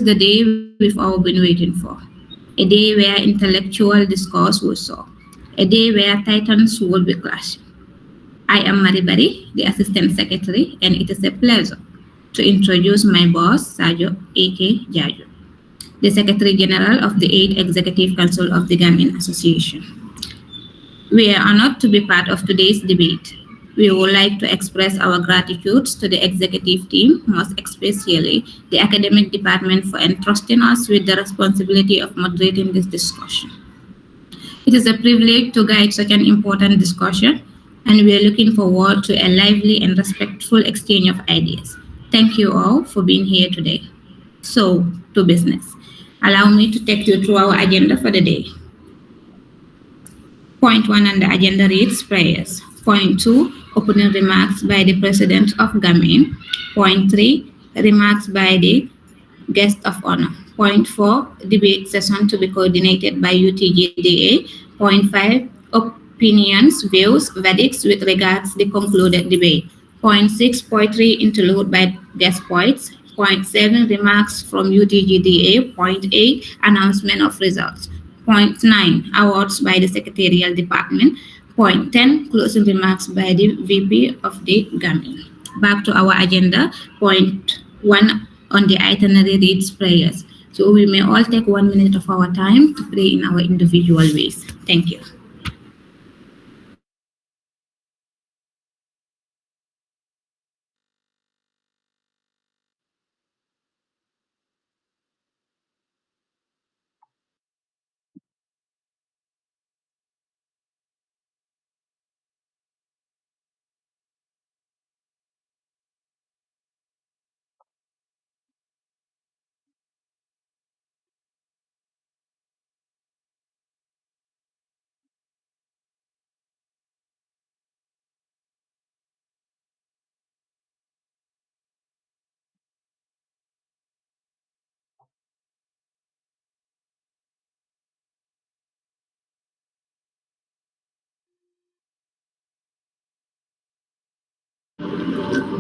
the day we've all been waiting for. A day where intellectual discourse will soar. A day where titans will be clashing. I am Maribari, the Assistant Secretary, and it is a pleasure to introduce my boss, Sajo A.K. Jaju, the Secretary General of the 8th Executive Council of the Gambian Association. We are honored to be part of today's debate. We would like to express our gratitude to the executive team, most especially the academic department, for entrusting us with the responsibility of moderating this discussion. It is a privilege to guide such an important discussion, and we are looking forward to a lively and respectful exchange of ideas. Thank you all for being here today. So, to business. Allow me to take you through our agenda for the day. Point 1 on the agenda reads prayers. Point 2, opening remarks by the President of GAM-IND. Point 3, remarks by the guest of honor. Point 4, debate session to be coordinated by UTGDA. Point 5, opinions, views, verdicts with regards to the concluded debate. Point 6, poetry interlude by guest poets. Point 7, remarks from UTGDA. Point 8, announcement of results. Point 9, awards by the Secretarial Department. Point 10, closing remarks by the VP of the GAM-IND. Back to our agenda. Point 1 on the itinerary reads prayers. So we may all take 1 minute of our time to pray in our individual ways. Thank you.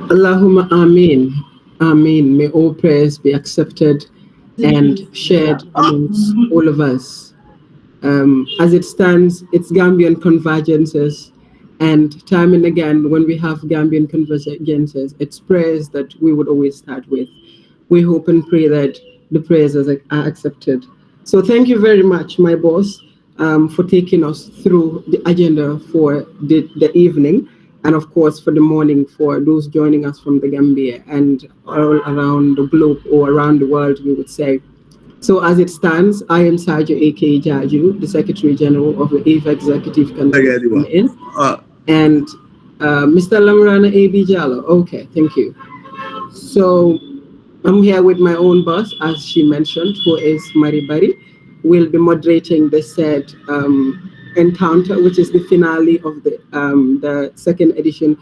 Allahumma Ameen. Ameen. May all prayers be accepted and shared amongst all of us. As it stands, it's Gambian convergences. And time and again, when we have Gambian convergences, it's prayers that we would always start with. We hope and pray that the prayers are accepted. So thank you very much, my boss, for taking us through the agenda for the evening, and of course for the morning for those joining us from the Gambia and all around the globe or around the world, we would say. So as it stands, I am Sajo A.K. Jaju, the Secretary General of the 8th Executive Council, and Mr. Lamrana A.B. Jallo. Okay, thank you. So I'm here with my own boss, as she mentioned, who is Maribari. We'll be moderating the said encounter, which is the finale of the second edition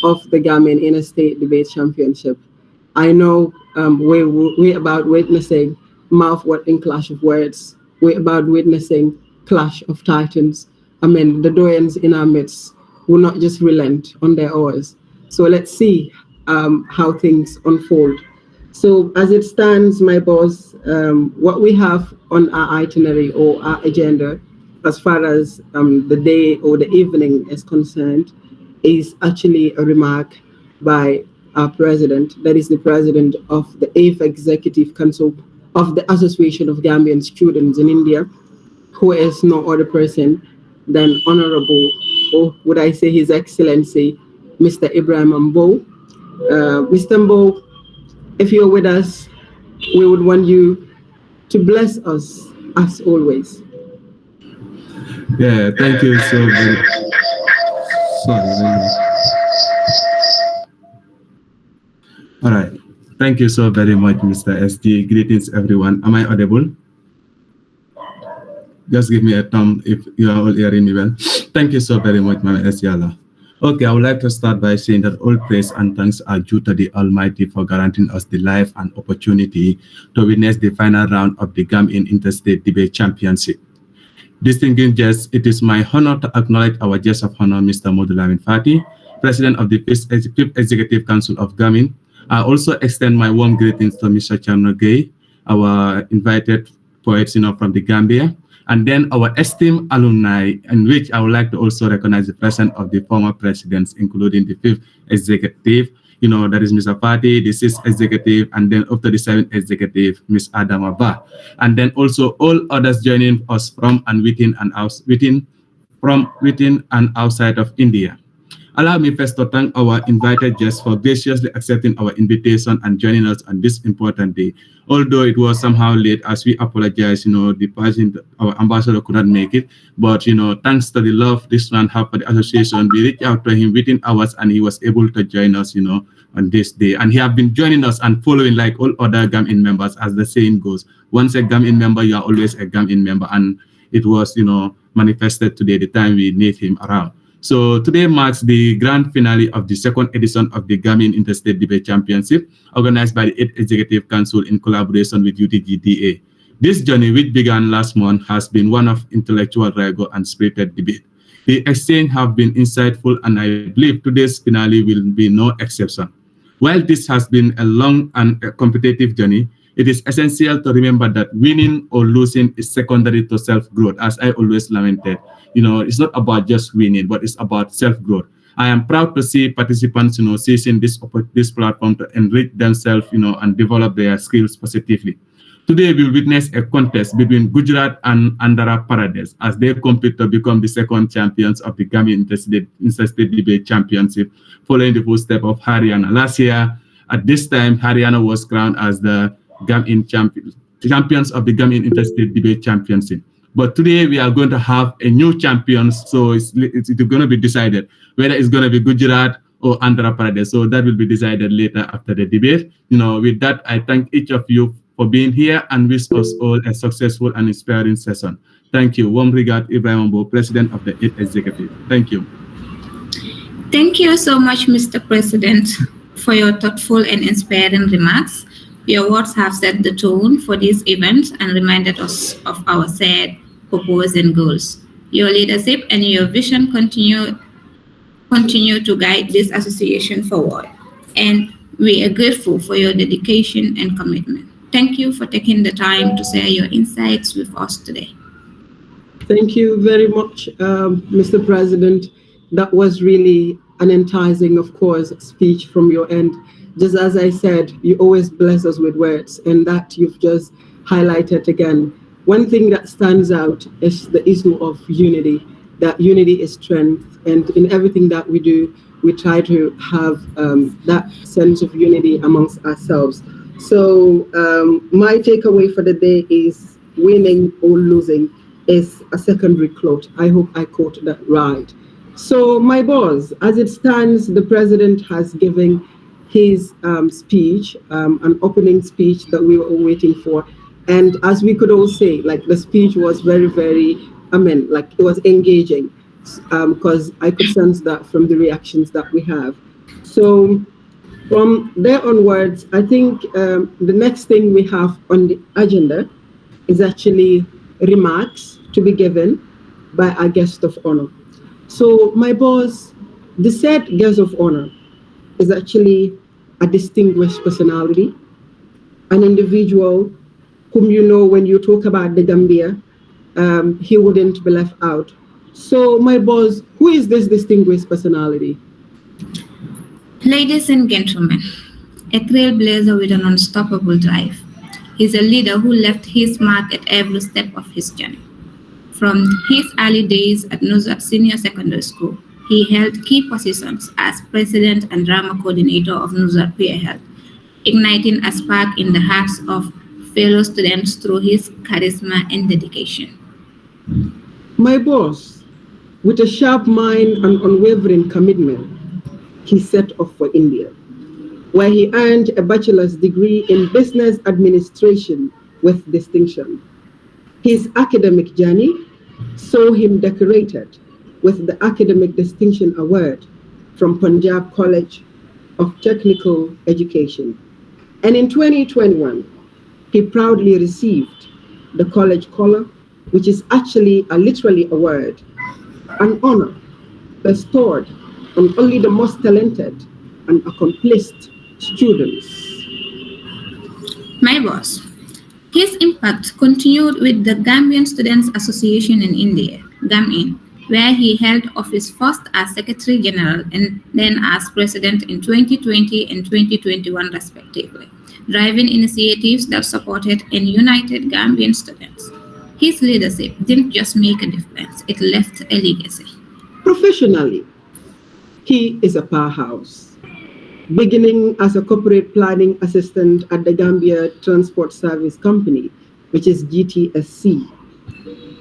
of the Gambian Interstate Debate Championship. I know we're about witnessing mouth-watering clash of words. We're about witnessing clash of titans. I mean, the doyens in our midst will not just relent on their oars. So let's see how things unfold. So as it stands, my boss, what we have on our itinerary or our agenda, as far as the day or the evening is concerned, is actually a remark by our president, that is the president of the 8th Executive Council of the Association of Gambian Students in India, who is no other person than Honorable, or would I say His Excellency, Mr. Ibrahim Mbo. Mr. Mbo, if you're with us, we would want you to bless us as always. Yeah, thank you so much. Sorry. All right. Thank you so very much, Mr. SG. Greetings, everyone. Am I audible? Just give me a thumb if you are all hearing me well. Thank you so very much, Mama Esiala. Okay, I would like to start by saying that all praise and thanks are due to the Almighty for guaranteeing us the life and opportunity to witness the final round of the GAM-IND Interstate Debate Championship. Distinguished guests, it is my honor to acknowledge our guest of honor, Mr. Modulamin Fati, President of the 5th Executive Council of GAM-IND. I also extend my warm greetings to Mr. Charno Gay, our invited poets, from the Gambia. And then our esteemed alumni, in which I would like to also recognize the presence of the former presidents, including the 5th executive, that is Mr. Fati, the 6th executive, and then after the 7th executive, Ms. Adama Ba. And then also all others joining us from and within and outside of India. Allow me first to thank our invited guests for graciously accepting our invitation and joining us on this important day. Although it was somehow late, as we apologize, the person, our ambassador could not make it. But, thanks to the love this man have for the association, we reached out to him within hours and he was able to join us, on this day. And he have been joining us and following like all other GAM-IND members, as the saying goes. Once a GAM-IND member, you are always a GAM-IND member. And it was, manifested today, the time we need him around. So today marks the grand finale of the second edition of the GAM-IND Interstate Debate Championship, organized by the 8th Executive Council in collaboration with UTGDA. This journey, which began last month, has been one of intellectual rigor and spirited debate. The exchange have been insightful, and I believe today's finale will be no exception. While this has been a long and a competitive journey, it is essential to remember that winning or losing is secondary to self-growth, as I always lamented. It's not about just winning, but it's about self-growth. I am proud to see participants, seizing this platform to enrich themselves, and develop their skills positively. Today, we will witness a contest between Gujarat and Andhra Pradesh as they compete to become the second champions of the GAM-IND Interstate Debate Championship, following the footsteps of Haryana. Last year, at this time, Haryana was crowned as the GAM-IND champions of the GAM-IND Interstate Debate Championship. But today we are going to have a new champion, so it's going to be decided whether it's going to be Gujarat or Andhra Pradesh. So that will be decided later after the debate. With that, I thank each of you for being here and wish us all a successful and inspiring session. Thank you. Warm regard, Ibrahim Mbo, President of the 8th Executive. Thank you. Thank you so much, Mr. President, for your thoughtful and inspiring remarks. Your words have set the tone for this event and reminded us of our shared purpose and goals. Your leadership and your vision continue to guide this association forward, and we are grateful for your dedication and commitment. Thank you for taking the time to share your insights with us today. Thank you very much, Mr. President. That was really an enticing, of course, speech from your end. Just as I said, you always bless us with words, and that you've just highlighted again. One thing that stands out is the issue of unity, that unity is strength, and in everything that we do, we try to have that sense of unity amongst ourselves. So my takeaway for the day is winning or losing is a secondary quote. I hope I quote that right. So my boss, as it stands, the president has given his speech, an opening speech that we were all waiting for. And as we could all say, like the speech was very, very, like it was engaging, because I could sense that from the reactions that we have. So from there onwards, I think the next thing we have on the agenda is actually remarks to be given by our guest of honor. So my boss, the said guest of honor is actually a distinguished personality, an individual whom when you talk about the Gambia, he wouldn't be left out. So my boss, who is this distinguished personality? Ladies and gentlemen, a trailblazer with an unstoppable drive. He's a leader who left his mark at every step of his journey. From his early days at Nuzat Senior Secondary School, he held key positions as president and drama coordinator of Nuzat Peer Health, igniting a spark in the hearts of fellow students through his charisma and dedication. My boss, with a sharp mind and unwavering commitment, he set off for India, where he earned a bachelor's degree in business administration with distinction. His academic journey saw him decorated with the Academic Distinction Award from Punjab College of Technical Education. And in 2021, he proudly received the College Collar, which is actually literally a word, an honor bestowed on only the most talented and accomplished students. My boss, His impact continued with the Gambian Students Association in India, GAM-IND, where he held office first as Secretary General and then as President in 2020 and 2021 respectively, driving initiatives that supported and united Gambian students. His leadership didn't just make a difference, it left a legacy. Professionally, he is a powerhouse. Beginning as a corporate planning assistant at the Gambia Transport Service Company, which is GTSC,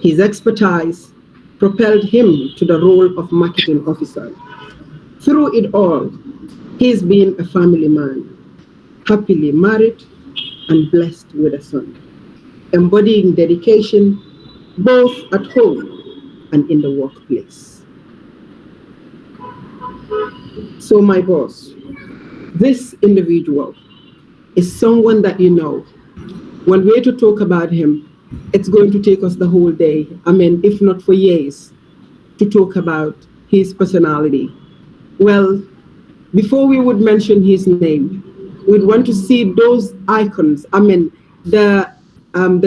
his expertise propelled him to the role of marketing officer. Through it all, he's been a family man, happily married and blessed with a son, embodying dedication both at home and in the workplace. So, my boss, this individual is someone that you know. When we're to talk about him, it's going to take us the whole day. I mean, if not for years, to talk about his personality. Well, before we would mention his name, we'd want to see those icons. I mean, the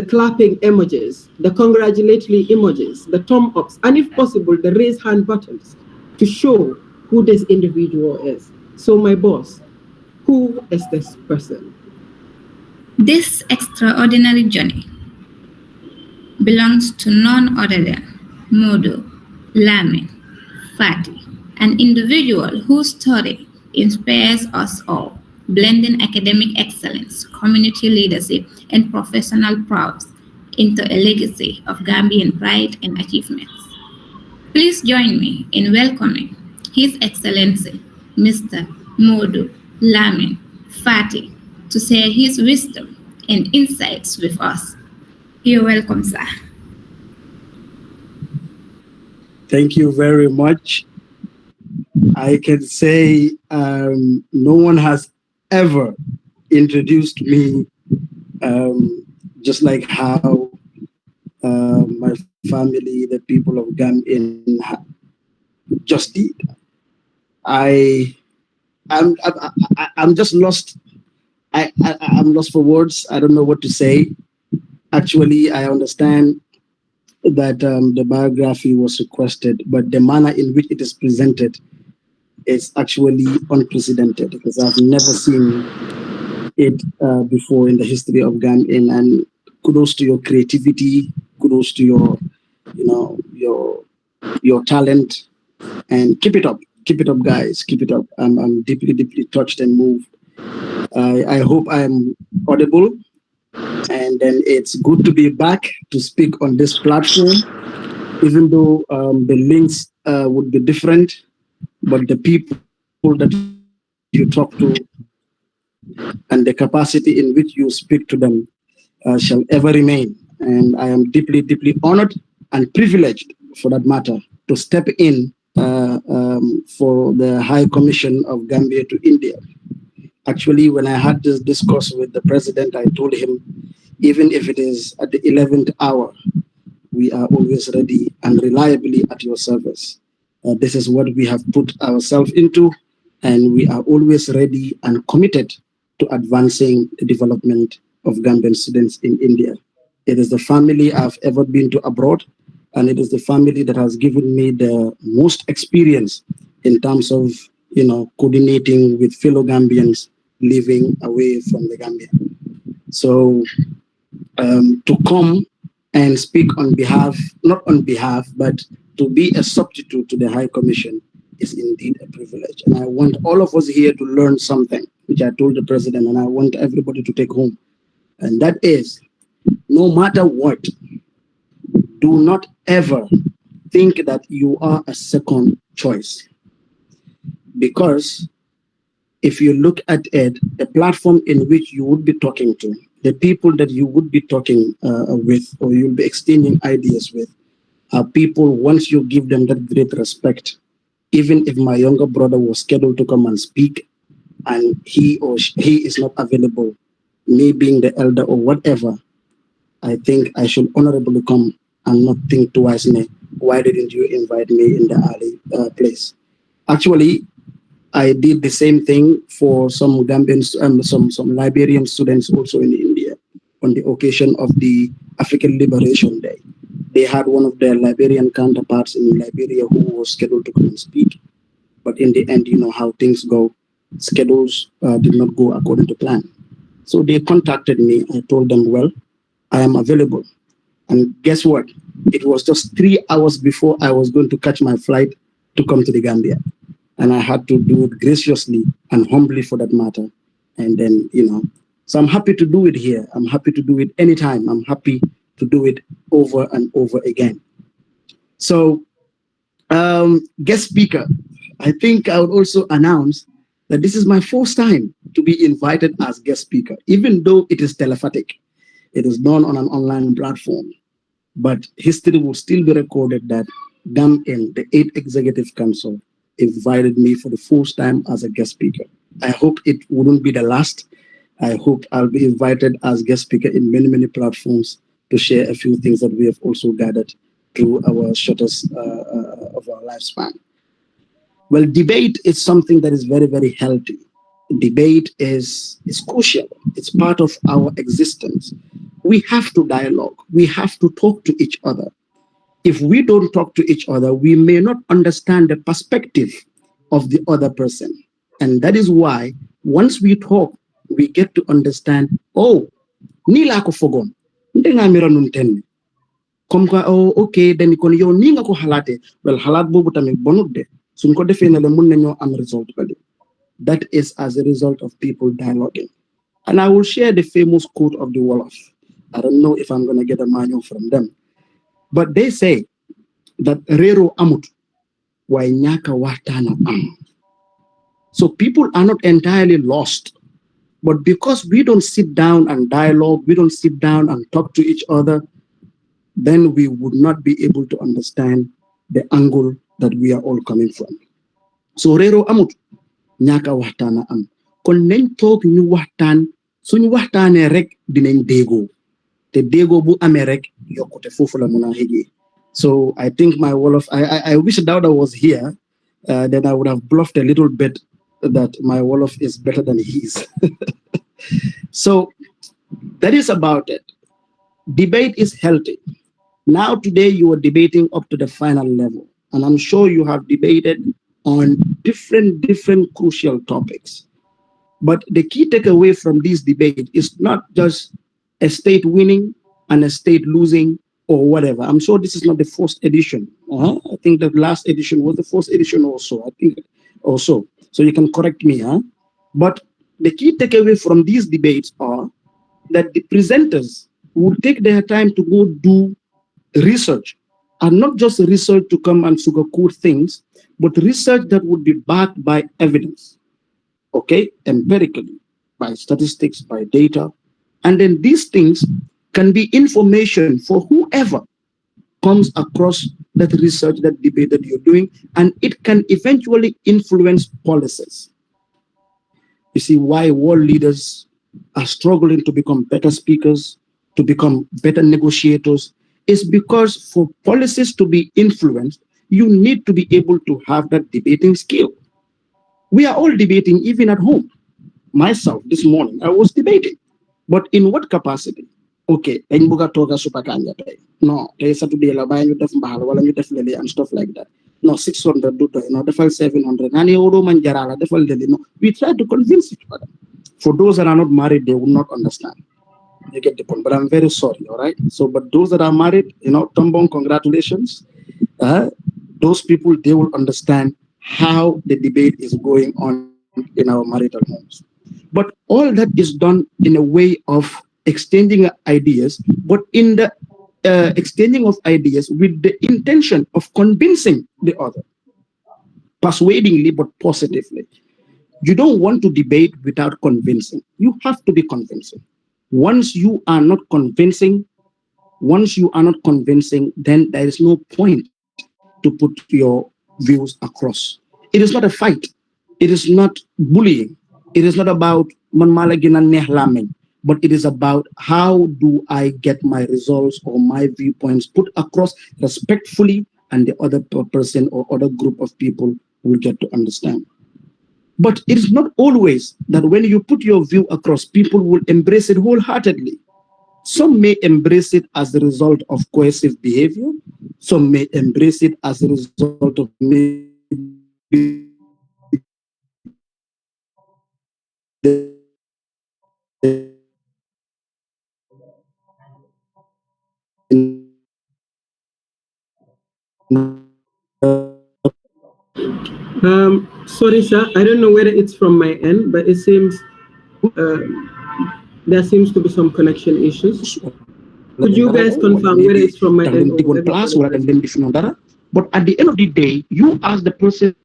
clapping emojis, the congratulatory emojis, the thumb ups, and if possible, the raise hand buttons to show who this individual is. So, my boss, who is this person? This extraordinary journey belongs to none other than Modu Lamin Fati, an individual whose story inspires us all, blending academic excellence, community leadership, and professional prowess into a legacy of Gambian pride and achievements. Please join me in welcoming His Excellency Mr. Modu Lamin Fati to share his wisdom and insights with us. You're welcome, sir. Thank you very much. I can say no one has ever introduced me just like how my family, the people of GAM-IND, just did. I'm just lost. I'm lost for words. I don't know what to say. Actually, I understand that the biography was requested, but the manner in which it is presented is actually unprecedented because I've never seen it before in the history of GAM-IND. And kudos to your creativity, kudos to your, your talent, and keep it up, guys, keep it up. I'm deeply, deeply touched and moved. I hope I'm audible. And then it's good to be back to speak on this platform, even though the links would be different, but the people that you talk to and the capacity in which you speak to them shall ever remain. And I am deeply, deeply honored and privileged, for that matter, to step in for the High Commission of Gambia to India. Actually, when I had this discourse with the president, I told him, even if it is at the 11th hour, we are always ready and reliably at your service. This is what we have put ourselves into, and we are always ready and committed to advancing the development of Gambian students in India. It is the family I've ever been to abroad, and it is the family that has given me the most experience in terms of, coordinating with fellow Gambians living away from the Gambia. So to come and speak on behalf, not on behalf, but to be a substitute to the High Commission is indeed a privilege. And I want all of us here to learn something, which I told the president, and I want everybody to take home. And that is, no matter what, do not ever think that you are a second choice. Because if you look at it, the platform in which you would be talking to, the people that you would be talking with, or you'll be exchanging ideas with, are people, once you give them that great respect, even if my younger brother was scheduled to come and speak, and he is not available, me being the elder or whatever, I think I should honorably come and not think twice, why didn't you invite me in the early place? Actually, I did the same thing for some Gambian, some Liberian students also in India. on the occasion of the African Liberation Day. They had one of their Liberian counterparts in Liberia who was scheduled to come and speak. But in the end, you know how things go. Schedules did not go according to plan. So they contacted me. I told them, well, I am available. And guess what? It was just 3 hours before I was going to catch my flight to come to the Gambia. And I had to do it graciously and humbly for that matter. And then, you know, so I'm happy to do it here. I'm happy to do it anytime. I'm happy to do it over and over again. So, guest speaker, I think I would also announce that this is my first time to be invited as guest speaker, even though it is telephatic. It is done on an online platform, but history will still be recorded that GAM-IND, the 8th Executive Council, invited me for the first time as a guest speaker. I hope it wouldn't be the last. I hope I'll be invited as guest speaker in many, many platforms to share a few things that we have also gathered through our shortest of our lifespan. Well, debate is something that is very, very healthy. Debate is crucial. It's part of our existence. We have to dialogue. We have to talk to each other. If we don't talk to each other, we may not understand the perspective of the other person. And that is why once we talk, we get to understand, oh, nila ako fogon. Hindi nga mira nun ten. Oh, okay, then kon yow ni nga ko halate. Well, halat bobu tamit bonut de. Sun ko defé na le mun nañu am result bali. That is as a result of people dialoguing. And I will share the famous quote of the Wolof. I don't know if I'm going to get a manual from them. But they say that rero amut wa nyaka watana am. So people are not entirely lost. But because we don't sit down and dialogue, we don't sit down and talk to each other, then we would not be able to understand the angle that we are all coming from. So rero amut nyaka waxtana am kon nañ tok ñu waxtaan suñu waxtaanee rek dinañ déggoo te déggoo bu amee rek yokkute foofu la mën a xëjee. So I think my Wolof, I wish Dauda was here, then I would have bluffed a little bit that my Wolof is better than his. So that is about it. Debate is healthy. Now today you are debating up to the final level, and I'm sure you have debated on different crucial topics. But the key takeaway from this debate is not just a state winning and a state losing or whatever. I'm sure this is not the first edition. I think the last edition was the first edition also. I think also. So you can correct me. But the key takeaway from these debates are that the presenters will take their time to go do research, and not just research to come and sugarcoat things, but research that would be backed by evidence, okay, empirically, by statistics, by data. And then these things can be information for whoever comes across that research, that debate that you're doing, and it can eventually influence policies. You see why world leaders are struggling to become better speakers, to become better negotiators, is because for policies to be influenced, you need to be able to have that debating skill. We are all debating, even at home. Myself, this morning, I was debating. But in what capacity? Okay, no, Saturday and stuff like that. No, 600, no, 700. No, we try to convince each other. For those that are not married, they will not understand. You get the point, but I'm very sorry, all right? So, but those that are married, Tombong, congratulations. Those people, they will understand how the debate is going on in our marital homes. But all that is done in a way of exchanging ideas, but in the exchanging of ideas with the intention of convincing the other, persuadingly but positively. You don't want to debate without convincing. You have to be convincing. Once you are not convincing, then there is no point to put your views across. It is not a fight. It is not bullying. It is not about but it is about how do I get my results or my viewpoints put across respectfully, and the other person or other group of people will get to understand. But it is not always that when you put your view across, people will embrace it wholeheartedly. Some may embrace it as a result of coercive behavior. Some may embrace it as a result of maybe Sorry, sir. I don't know whether it's from my end, but it seems there seems to be some connection issues. Could you guys confirm whether it's from my end or every other person? But at the end of the day, you ask the person.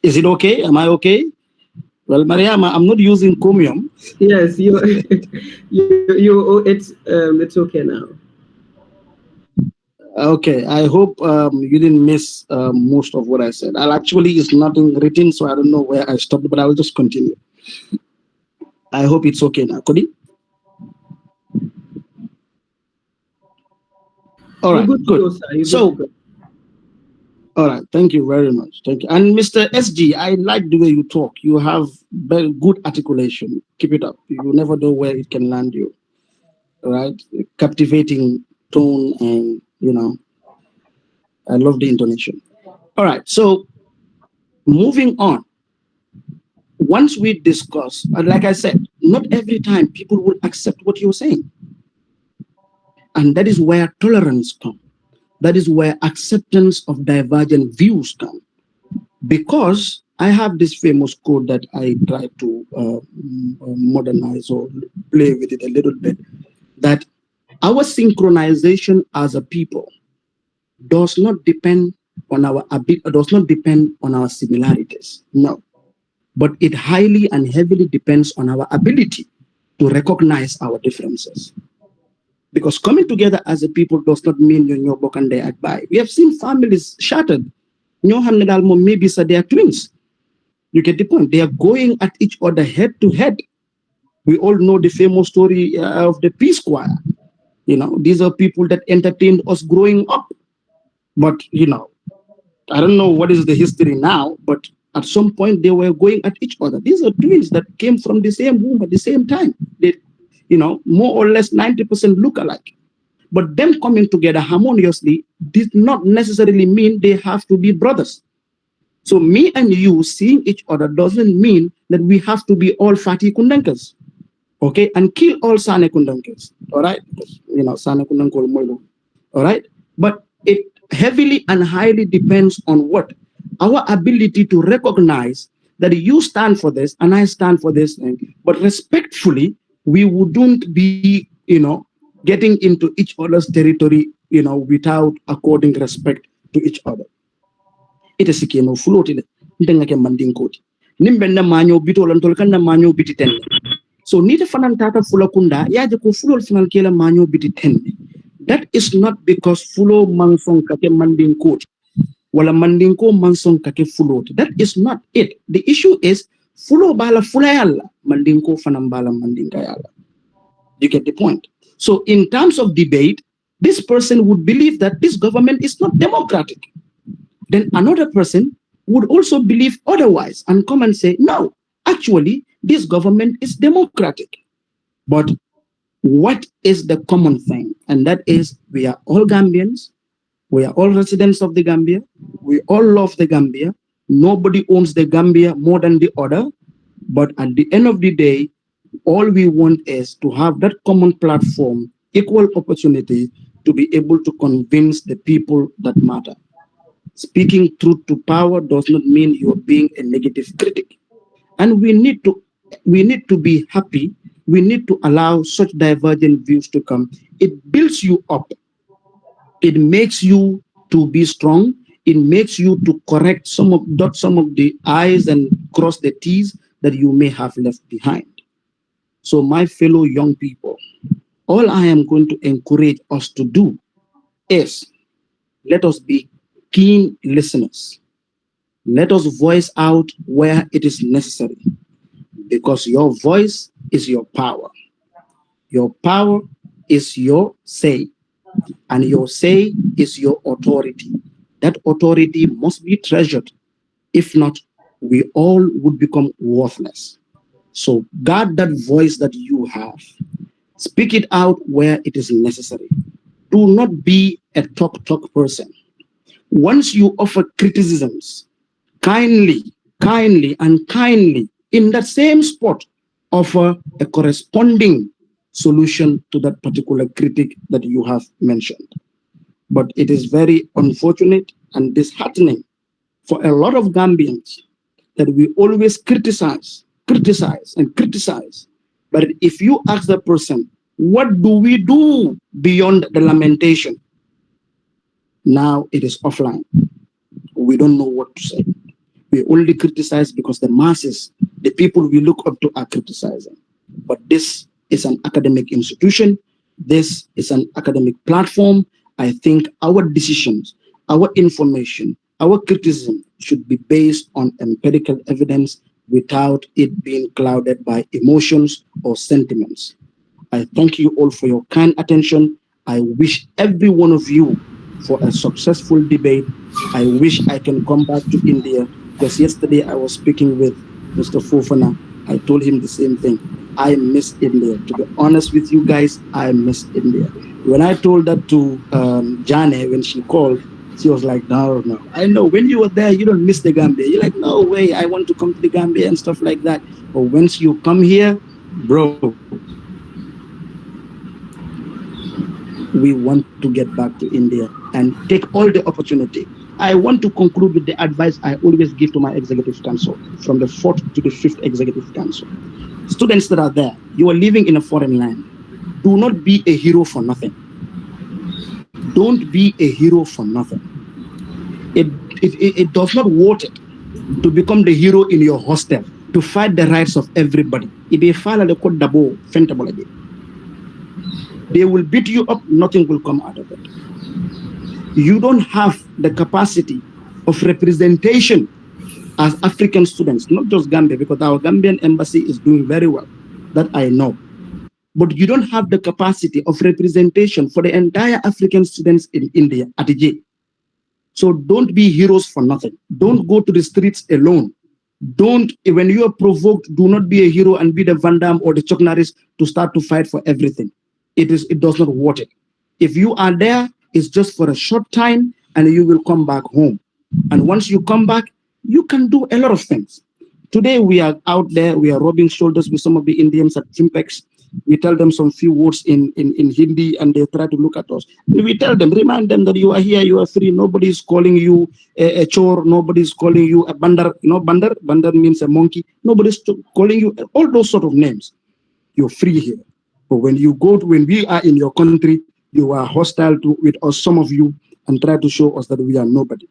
Is it okay? Am I okay? Well, Mariama, I'm not using Chromium. Yes, it's okay now. Okay, I hope you didn't miss most of what I said. I'll actually, it's nothing written, so I don't know where I stopped, but I will just continue. I hope it's okay now. Cody? All right, good. So, all right, thank you very much. Thank you. And Mr. SG, I like the way you talk. You have very good articulation. Keep it up. You never know where it can land you. All right, captivating tone, and I love the intonation. All right, so moving on. Once we discuss, and like I said, not every time people will accept what you're saying. And that is where tolerance comes. That is where acceptance of divergent views come. Because I have this famous quote that I try to modernize or play with it a little bit, that our synchronization as a people does not depend on our similarities. No. But it highly and heavily depends on our ability to recognize our differences. Because coming together as a people does not mean you're bokande at by. We have seen families shattered. Maybe they are twins. You get the point. They are going at each other head to head. We all know the famous story of the Peace Choir. These are people that entertained us growing up. But, I don't know what is the history now, but at some point they were going at each other. These are twins that came from the same womb at the same time. They, more or less 90% look alike. But them coming together harmoniously did not necessarily mean they have to be brothers. So me and you seeing each other doesn't mean that we have to be all fatty kundankas, okay, and kill all sane kundankas, all right? Sane kundankol moilo, all right? But it heavily and highly depends on what? Our ability to recognize that you stand for this and I stand for this thing, but respectfully, we wouldn't be, getting into each other's territory, without according respect to each other. Ite sikeno floated ndenga ke manding koti nimbe na manyo bito lantol kan na manyo biti ten. So nita fanan tata fula kunda yaje ko fulo fanan kela manyo biti ten. That is not because fulo mansong kake manding koti wala manding ko mansong kake fulo. That is not it. The issue is fulo bala fula yalla manding ko fanan bala manding kayala. You get the point. So in terms of debate, this person would believe that this government is not democratic. Then another person would also believe otherwise and come and say, no, actually, this government is democratic. But what is the common thing? And that is we are all Gambians. We are all residents of the Gambia. We all love the Gambia. Nobody owns the Gambia more than the other. But at the end of the day, all we want is to have that common platform, equal opportunity to be able to convince the people that matter. Speaking truth to power does not mean you're being a negative critic. And we need to be happy. We need to allow such divergent views to come. It builds you up. It makes you to be strong. It makes you to correct dot some of the I's and cross the T's that you may have left behind. So my fellow young people, all I am going to encourage us to do is let us be keen listeners. Let us voice out where it is necessary. because your voice is your power. Your power is your say, and your say is your authority. That authority must be treasured. If not, we all would become worthless. So guard that voice that you have. Speak it out where it is necessary. Do not be a talk person. Once you offer criticisms, kindly, in that same spot, offer a corresponding solution to that particular critic that you have mentioned. But it is very unfortunate and disheartening for a lot of Gambians that we always criticize. But if you ask the person, what do we do beyond the lamentation? Now it is offline. We don't know what to say. We only criticize because the masses, the people we look up to, are criticizing. But this is an academic institution. This is an academic platform. I think our decisions, our information, our criticism should be based on empirical evidence without it being clouded by emotions or sentiments. I thank you all for your kind attention. I wish every one of you for a successful debate. I wish I can come back to India because yesterday I was speaking with Mr. Fofana. I told him the same thing. I miss India. To be honest with you guys, I miss India. When I told that to Jane when she called, she was like, no. I know when you were there, you don't miss the Gambia. You're like, no way, I want to come to the Gambia and stuff like that. But once you come here, bro, we want to get back to India and take all the opportunity. I want to conclude with the advice I always give to my executive council, from the 4th to the 5th executive council. Students that are there, you are living in a foreign land. Do not be a hero for nothing. Don't be a hero for nothing. It does not worth it to become the hero in your hostel, to fight the rights of everybody. They will beat you up, nothing will come out of it. You don't have the capacity of representation as African students, not just Gambia, because our Gambian embassy is doing very well, that I know. But you don't have the capacity of representation for the entire African students in India at the J. So don't be heroes for nothing. Don't go to the streets alone. Don't, when you are provoked, do not be a hero and be the Van Damme or the Chuck Norris to start to fight for everything. It does not worth it. If you are there, it's just for a short time and you will come back home. And once you come back, you can do a lot of things. Today we are out there, we are rubbing shoulders with some of the Indians at Timpex. We tell them some few words in Hindi and they try to look at us. And we tell them, remind them that you are here, you are free. Nobody is calling you a chore. Nobody is calling you a bandar. You know, bandar means a monkey. Nobody is calling you all those sort of names. You're free here. But when we are in your country, you are hostile with us, some of you, and try to show us that we are nobody.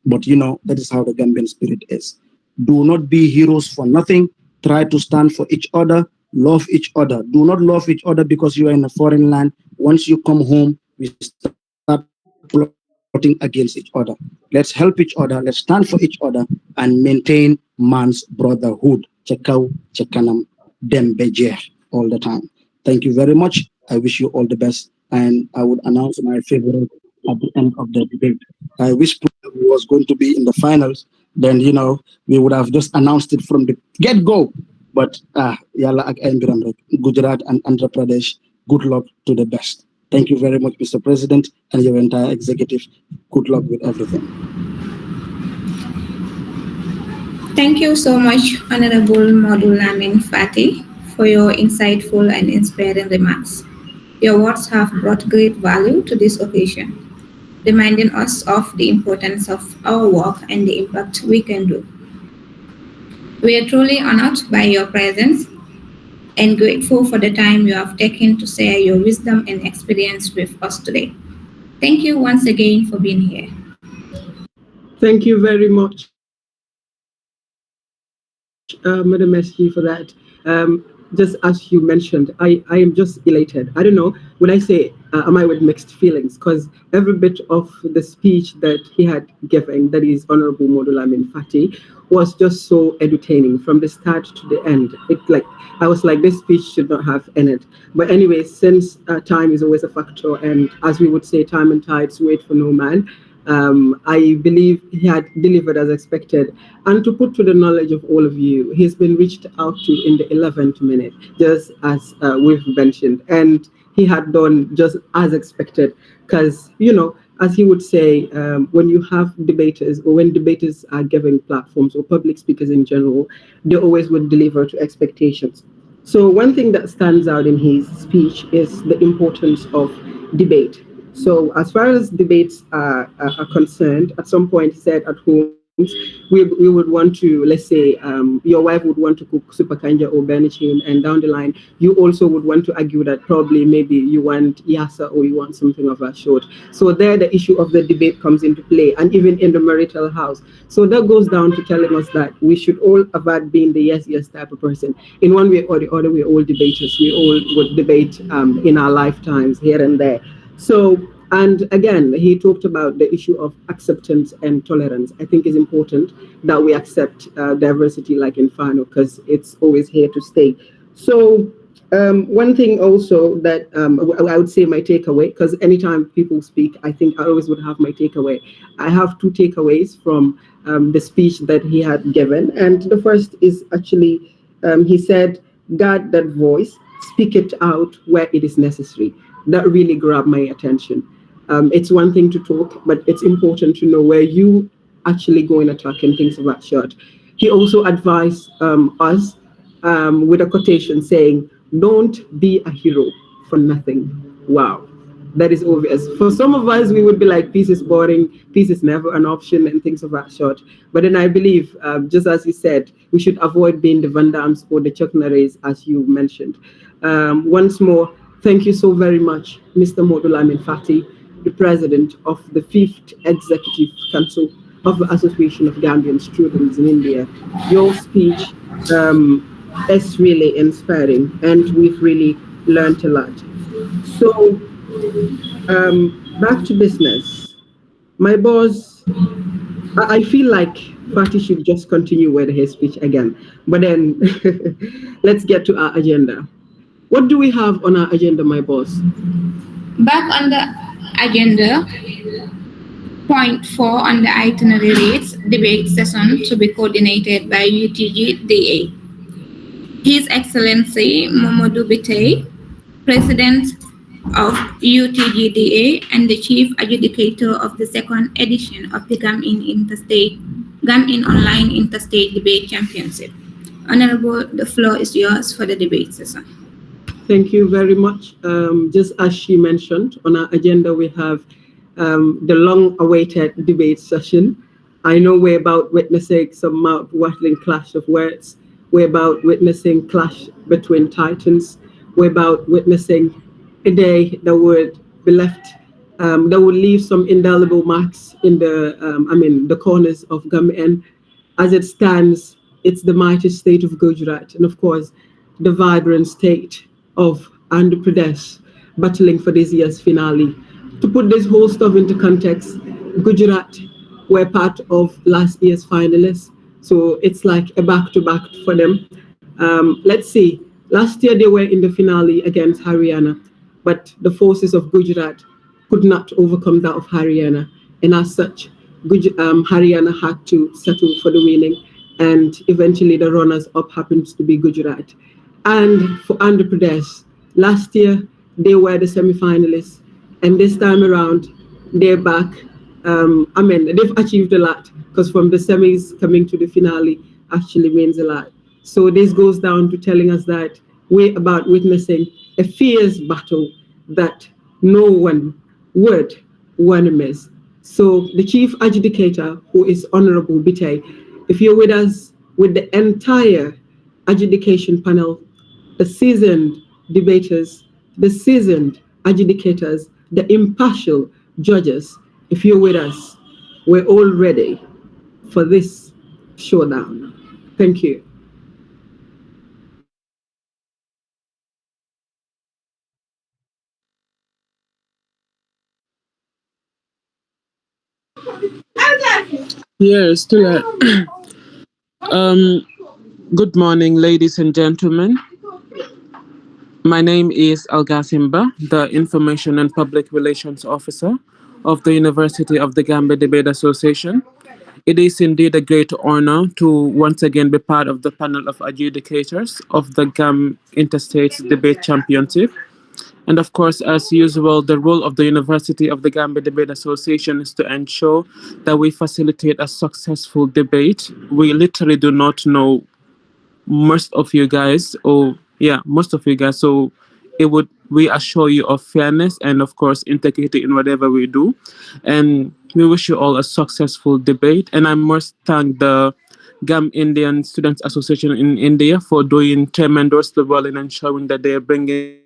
But you know, that is how the Gambian spirit is. Do not be heroes for nothing. Try to stand for each other. Love each other. Do not love each other because you are in a foreign land. Once you come home, we start plotting against each other. Let's help each other. Let's stand for each other and maintain man's brotherhood. Chekau, chekanam, dembejer all the time. Thank you very much. I wish you all the best. And I would announce my favorite at the end of the debate. I wish we was going to be in the finals. Then, you know, we would have just announced it from the get-go. But Yalla ak Gujarat and Andhra Pradesh, good luck to the best. Thank you very much, Mr. President, and your entire executive. Good luck with everything. Thank you so much, Honorable Modul Lamin Fatih, for your insightful and inspiring remarks. Your words have brought great value to this occasion, reminding us of the importance of our work and the impact we can do. We are truly honored by your presence and grateful for the time you have taken to share your wisdom and experience with us today. Thank you once again for being here. Thank you very much, Madam SG, for that. Just as you mentioned, I am just elated. I don't know, when I say am I with mixed feelings? Because every bit of the speech that he had given, that is Honorable Modulamin Fati, was just so entertaining from the start to the end. It like I was like, this speech should not have ended. But anyway, since time is always a factor, and as we would say, time and tides wait for no man. I believe he had delivered as expected. And to put to the knowledge of all of you, he's been reached out to in the 11th minute, just as we've mentioned. And he had done just as expected. Because, as he would say, when you have debaters or when debaters are given platforms or public speakers in general, they always would deliver to expectations. So, one thing that stands out in his speech is the importance of debate. So, as far as debates are concerned, at some point he said at homes, we would want to, let's say, your wife would want to cook super kanja or bernichin, and down the line, you also would want to argue that probably maybe you want yasa or you want something of that sort. So, there the issue of the debate comes into play, and even in the marital house. So, that goes down to telling us that we should all avoid being the yes, yes type of person. In one way or the other, we're all debaters. We all would debate in our lifetimes here and there. So, and again, he talked about the issue of acceptance and tolerance. I think it's important that we accept diversity like Inferno because it's always here to stay. So, one thing also that I would say my takeaway, because anytime people speak, I think I always would have my takeaway. I have two takeaways from the speech that he had given. And the first is actually, he said, guard that voice, speak it out where it is necessary. That really grabbed my attention. It's one thing to talk, but it's important to know where you actually go and attack and things of that sort. He also advised us with a quotation saying, "Don't be a hero for nothing." Wow, that is obvious. For some of us, we would be like, peace is boring, peace is never an option, and things of that sort. But then I believe, just as you said, we should avoid being the Van Dams or the Chuck Norris, as you mentioned. Once more, thank you so very much, Mr. Modulamin Fati, the president of the 5th Executive Council of the Association of Gambian Students in India. Your speech is really inspiring, and we've really learned a lot. So, back to business. My boss, I feel like Fatih should just continue with his speech again. But then, let's get to our agenda. What do we have on our agenda, my boss? Back on the agenda, point 4 on the itinerary reads debate session to be coordinated by UTGDA. His Excellency Momodou Biteye, President of UTGDA and the Chief Adjudicator of the second edition of the GAM-IND Online Interstate Debate Championship. Honorable, the floor is yours for the debate session. Thank you very much. Just as she mentioned, on our agenda we have the long-awaited debate session. I know we're about witnessing some mouth-watering clash of words. We're about witnessing clash between titans. We're about witnessing a day that would be left, that would leave some indelible marks in the corners of GAM-IND. As it stands, it's the mighty state of Gujarat, and of course, the vibrant state of Andhra Pradesh battling for this year's finale. To put this whole stuff into context, Gujarat were part of last year's finalists, so it's like a back-to-back for them. Let's see. Last year they were in the finale against Haryana, but the forces of Gujarat could not overcome that of Haryana, and as such, Haryana had to settle for the winning, and eventually the runners-up happens to be Gujarat. And for Andhra Pradesh, last year they were the semi-finalists, and this time around they're back. They've achieved a lot because from the semis coming to the finale actually means a lot. So this goes down to telling us that we're about witnessing a fierce battle that no one would want to miss. So the chief adjudicator, who is Honorable Biteye, if you're with us with the entire adjudication panel, the seasoned debaters, the seasoned adjudicators, the impartial judges, if you're with us, we're all ready for this showdown. Thank you. Yeah, still. Um, Good morning, ladies and gentlemen. My name is Algasimba, the Information and Public Relations Officer of the University of the Gambia Debate Association. It is indeed a great honor to once again be part of the panel of adjudicators of the GAM Interstate Debate Championship. And of course, as usual, the role of the University of the Gambia Debate Association is to ensure that we facilitate a successful debate. We literally do not know most of you guys, or yeah, most of you guys. So it would we assure you of fairness and of course integrity in whatever we do. And we wish you all a successful debate. And I must thank the GAM Indian Students Association in India for doing tremendously well in ensuring that they are bringing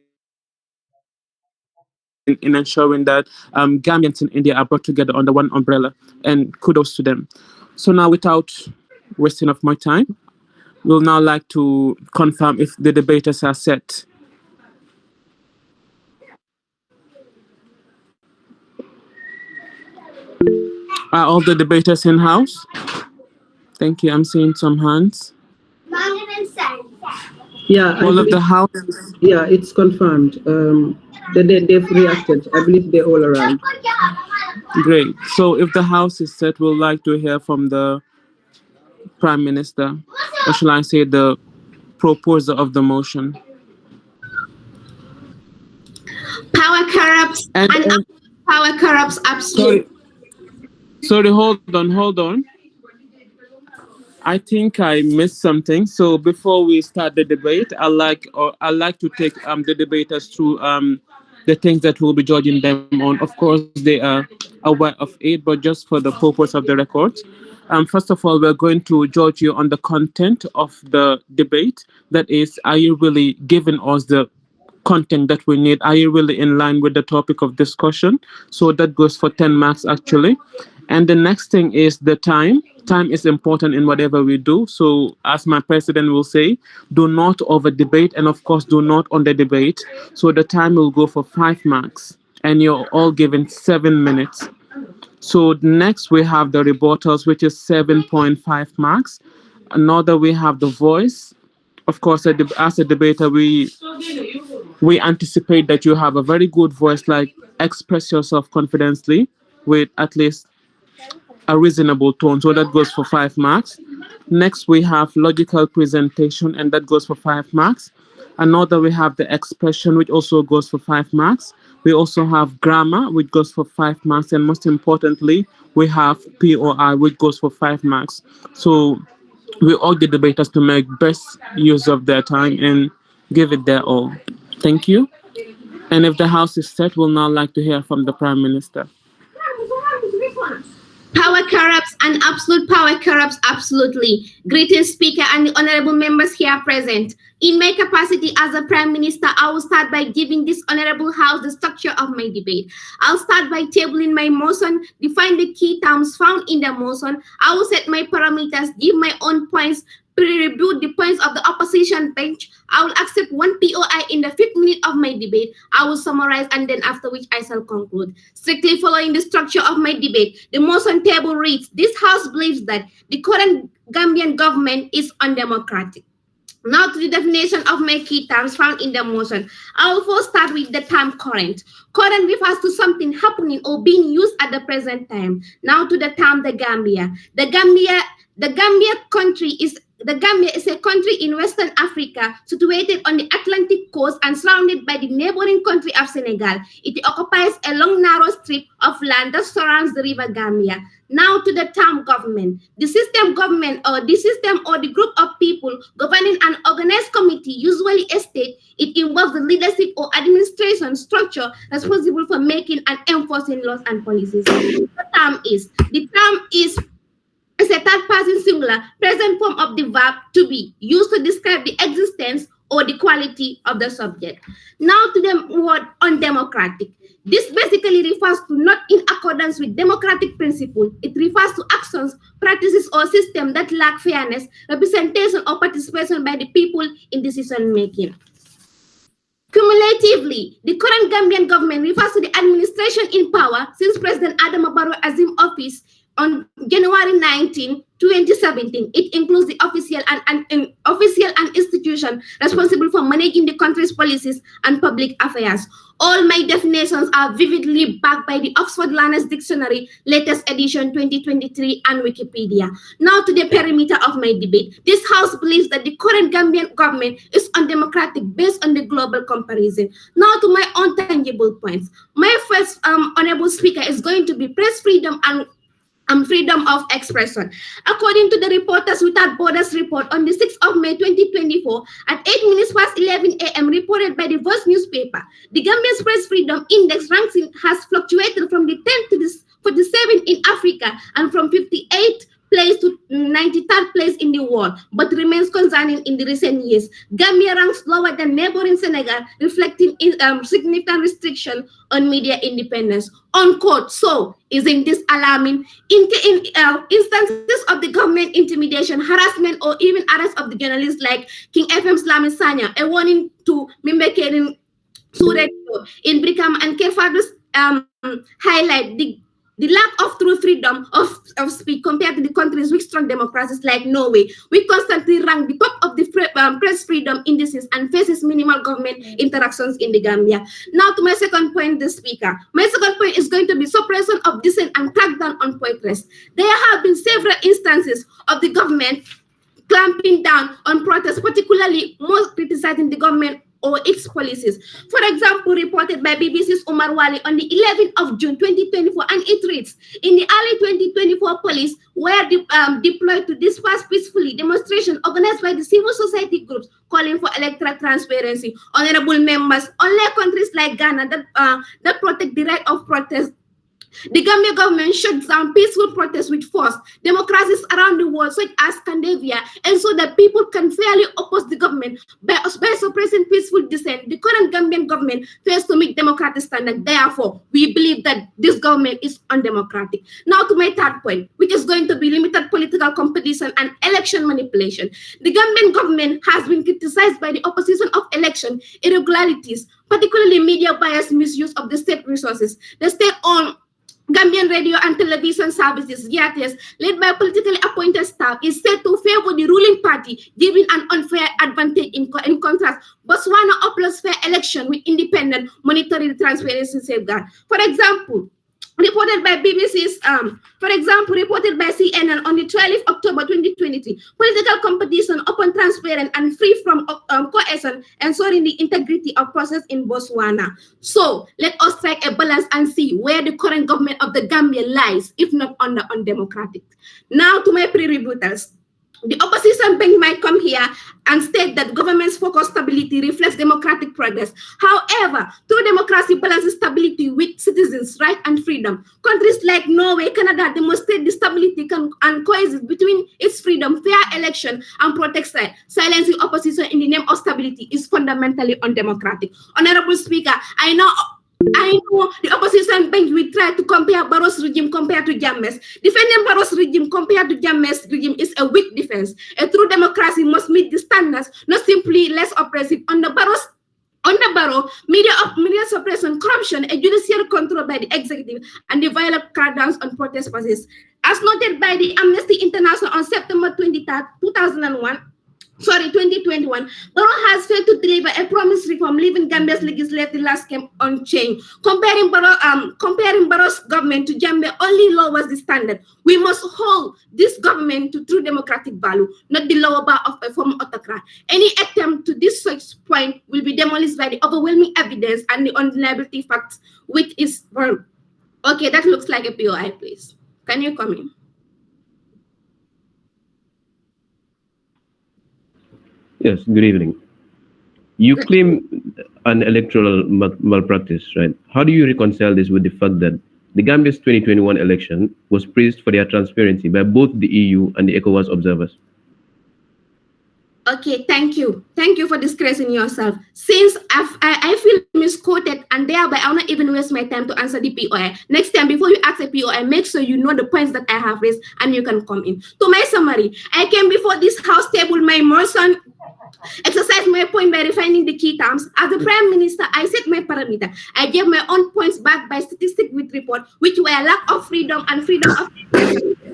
in ensuring that Gambians in India are brought together under one umbrella. And kudos to them. So now, without wasting of my time, we'll now like to confirm if the debaters are set. Are all the debaters in house? Thank you. I'm seeing some hands. Yeah, I All of the believe. house. Yeah, it's confirmed. They've reacted. I believe they're all around. Great. So if the house is set, we'll like to hear from the Prime Minister, or shall I say the proposer of the motion. Power corrupts and power corrupts absolutely. Sorry, hold on. I think I missed something. So before we start the debate, I like to take the debaters through the things that we'll be judging them on. Of course, they are aware of it, but just for the purpose of the record. First of all, we're going to judge you on the content of the debate. That is, are you really giving us the content that we need? Are you really in line with the topic of discussion? So that goes for 10 marks actually. And the next thing is the time. Time is important in whatever we do. So as my president will say, do not over debate, and of course do not under debate. So the time will go for 5 marks and you're all given 7 minutes. So next we have the rebuttals, which is 7.5 marks. Another, we have the voice. Of course, as a debater, we anticipate that you have a very good voice, like express yourself confidently with at least a reasonable tone. So that goes for 5 marks. Next, we have logical presentation, and that goes for 5 marks. Another, we have the expression, which also goes for 5 marks. We also have grammar, which goes for 5 marks. And most importantly, we have POI, which goes for 5 marks. So we urge the debaters to make best use of their time and give it their all. Thank you. And if the House is set, we'll now like to hear from the Prime Minister. Power corrupts and absolute power corrupts absolutely. Greetings, Speaker, and the honorable members here present. In my capacity as a Prime Minister, I will start by giving this honorable House the structure of my debate. I'll start by tabling my motion, define the key terms found in the motion. I will set my parameters, give my own points, pre-review the points of the opposition bench. I will accept one POI in the 5th minute of my debate. I will summarize, and then after which I shall conclude. Strictly following the structure of my debate, the motion table reads, this House believes that the current Gambian government is undemocratic. Now to the definition of my key terms found in the motion. I will first start with the term current. Current refers to something happening or being used at the present time. Now to the term the Gambia. The Gambia is a country in Western Africa situated on the Atlantic coast and surrounded by the neighboring country of Senegal. It occupies a long, narrow strip of land that surrounds the river Gambia. Now to the term government. The system or the group of people governing an organized committee, usually a state. It involves the leadership or administration structure responsible for making and enforcing laws and policies. The term is a third person singular present form of the verb to be, used to describe the existence or the quality of the subject. Now to the word undemocratic. This basically refers to not in accordance with democratic principle. It refers to actions, practices, or systems that lack fairness, representation, or participation by the people in decision making. Relatively, the current Gambian government refers to the administration in power since President Adama Barrow assumed office on January 19, 2017. It includes the official and institution responsible for managing the country's policies and public affairs. All my definitions are vividly backed by the Oxford Learners Dictionary, latest edition 2023, and Wikipedia. Now to the perimeter of my debate. This House believes that the current Gambian government is undemocratic based on the global comparison. Now to my untangible points. My first honorable speaker is going to be press freedom and freedom of expression. According to the Reporters Without Borders report on the 6th of May 2024, at 8 minutes past 11 a.m. reported by the Voice newspaper, the Gambia's press freedom index ranking has fluctuated from the 10th to the 47th in Africa and from 58th place to 93rd place in the world, but remains concerning in the recent years. Gambia ranks lower than neighboring Senegal, reflecting significant restriction on media independence. Unquote. So, isn't this alarming? Instances of the government intimidation, harassment, or even arrest of the journalists like King FM Slami Sanya, a warning to Mimbekerin Sureto in Brikam and Kefadu's highlight the lack of true freedom of speech compared to the countries with strong democracies like Norway. We constantly rank the top of the press freedom indices and faces minimal government interactions in the Gambia. Now to my second point, the speaker. My second point is going to be suppression of dissent and crackdown on protest. There have been several instances of the government clamping down on protests, particularly most criticizing the government or its policies. For example, reported by BBC's Omar Wali on the 11th of June 2024, and it reads, in the early 2024, police were deployed to disperse peacefully demonstration organized by the civil society groups calling for electoral transparency. Honorable members, unlike countries like Ghana that protect the right of protest, the Gambia government shut down peaceful protests with force. Democracies around the world, such as Scandinavia, and so that people can fairly oppose the government by suppressing peaceful dissent. The current Gambian government fails to meet democratic standards. Therefore, we believe that this government is undemocratic. Now to my third point, which is going to be limited political competition and election manipulation. The Gambian government has been criticized by the opposition of election irregularities, particularly media bias misuse of the state resources. The state-owned Gambian radio and television services, GATS, led by politically appointed staff, is said to favor the ruling party, giving an unfair advantage in contrast. Botswana uploads fair election with independent monitoring transparency safeguard. For example, reported by CNN on the 12th of October 2023, political competition open, transparent, and free from coercion, ensuring the integrity of process in Botswana. So, let us strike a balance and see where the current government of the Gambia lies, if not under undemocratic. Now to my pre-rebuttals. The opposition bank might come here and state that government's focused stability reflects democratic progress. However, true democracy balances stability with citizens' right and freedom. Countries like Norway, Canada demonstrate the stability and coexist between its freedom, fair election, and protect right. Silencing opposition in the name of stability is fundamentally undemocratic. Honorable Speaker, I know the opposition bench will try to compare Barrow's regime compared to Jammeh's. Defending Barrow's regime compared to Jammeh's regime is a weak defense. A true democracy must meet the standards, not simply less oppressive. Under Barrow, media suppression, corruption, a judicial control by the executive, and the violent crackdowns on protest persist. As noted by the Amnesty International on September 23rd, 2021, Barrow has failed to deliver a promised reform, leaving Gambia's legislative landscape unchanged. Comparing Barrow's government to Gambia only lowers the standard. We must hold this government to true democratic value, not the lower bar of a former autocrat. Any attempt to this such point will be demolished by the overwhelming evidence and the undeniability facts, which is wrong. Okay, that looks like a POI, please. Can you come in? Yes, good evening. You claim an electoral malpractice, right? How do you reconcile this with the fact that the Gambia's 2021 election was praised for their transparency by both the EU and the ECOWAS observers? Okay, thank you. Thank you for disgracing yourself. Since I feel misquoted and thereby I'll not even waste my time to answer the POI. Next time, before you ask a POI, make sure you know the points that I have raised and you can come in. To my summary, I came before this house table my motion exercise my point by refining the key terms. As the Prime Minister, I set my parameter. I gave my own points backed by statistics with report, which were lack of freedom and freedom of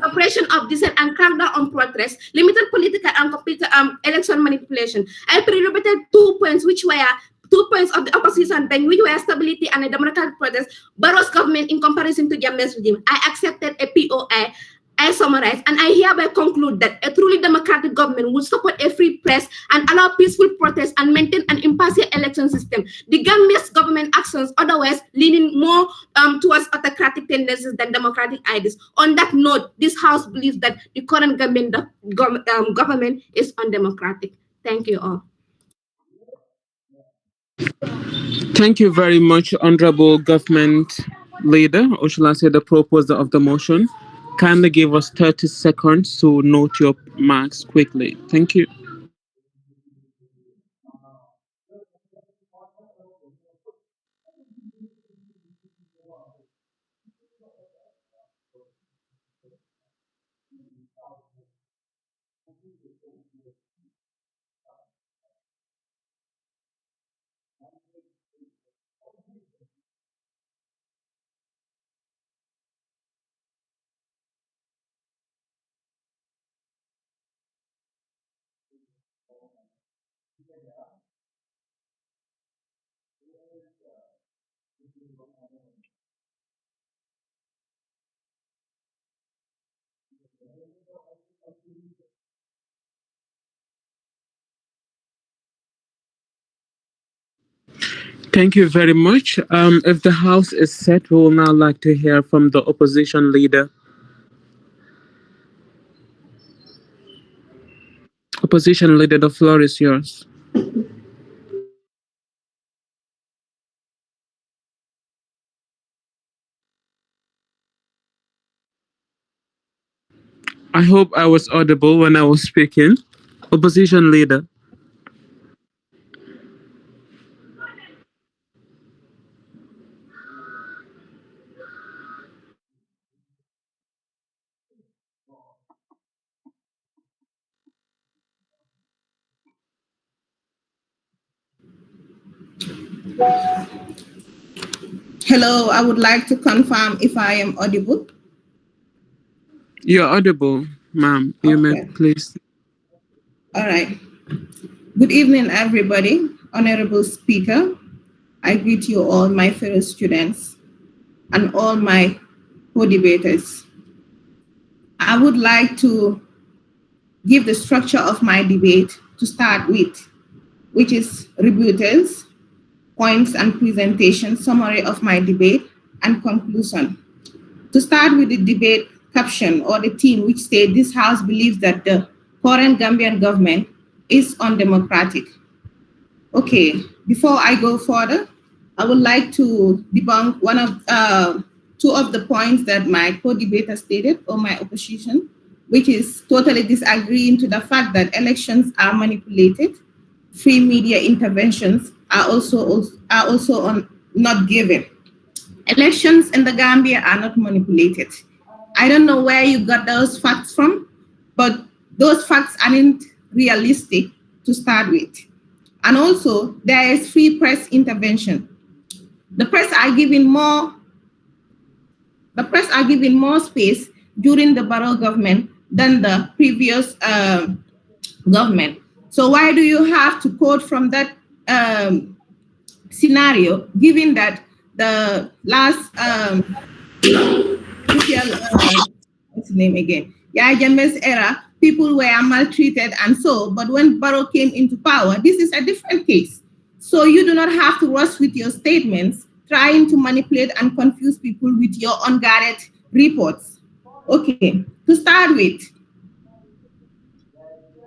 oppression of dissent and crackdown on protest, limited political and election manipulation. I prerogated 2 points, which were 2 points of the opposition bank, which were stability and a democratic protest, Barrow's government in comparison to Gambia's regime. I accepted a POI. I summarize, and I hereby conclude that a truly democratic government would support a free press and allow peaceful protest and maintain an impartial election system. The Gambia's government actions otherwise leaning more towards autocratic tendencies than democratic ideas. On that note, this House believes that the current Gambian government is undemocratic. Thank you all. Thank you very much, Honorable Government Leader, or shall I say the proposer of the motion. Kindly give us 30 seconds to note your marks quickly. Thank you. Thank you very much. If the House is set, we will now like to hear from the opposition leader. Opposition leader, the floor is yours. I hope I was audible when I was speaking. Opposition leader. Hello, I would like to confirm if I am audible. You're audible, ma'am. You may please. All right. Good evening, everybody. Honorable Speaker, I greet you all, my fellow students, and all my co-debaters. I would like to give the structure of my debate to start with, which is rebuttals, points and presentation, summary of my debate, and conclusion. To start with the debate caption or the theme, which states this House believes that the current Gambian government is undemocratic. Okay, before I go further, I would like to debunk two of the points that my co-debater stated, or my opposition, which is totally disagreeing to the fact that elections are manipulated. Free media interventions are also not given. Elections in the Gambia are not manipulated. I don't know where you got those facts from, but those facts aren't realistic to start with. And also, there is free press intervention. The press are given more space during the Barrow government than the previous government. So why do you have to quote from that scenario, given that the last what's the name again? Yahya Jammeh's era, people were maltreated and so, but when Barrow came into power, this is a different case. So you do not have to rush with your statements, trying to manipulate and confuse people with your unguarded reports. Okay, to start with,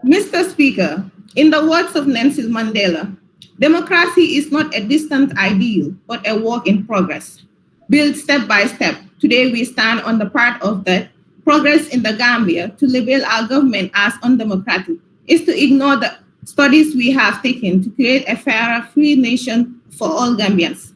Mr. Speaker, in the words of Nelson Mandela, democracy is not a distant ideal, but a work in progress, built step by step. Today we stand on the part of that progress in the Gambia. To label our government as undemocratic is to ignore the studies we have taken to create a fairer, free nation for all Gambians.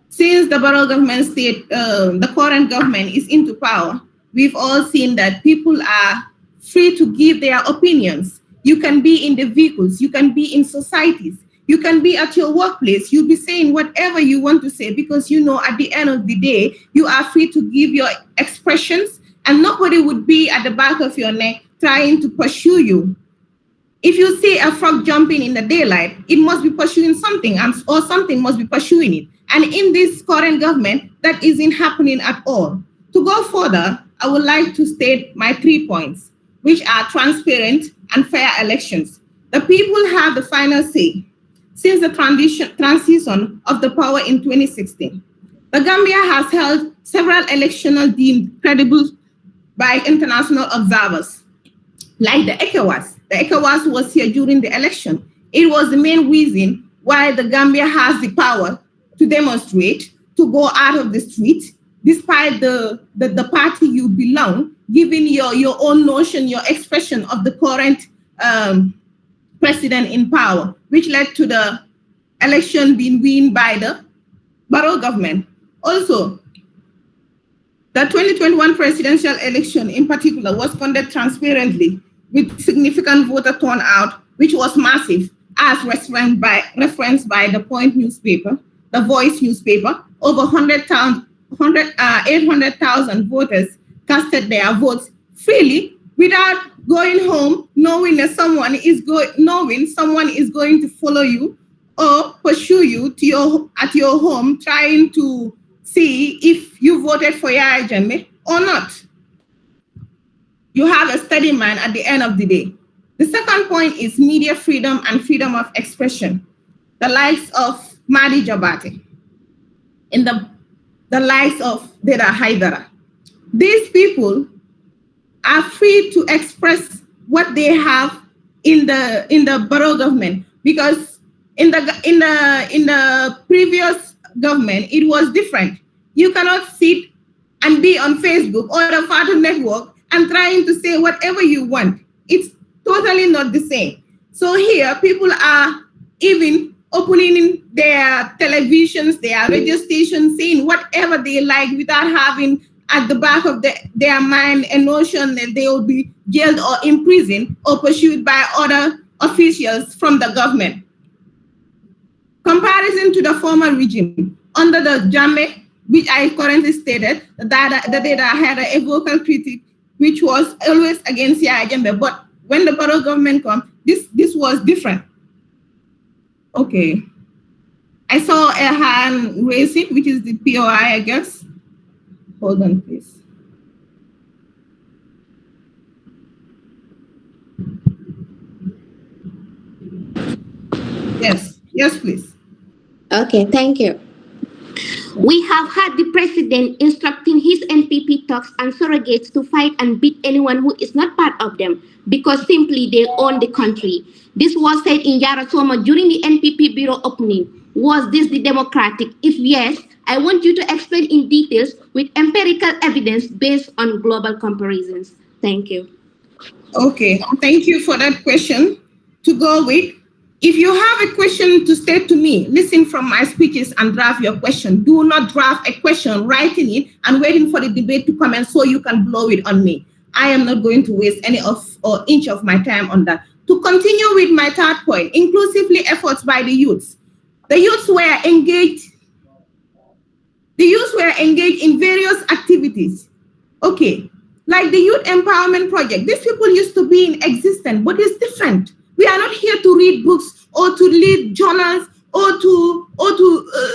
Since the Barrow government the current government is into power, we've all seen that people are free to give their opinions. You can be in the vehicles. You can be in societies. You can be at your workplace. You'll be saying whatever you want to say because you know at the end of the day, you are free to give your expressions and nobody would be at the back of your neck trying to pursue you. If you see a frog jumping in the daylight, it must be pursuing something or something must be pursuing it. And in this current government, that isn't happening at all. To go further, I would like to state my 3 points, which are transparent and fair elections. The people have the final say. Since the transition of the power in 2016, the Gambia has held several elections deemed credible by international observers, like the ECOWAS. The ECOWAS was here during the election. It was the main reason why the Gambia has the power to demonstrate, to go out of the street, despite the party you belong, giving your own notion, your expression of the current president in power, which led to the election being won by the Barrow government. Also, the 2021 presidential election in particular was conducted transparently with significant voter turnout, which was massive, as referenced by the Point newspaper, the Voice newspaper. Over 800,000 voters casted their votes freely without going home, knowing that someone is going to follow you or pursue you to at your home, trying to see if you voted for Yaya Jammeh or not. You have a steady mind at the end of the day. The second point is media freedom and freedom of expression. The likes of Madi Jabate and the likes of Deda Haidara. These people are free to express what they have in the borough government, because in the previous government it was different. You cannot sit and be on Facebook or the Fata network and trying to say whatever you want. It's totally not the same. So here people are even opening their televisions, their radio stations, saying whatever they like without having at the back of their mind a notion that they will be jailed or imprisoned or pursued by other officials from the government. Comparison to the former regime, under the Jammeh, which I currently stated, that data had a vocal critic, which was always against Yaya Jammeh. But when the Barrow government came, this was different. Okay. I saw a hand raising, which is the POI, I guess. Hold on, please. Yes, please. Okay, thank you. We have had the president instructing his NPP thugs and surrogates to fight and beat anyone who is not part of them because simply they own the country. This was said in Yarasoma during the NPP bureau opening. Was this the democratic? If yes, I want you to explain in details with empirical evidence based on global comparisons. Thank you. Okay, thank you for that question. To go with, if you have a question to state to me, listen from my speeches and draft your question. Do not draft a question, writing it and waiting for the debate to come and so you can blow it on me. I am not going to waste any inch of my time on that. To continue with my third point, inclusively efforts by the youths. The youths were engaged in various activities. Okay, like the Youth Empowerment Project. These people used to be in existence, but it's different. We are not here to read books or to read journals or to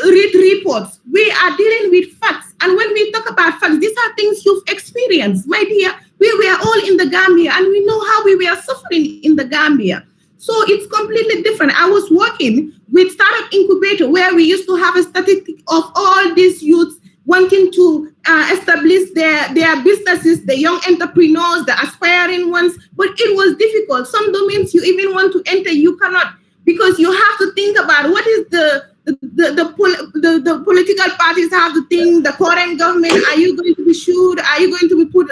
read reports. We are dealing with facts. And when we talk about facts, these are things you've experienced. My dear, we were all in the Gambia and we know how we were suffering in the Gambia. So it's completely different. I was working with Startup Incubator where we used to have a statistic of all these youths wanting to establish their businesses, the young entrepreneurs, the aspiring ones, but it was difficult. Some domains you even want to enter, you cannot, because you have to think about what is the political parties have to think, the current government, are you going to be sued? Are you going to be put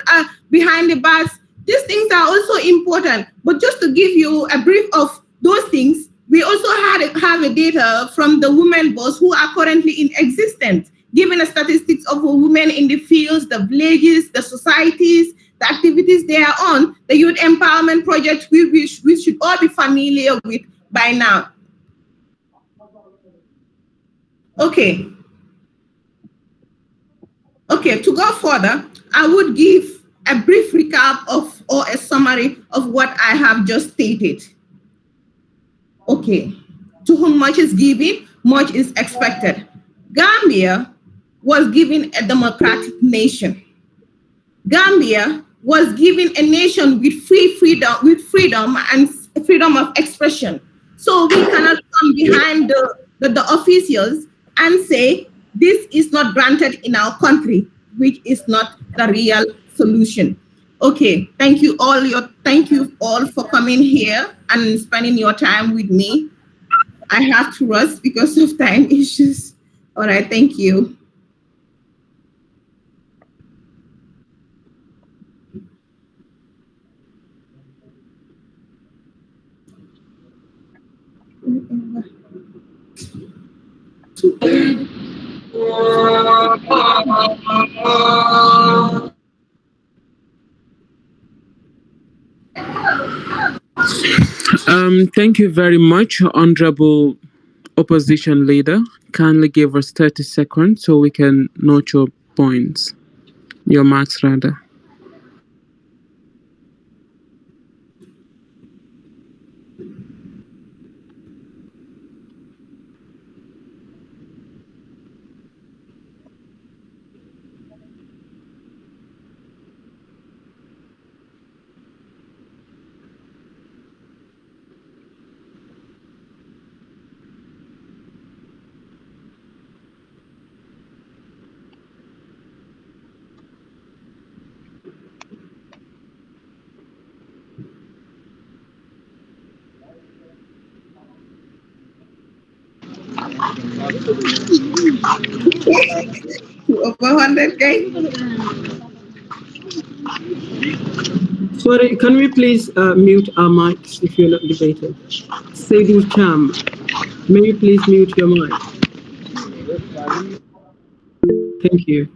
behind the bars? These things are also important, but just to give you a brief of those things, we also have a data from the women boss who are currently in existence, giving the statistics of women in the fields, the villages, the societies, the activities they are on, the youth empowerment project, we should all be familiar with by now. Okay. Okay, to go further, I would give a brief recap of or a summary of what I have just stated. Okay, to whom much is given, much is expected. Gambia was given a democratic nation. Gambia was given a nation with freedom and freedom of expression. So we cannot come behind the officials and say this is not granted in our country, which is not the real solution. Okay, thank you all for coming here and spending your time with me. I have to rush because of time issues. All right, thank you. Thank you very much, Honorable Opposition Leader. Kindly give us 30 seconds so we can note your points, your marks rather. Over 100K. Sorry, can we please mute our mics if you're not debating? Seydou Cham, may you please mute your mic? Thank you.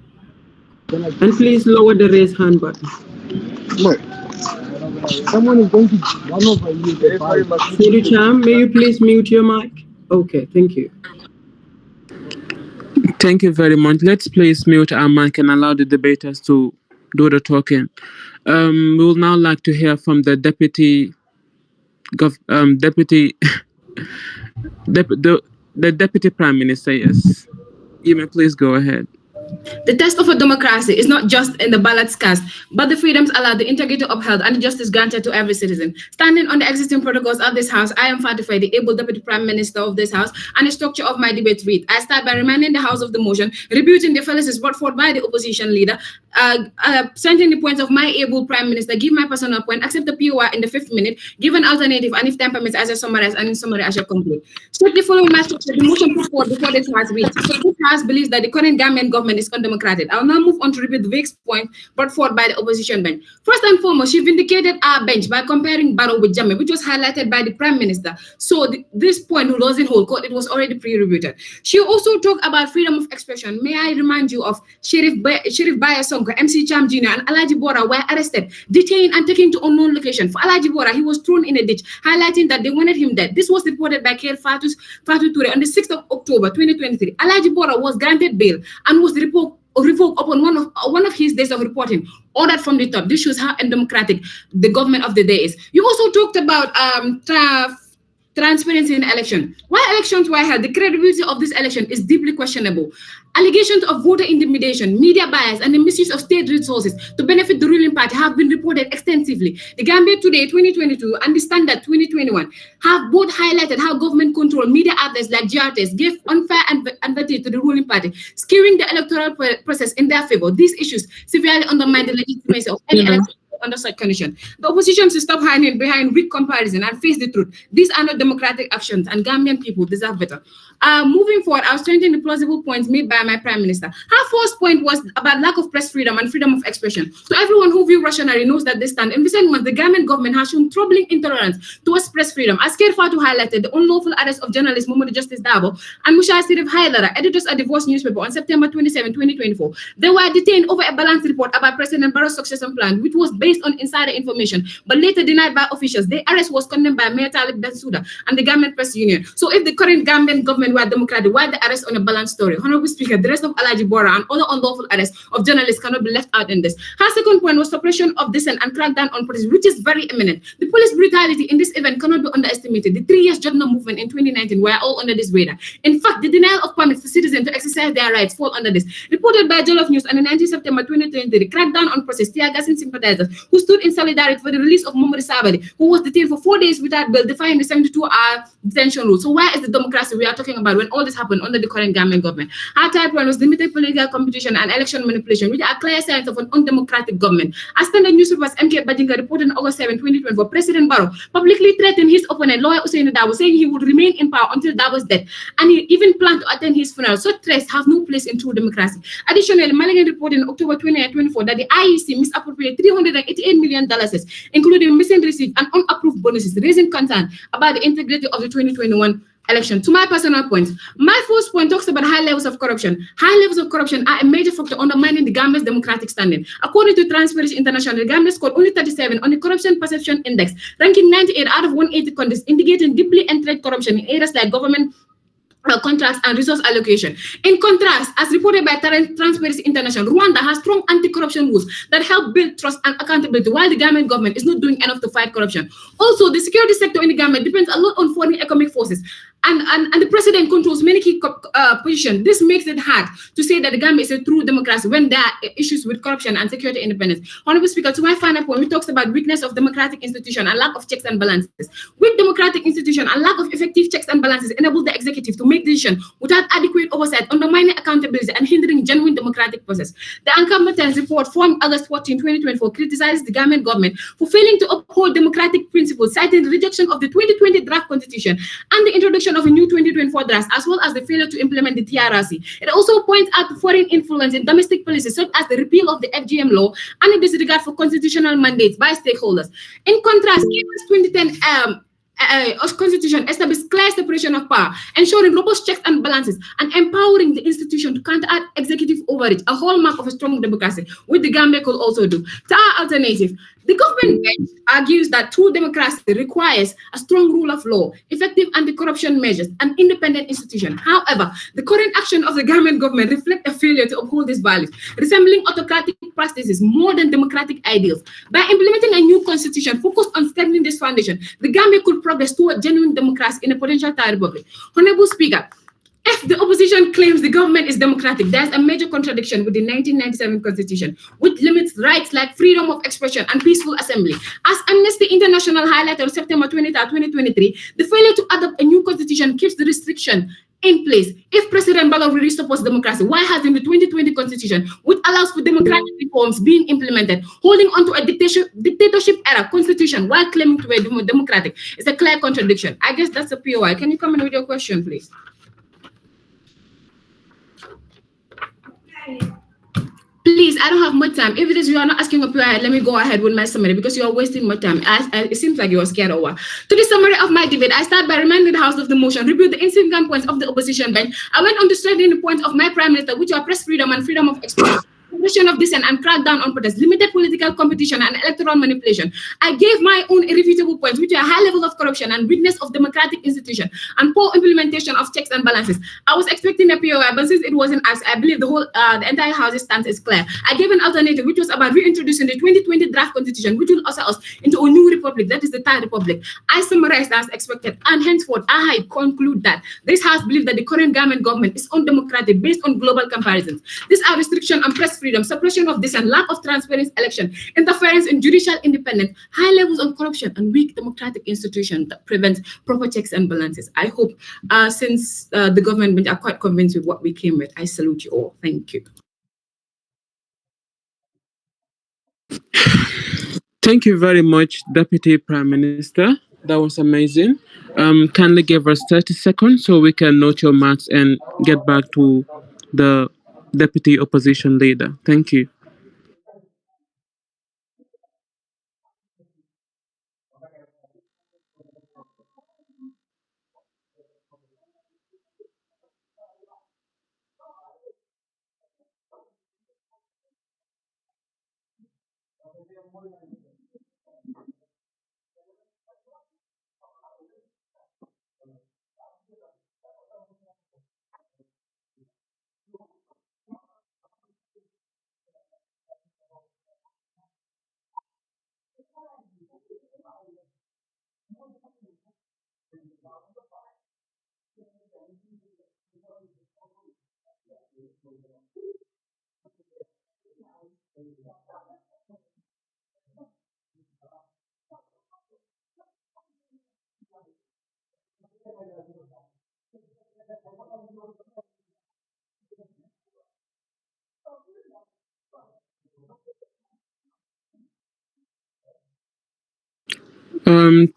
And please lower the raise hand button. Someone is going to run over you. Seydou Cham, may you please mute your mic? Okay, thank you. Thank you very much. Let's please mute our mic and allow the debaters to do the talking. We will now like to hear from the deputy deputy prime minister. Yes, you may please go ahead. The test of a democracy is not just in the ballots cast, but the freedoms allowed, the integrity upheld, and the justice granted to every citizen. Standing on the existing protocols of this House, I am Fatih Faye, the able Deputy Prime Minister of this House, and the structure of my debate read. I start by reminding the House of the motion, rebuting the fallacies brought forth by the opposition leader, presenting the points of my able Prime Minister, give my personal point, accept the POR in the 5th minute, give an alternative, and if time permits, I shall summarize, and in summary, I shall conclude. Strictly following my structure, the motion put forward before this House reads. This House believes that the current Gambian government is undemocratic. I'll now move on to repeat the Vic's point brought forward by the opposition bench. First and foremost, she vindicated our bench by comparing Barrow with Jammeh, which was highlighted by the Prime Minister. So this point doesn't hold court. It was already pre-rebuted. She also talked about freedom of expression. May I remind you of Sheriff Baya Sonko, MC Cham Jr. and Alaji Bora were arrested, detained and taken to unknown location. For Alaji Bora, he was thrown in a ditch, highlighting that they wanted him dead. This was reported by Khair Fatou Toure on the 6th of October 2023. Alaji Bora was granted bail and was revoked upon one of his days of reporting, ordered from the top. This shows how undemocratic the government of the day is. You also talked about transparency in election. While elections were held, the credibility of this election is deeply questionable. Allegations of voter intimidation, media bias, and the misuse of state resources to benefit the ruling party have been reported extensively. The Gambia Today 2022 and the Standard 2021 have both highlighted how government-controlled media outlets like GRTs gave unfair advantage to the ruling party, skewing the electoral process in their favor. These issues severely undermine the legitimacy of any election under such condition. The opposition should stop hiding behind weak comparison and face the truth. These are not democratic actions, and Gambian people deserve better. Moving forward, I was strengthening the plausible points made by my Prime Minister. Her first point was about lack of press freedom and freedom of expression. So everyone who views rationally knows that this stand. In recent months, the Gambian government has shown troubling intolerance towards press freedom. As Kerfatu highlighted, the unlawful arrest of journalist Mohamed Justice Dabo and Mushar Sirif Haidara, editors at the Voice newspaper, on September 27, 2024. They were detained over a balanced report about President Barrow's succession plan, which was based on insider information, but later denied by officials. The arrest was condemned by Mayor Talib Bensouda and the Gambian Press Union. So if the current Gambian government were democratic, why the arrest on a balanced story? Honorable Speaker, the rest of Alaji Bora and other unlawful arrests of journalists cannot be left out in this. Her second point was suppression of dissent and crackdown on police, which is very imminent. The police brutality in this event cannot be underestimated. The 3 years Jodna movement in 2019 were all under this radar. In fact, the denial of permits to citizens to exercise their rights fall under this. Reported by Jollof News on the 19th September 2023, crackdown on process, tear gassing sympathizers who stood in solidarity for the release of Mohamed Sabali, who was detained for 4 days without bail, defying the 72-hour detention rule. So where is the democracy we are talking about when all this happened under the current Gambian government? Our type one was limited political competition and election manipulation, which are clear signs of an undemocratic government. As Standard newspapers MK Bajinga reported on August 7, 2024, President Barrow publicly threatened his opponent, lawyer Usain Dabo, saying he would remain in power until Dabo's death, and he even planned to attend his funeral. Such threats have no place in true democracy. Additionally, Maligan reported in October 2024 that the IEC misappropriated $388 million, including missing receipts and unapproved bonuses, raising concern about the integrity of the 2021 election. To my personal point, my first point talks about high levels of corruption. High levels of corruption are a major factor undermining the Gambia's democratic standing. According to Transparency International, the Gambia scored only 37 on the Corruption Perception Index, ranking 98 out of 180 countries, indicating deeply entrenched corruption in areas like government contracts and resource allocation. In contrast, as reported by Transparency International, Rwanda has strong anti-corruption rules that help build trust and accountability, while the Gambian government is not doing enough to fight corruption. Also, the security sector in the Gambia depends a lot on foreign economic forces, and the president controls many key positions. This makes it hard to say that the Gambia is a true democracy when there are issues with corruption and security independence. Honorable Speaker, to my final point, we talks about weakness of democratic institution and lack of checks and balances. Weak democratic institution and lack of effective checks and balances enable the executive to make decisions without adequate oversight, undermining accountability and hindering genuine democratic process. The Incompetence report from August 14, 2024 criticizes the Gambian government for failing to uphold democratic principles, citing the rejection of the 2020 draft constitution and the introduction of a new 2024 draft, as well as the failure to implement the TRRC. It also points out the foreign influence in domestic policies, such as the repeal of the FGM law and the disregard for constitutional mandates by stakeholders. In contrast, Kenya's 2010 Constitution established clear separation of power, ensuring robust checks and balances, and empowering the institution to counteract executive overreach, a hallmark of a strong democracy, which the Gambia could also do. To our alternative, the government bench argues that true democracy requires a strong rule of law, effective anti-corruption measures, and independent institutions. However, the current action of the Gambian government reflects a failure to uphold these values, resembling autocratic practices more than democratic ideals. By implementing a new constitution focused on strengthening this foundation, the Gambia could progress toward genuine democracy in a potential Thai republic. Honorable Speaker, if the opposition claims the government is democratic, there's a major contradiction with the 1997 Constitution, which limits rights like freedom of expression and peaceful assembly. As Amnesty International highlighted on September 23, 2023, the failure to adopt a new constitution keeps the restriction in place. If President Barrow really supports democracy, why hasn't the 2020 Constitution, which allows for democratic reforms being implemented, holding on to a dictatorship-era constitution while claiming to be democratic? It's a clear contradiction. I guess that's a POI. Can you come in with your question, please? Please, I don't have much time. If it is you are not asking a POI, let me go ahead with my summary because you are wasting my time. It seems like you are scared over. To the summary of my debate, I start by reminding the House of the motion, review the insignificant points of the opposition bench. I went on to strengthen the points of my Prime Minister, which are press freedom and freedom of expression, suppression of dissent and crackdown on protest, limited political competition and electoral manipulation. I gave my own irrefutable points, which are high level of corruption and weakness of democratic institutions and poor implementation of checks and balances. I was expecting a POI, but since it wasn't asked, I believe the entire House's stance is clear. I gave an alternative, which was about reintroducing the 2020 draft constitution, which will usher us into a new republic, that is the Thai Republic. I summarized as expected, and henceforth, I conclude that this House believes that the current government is undemocratic based on global comparisons. These are restriction on press freedom, suppression of dissent, lack of transparent election, interference in judicial independence, high levels of corruption, and weak democratic institutions that prevent proper checks and balances. I hope since the government are quite convinced with what we came with, I salute you all. Thank you. Thank you very much, Deputy Prime Minister. That was amazing. Kindly give us 30 seconds so we can note your marks and get back to the Deputy Opposition Leader. Thank you.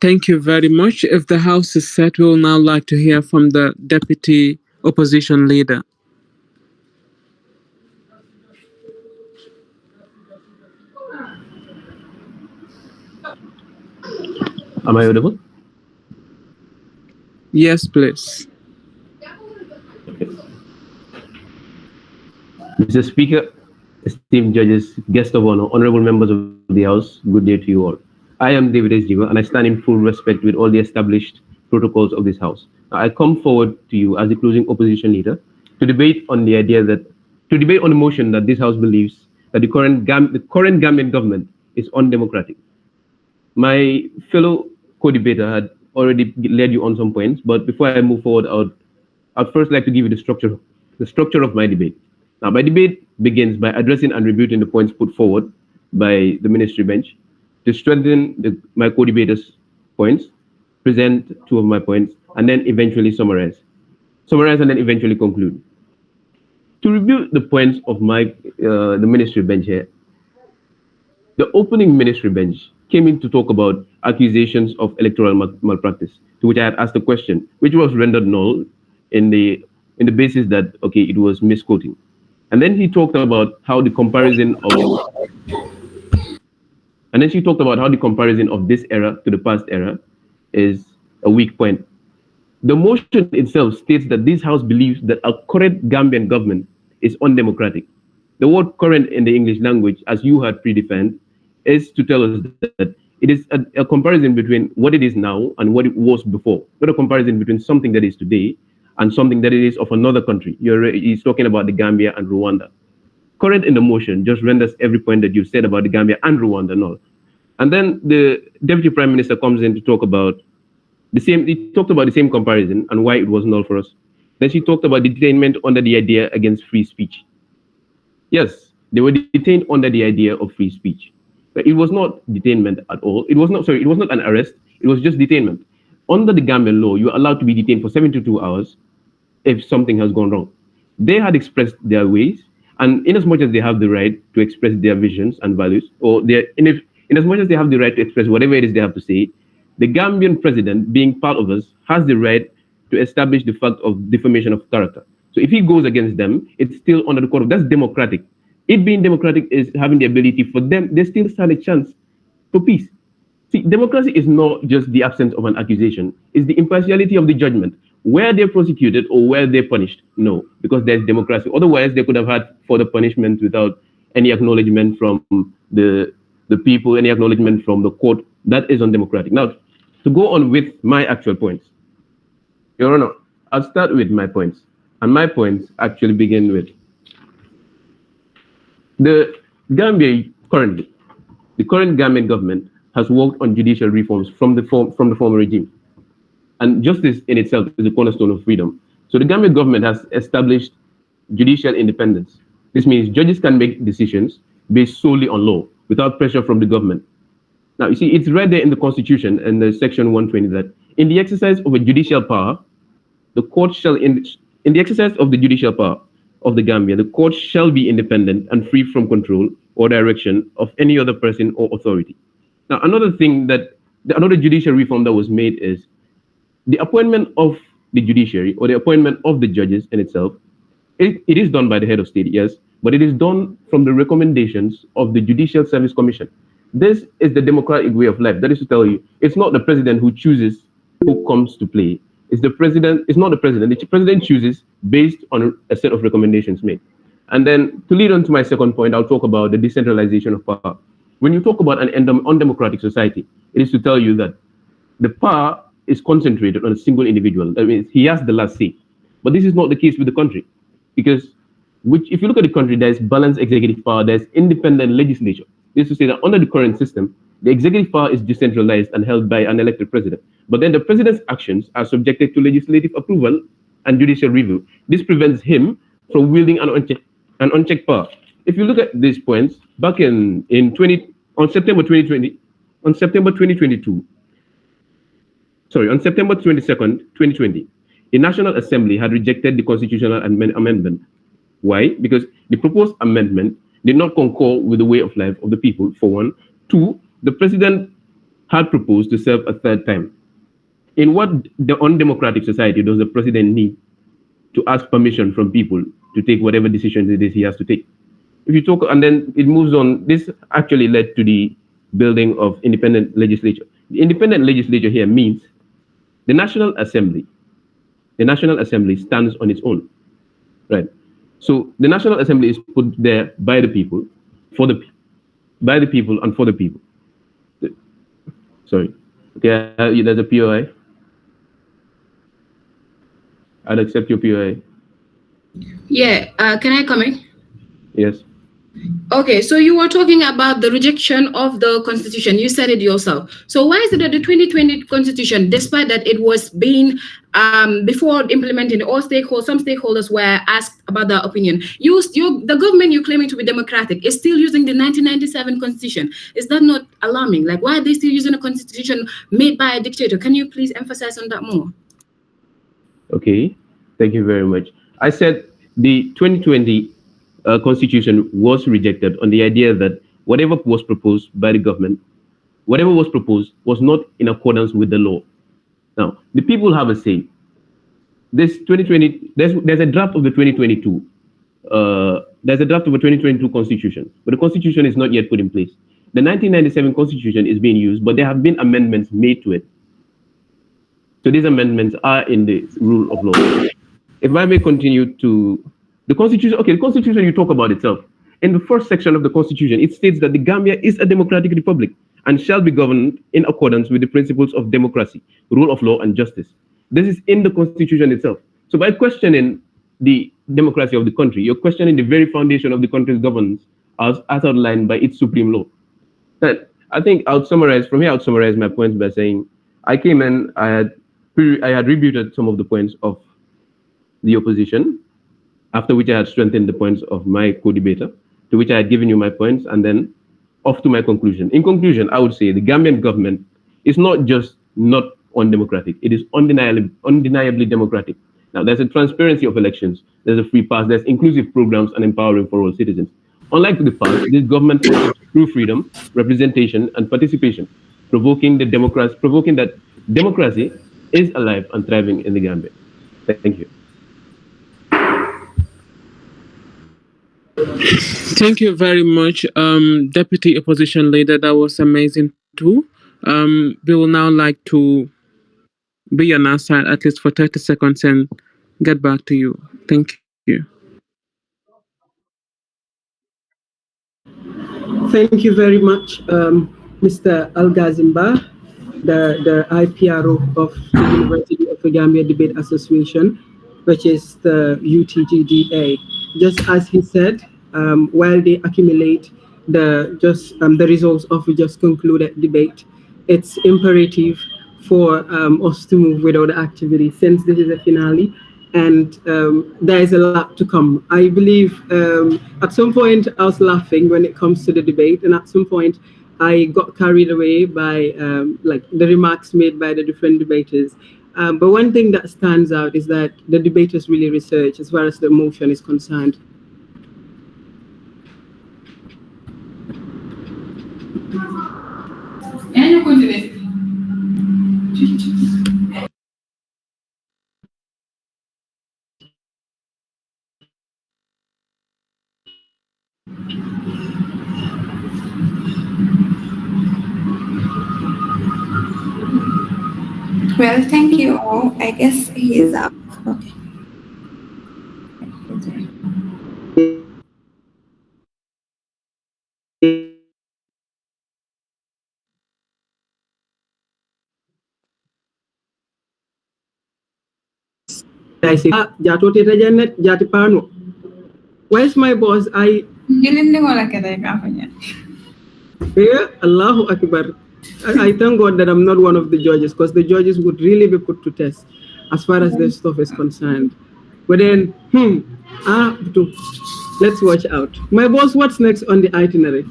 Thank you very much. If the House is set, we will now like to hear from the Deputy Opposition Leader. Am I audible? Yes, please. Mr. Speaker, esteemed judges, guests of honor, honorable members of the House, good day to you all. I am David S. Jiva, and I stand in full respect with all the established protocols of this House. Now, I come forward to you as the closing opposition leader to debate on the motion that this House believes that the current Gambian government is undemocratic. My fellow co-debater had already led you on some points, but before I move forward, I'd first like to give you the structure of my debate. Now, my debate begins by addressing and rebuting the points put forward by the ministry bench. To strengthen my co-debaters' points, present two of my points, and then eventually summarize and then eventually conclude. To review the points of the ministry bench here, the opening ministry bench came in to talk about accusations of electoral malpractice, to which I had asked a question, which was rendered null in the basis that, okay, it was misquoting. And then he talked about how the comparison of this era to the past era is a weak point. The motion itself states that this House believes that our current Gambian government is undemocratic. The word current in the English language, as you had predefined, is to tell us that it is a comparison between what it is now and what it was before, not a comparison between something that is today and something that it is of another country. He's talking about the Gambia and Rwanda. Current in the motion just renders every point that you said about the Gambia and Rwanda null. And then the Deputy Prime Minister comes in to talk about he talked about the same comparison and why it was null for us. Then she talked about detainment under the idea against free speech. Yes, they were detained under the idea of free speech. But it was not detainment at all. It was not an arrest. It was just detainment. Under the Gambian law, you're allowed to be detained for 72 hours if something has gone wrong. They had expressed their ways, and in as much as they have the right to express their visions and values, or in as much as they have the right to express whatever it is they have to say, the Gambian president, being part of us, has the right to establish the fact of defamation of character. So if he goes against them, it's still under the court of, that's democratic. It being democratic is having the ability for them, they still stand a chance for peace. See, democracy is not just the absence of an accusation, it's the impartiality of the judgment. Where they're prosecuted or where they're punished? No, because there's democracy. Otherwise, they could have had further punishment without any acknowledgement from the people, any acknowledgement from the court. That is undemocratic. Now, to go on with my actual points. Your Honor, I'll start with my points. And my points actually begin with the Gambia currently. The current Gambian government has worked on judicial reforms from the former regime. And justice in itself is the cornerstone of freedom. So the Gambian government has established judicial independence. This means judges can make decisions based solely on law without pressure from the government. Now, you see, it's right there in the Constitution, in the section 120, that in the exercise of a judicial power, the court shall, in the exercise of the judicial power of the Gambia, the court shall be independent and free from control or direction of any other person or authority. Now, another judicial reform that was made is the appointment of the judiciary or the appointment of the judges in itself. It is done by the head of state, yes, but it is done from the recommendations of the Judicial Service Commission. This is the democratic way of life. That is to tell you, it's not the president who chooses who comes to play. It's the president. It's not the president. The president chooses based on a set of recommendations made. And then to lead on to my second point, I'll talk about the decentralization of power. When you talk about an undemocratic society, it is to tell you that the power is concentrated on a single individual. That means he has the last say. But this is not the case with the country, because if you look at the country, there's balanced executive power, there's independent legislature. This is to say that under the current system, the executive power is decentralized and held by an elected president. But then the president's actions are subjected to legislative approval and judicial review. This prevents him from wielding an unchecked power. If you look at these points, back on September 22nd, 2020, the National Assembly had rejected the constitutional amendment. Why? Because the proposed amendment did not concur with the way of life of the people, for one. Two, the president had proposed to serve a third time. In what the undemocratic society does the president need to ask permission from people to take whatever decisions it is he has to take? If you talk, and then it moves on, this actually led to the building of independent legislature. The independent legislature here means the National Assembly stands on its own, right? So the National Assembly is put there by the people, by the people and for the people. Sorry. Okay, there's a POI. I'll accept your POI. Yeah, can I come in? Yes. Okay, so you were talking about the rejection of the constitution. You said it yourself. So why is it that the 2020 constitution, despite that it was being before implementing, some stakeholders were asked about their opinion. The government you're claiming to be democratic is still using the 1997 constitution. Is that not alarming? Like, why are they still using a constitution made by a dictator? Can you please emphasize on that more? Okay, thank you very much. I said the 2020 constitution was rejected on the idea that whatever was proposed by the government, whatever was proposed was not in accordance with the law. Now, the people have a say. This 2020, there's a draft of the 2022. There's a draft of the 2022 constitution, but the constitution is not yet put in place. The 1997 constitution is being used, but there have been amendments made to it. So these amendments are in the rule of law. If I may continue to the constitution, okay, the constitution you talk about itself. In the first section of the constitution, it states that the Gambia is a democratic republic and shall be governed in accordance with the principles of democracy, rule of law, and justice. This is in the constitution itself. So by questioning the democracy of the country, you're questioning the very foundation of the country's governance as outlined by its supreme law. And I think I'll summarize my points by saying I came in, I had rebutted some of the points of the opposition, after which I had strengthened the points of my co-debater, to which I had given you my points, and then off to my conclusion. In conclusion, I would say the Gambian government is not just not undemocratic, it is undeniably democratic. Now, there's a transparency of elections, there's a free pass, there's inclusive programs and empowering for all citizens. Unlike the past, this government fosters true freedom, representation, and participation, provoking that democracy is alive and thriving in the Gambia. Thank you. Thank you very much, Deputy Opposition Leader. That was amazing too. We will now like to be on our side at least for 30 seconds and get back to you. Thank you. Thank you very much, Mr. Al-Ghazimba, the IPRO of the University of the Gambia Debate Association, which is the UTGDA. Just as he said, while they accumulate the results of the just concluded debate, it's imperative for us to move with other activities since this is a finale, and there is a lot to come. I believe at some point I was laughing when it comes to the debate, and at some point I got carried away by like the remarks made by the different debaters. But one thing that stands out is that the debaters really research as far as the motion is concerned. Well, thank you all. I guess he is up. Okay. I say, Jato Teta Janet, Jatipano. Where's my boss? Yeah, Allahu Akbar. I thank God that I'm not one of the judges, because the judges would really be put to test as far as this stuff is concerned. But then, let's watch out. My boss, what's next on the itinerary?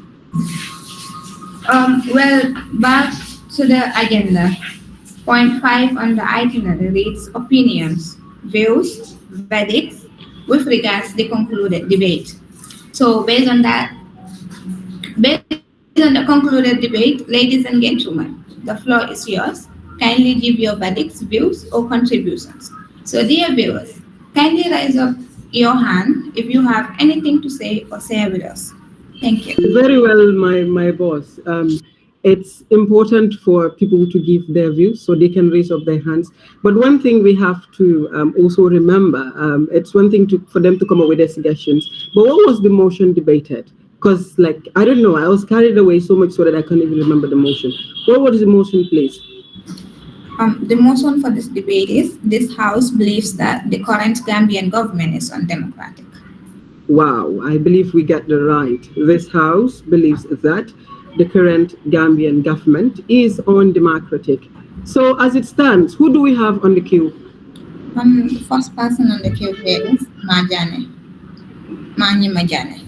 Well, back to the agenda. Point 5 on the itinerary reads opinions, views, verdicts with regards to the concluded debate. So based on the concluded debate, ladies and gentlemen, the floor is yours. Kindly give your verdicts, views, or contributions. So dear viewers, kindly raise up your hand if you have anything to say or share with us. Thank you. Very well, my boss. It's important for people to give their views so they can raise up their hands. But one thing we have to also remember, it's one thing for them to come up with their suggestions. But what was the motion debated? Because, I don't know, I was carried away so much so that I can't even remember the motion. What was the motion, please? The motion for this debate is this House believes that the current Gambian government is undemocratic. Wow, I believe we get the right. This House believes that the current Gambian government is undemocratic. So as it stands, who do we have on the queue? The first person on the queue here is Mani Majane.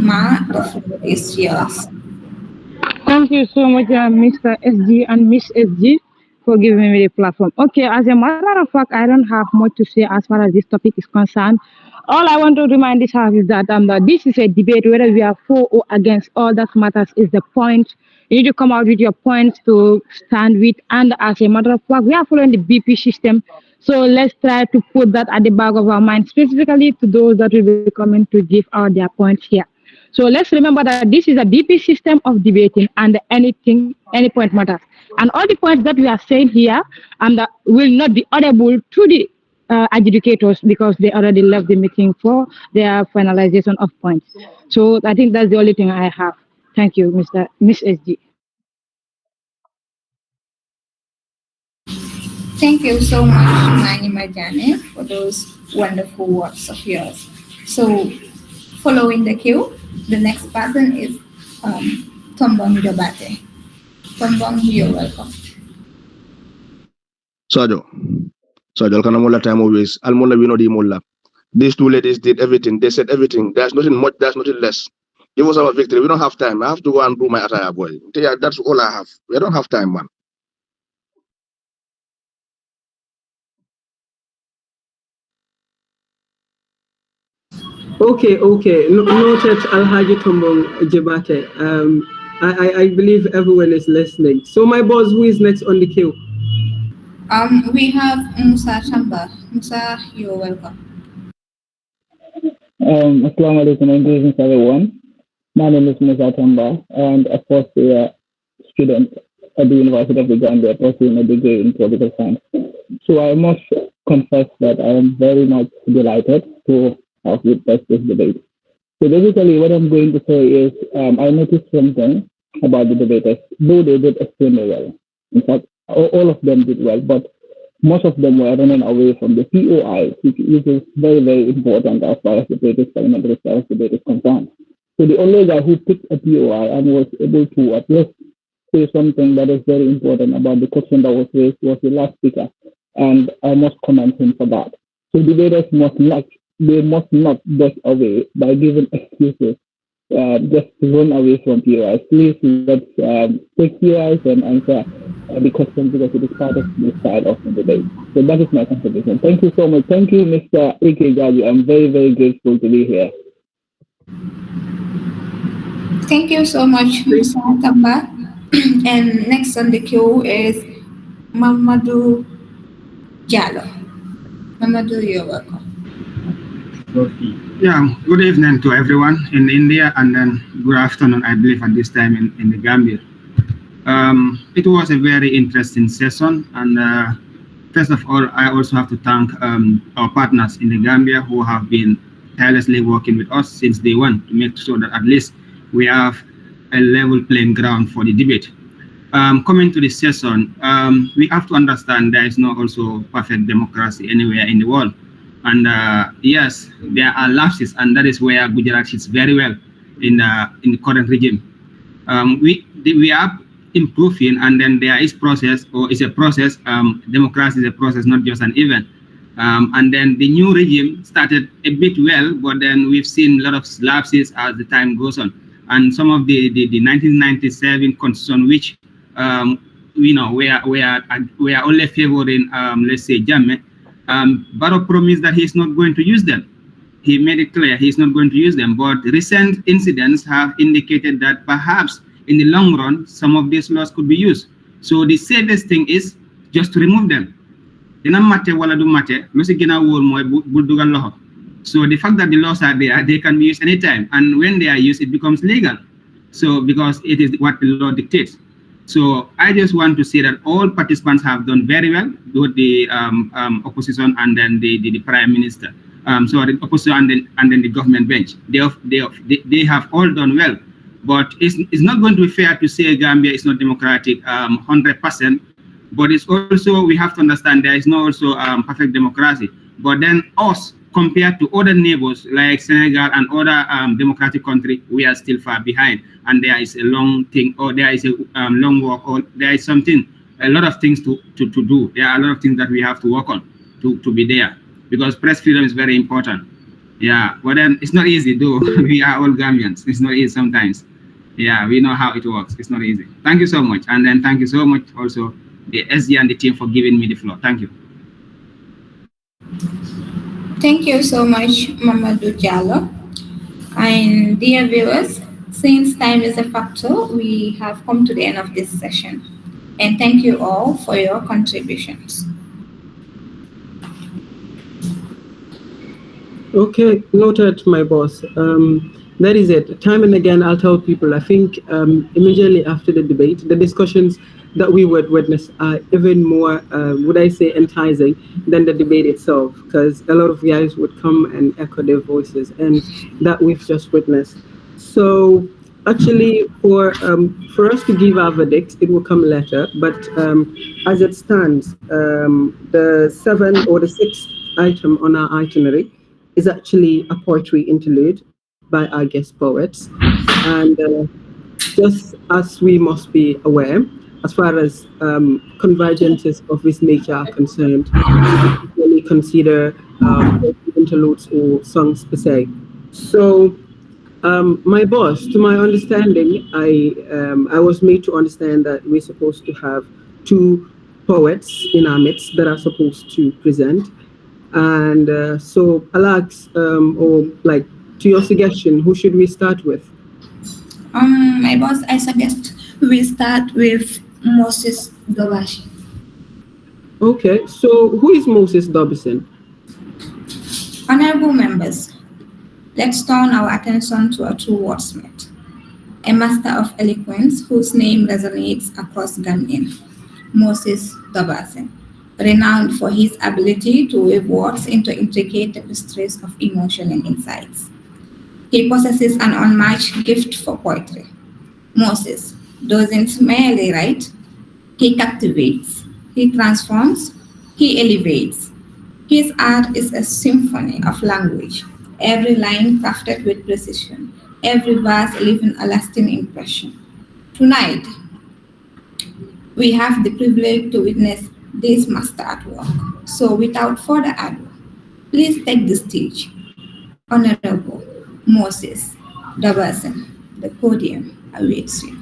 Ma, the floor is yours. Thank you so much, Mr. SG and Miss SG, for giving me the platform. Okay, as a matter of fact, I don't have much to say as far as this topic is concerned. All I want to remind this house is that this is a debate, whether we are for or against. All that matters is the point. You need to come out with your points to stand with. And as a matter of fact, we are following the BP system. So let's try to put that at the back of our mind, specifically to those that will be coming to give out their points here. So let's remember that this is a BP system of debating, and any point matters. And all the points that we are saying here will not be audible to the adjudicators, because they already left the meeting for their finalization of points. So I think that's the only thing I have. Thank you, Miss SG. Thank you so much, Mani Majane, for those wonderful words of yours. So following the queue, the next person is Tombong Jobate. Tombong, you're welcome. Sajo, Kana Mola time always. Almola we know the Mola. These two ladies did everything. They said everything. There's nothing much, there's nothing less. Give us our victory. We don't have time. I have to go and do my attire, boy. That's all I have. We don't have time, man. Okay. Noted, Alhaji Tombong Jebate. I believe everyone is listening. So my boss, who is next on the queue? We have Musa Chamba. Musa, you're welcome. Assalamu alaikum and greetings everyone. My name is Musa Chamba, and a first-year student at the University of the Gambia pursuing a degree in political science. So I must confess that I am very much delighted to have witnessed this debate. So basically what I'm going to say is I noticed something about the debaters, though they did extremely well. In fact, all of them did well, but most of them were running away from the POI, which is very, very important as far as the British parliamentary style debate is concerned. So the only guy who picked a POI and was able to at least say something that is very important about the question that was raised was the last speaker, and I must commend him for that. So debaters must not dash away by giving excuses, just run away from POIs. Please let's take POIs and answer the question, because it is part of the style of the debate. So that is my contribution. Thank you so much. Thank you, Mr. A.K. Gaji. I'm very, very grateful to be here. Thank you so much, Mr. Tamba. And next on the queue is Mamadou Jallo. Mamadou, you're welcome. Yeah, good evening to everyone in India, and then good afternoon, I believe, at this time in the Gambia. It was a very interesting session, and first of all, I also have to thank our partners in the Gambia who have been tirelessly working with us since day one to make sure that at least we have a level playing ground for the debate. Coming to the session, we have to understand there is no also perfect democracy anywhere in the world. And yes, there are lapses, and that is where Gujarat sits very well in the current regime. We are improving, and then there is process, or it's a process. Democracy is a process, not just an event. And then the new regime started a bit well, but then we've seen a lot of lapses as the time goes on. And some of the 1997 constitution, which we are only favoring, let's say, Jammeh. Barrow promised that he's not going to use them. He made it clear he's not going to use them. But recent incidents have indicated that perhaps in the long run, some of these laws could be used. So the safest thing is just to remove them. So the fact that the laws are there, they can be used anytime. And when they are used, it becomes legal. So because it is what the law dictates. So I just want to say that all participants have done very well, both the opposition and then the prime minister. So the opposition and then the government bench. They have all done well. But it's not going to be fair to say Gambia is not democratic 100%. But it's also, we have to understand there is no also perfect democracy. But then us, compared to other neighbors like Senegal and other democratic countries, we are still far behind. And there is a long thing, or there is a long work, or there is something, a lot of things to do. There are a lot of things that we have to work on to be there, because press freedom is very important. Yeah, but then it's not easy, though. We are all Gambians. It's not easy sometimes. Yeah, we know how it works. It's not easy. Thank you so much. And then thank you so much also the SG and the team for giving me the floor. Thank you. Thank you so much, Mamadou Jallo. And dear viewers, since time is a factor, we have come to the end of this session. And thank you all for your contributions. Okay, noted, my boss. That is it. Time and again, I'll tell people, I think immediately after the debate, the discussions that we would witness are even more, would I say, enticing than the debate itself, because a lot of guys would come and echo their voices, and that we've just witnessed. So actually, for us to give our verdict, it will come later, but as it stands, the 7th or the 6th item on our itinerary is actually a poetry interlude by our guest poets. And just as we must be aware, as far as convergences of this nature are concerned, we really consider interludes or songs per se. So my boss, to my understanding, I was made to understand that we're supposed to have 2 poets in our midst that are supposed to present. And so I'll ask, or like, to your suggestion, who should we start with? My boss, I suggest we start with Moses Dobashi. Okay, so who is Moses Dobson? Honorable members, let's turn our attention to a true wordsmith, a master of eloquence whose name resonates across Gambian, Moses Dobashi, renowned for his ability to weave words into intricate tapestries of emotion and insights. He possesses an unmatched gift for poetry. Moses doesn't merely write, he captivates, he transforms, he elevates. His art is a symphony of language, every line crafted with precision, every verse leaving a lasting impression. Tonight, we have the privilege to witness this master at work. So without further ado, please take the stage. Honorable Moses Dabasin, the podium awaits you.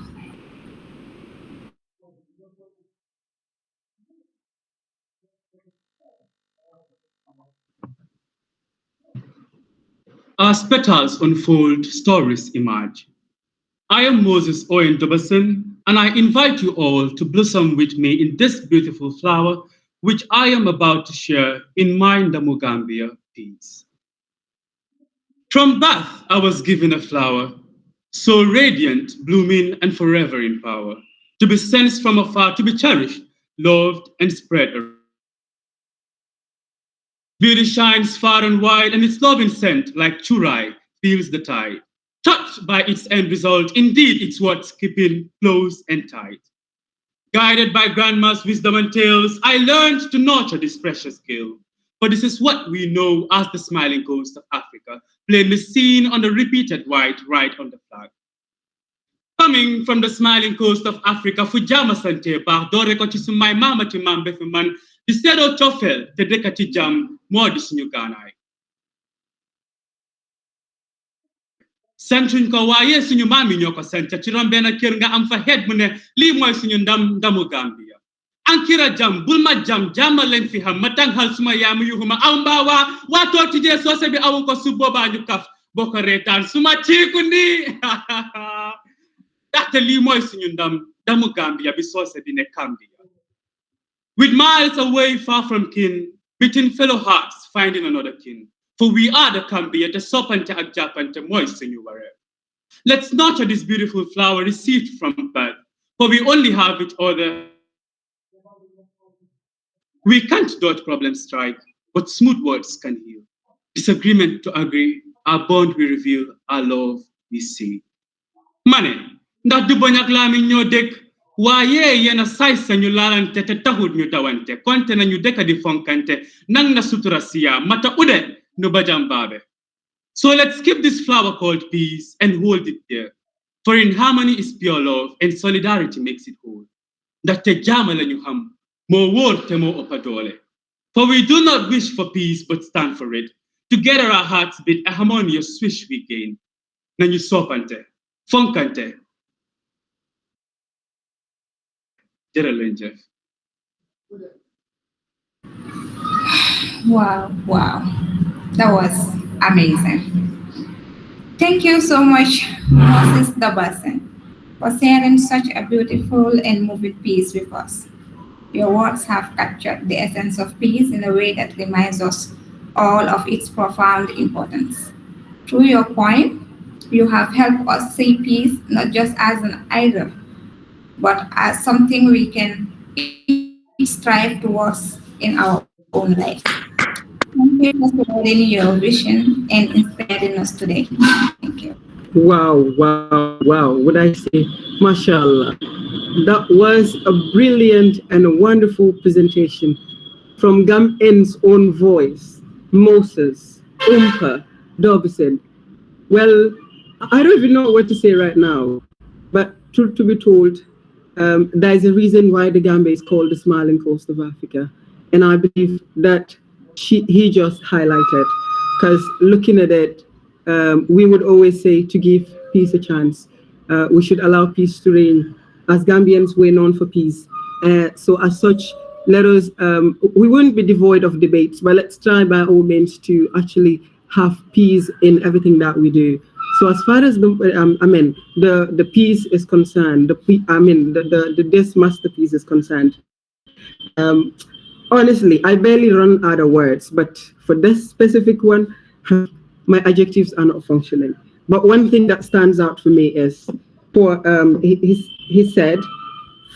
As petals unfold, stories emerge. I am Moses Owen Dubasin, and I invite you all to blossom with me in this beautiful flower, which I am about to share in my Ndamugambia piece. From birth, I was given a flower, so radiant, blooming, and forever in power, to be sensed from afar, to be cherished, loved, and spread around. Beauty shines far and wide, and its loving scent, like churai, feels the tide. Touched by its end result, indeed it's what's keeping close and tight. Guided by grandma's wisdom and tales, I learned to nurture this precious skill. For this is what we know as the smiling coast of Africa, plainly seen on the repeated white right on the flag. Coming from the smiling coast of Africa, Fujama Sante, Dore ko ci sumay mama ci mambe fi man, di sedo chofel, te deka ci jam, mo di suñu gaanaay. Santuñ ko waaye suñu maam yi ñoo ko sant ci ron benn kër nga am fa xeet mu ne lii mooy suñu ndamu Gambia. Ankira jam bul ma jam jàmma leen fi xam ma tànghal suma yaamu yuxuma aw mbaa waa too tijjee soose bi awu ko su boobaa ñu kaf boo ko reetaan suma ciiku ni ndaxte lii mooy suñu ndamu Gambia bi soose bi ne Gambia. With miles away far from kin, between fellow hearts finding another kin. For we are the Gambia, the sopante ak japante mooy suñu waree. Let's nurture this beautiful flower received from birth, for we only have each other. We can't dodge problems strike, but smooth words can heal. Disagreement to agree, our bond we reveal, our love we see. Mane, ndax du boñ ak laamiñ ñoo dëkk, waaye yena say sañu laalante te taxut ñu dawante, konte nañu dëkka di fonkante, nang na sutura siya, mata ude no bajam babe. So let's keep this flower called peace and hold it there. For in harmony is pure love and solidarity makes it whole. Ndaxte jaama lañu xam, moo wóor te moo ëppa doole. For we do not wish for peace but stand for it. Together our hearts beat a harmonious swish we gain. Nañu soppante, fonkante. Jërë leen jëf. Wow, wow. That was amazing. Thank you so much, Moses Dabasin, for sharing such a beautiful and moving piece with us. Your words have captured the essence of peace in a way that reminds us all of its profound importance. Through your poem, you have helped us see peace not just as an ideal, but as something we can each strive towards in our own life. Thank you for sharing your vision and inspiring us today. Thank you. Wow. Would I say, mashallah. That was a brilliant and a wonderful presentation from GAM-IND's own voice, Moses Dobson. Well, I don't even know what to say right now, but truth to be told, there's a reason why the Gambia is called the smiling coast of Africa. And I believe that he just highlighted, because looking at it, we would always say to give peace a chance. We should allow peace to reign. As Gambians, we're known for peace. So as such, let us, we wouldn't be devoid of debates, but let's try by all means to actually have peace in everything that we do. So as far as the piece is concerned, this masterpiece is concerned, honestly, I barely run out of words, but for this specific one, my adjectives are not functioning. But one thing that stands out for me is, for he said,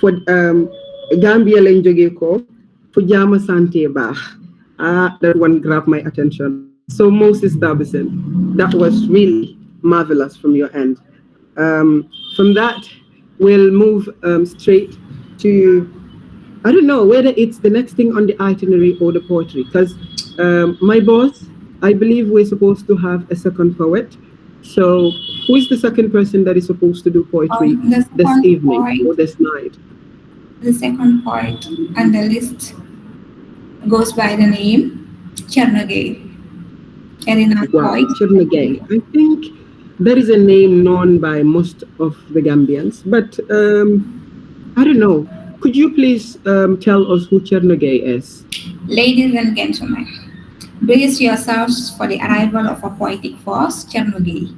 for Gambia Lenjogeko, for Jama Sante Bah. That one grabbed my attention. So Moses Dabison, that was really marvelous from your end. From that, we'll move straight to, I don't know whether it's the next thing on the itinerary or the poetry, because my boss, I believe we're supposed to have a second poet. So who is the second person that is supposed to do poetry this evening or this night? The second poet on the list goes by the name Chernogay. Wow, Chernogay. I think that is a name known by most of the Gambians, but I don't know. Could you please tell us who Chernogay is? Ladies and gentlemen, brace yourselves for the arrival of a poetic force, Chernogay.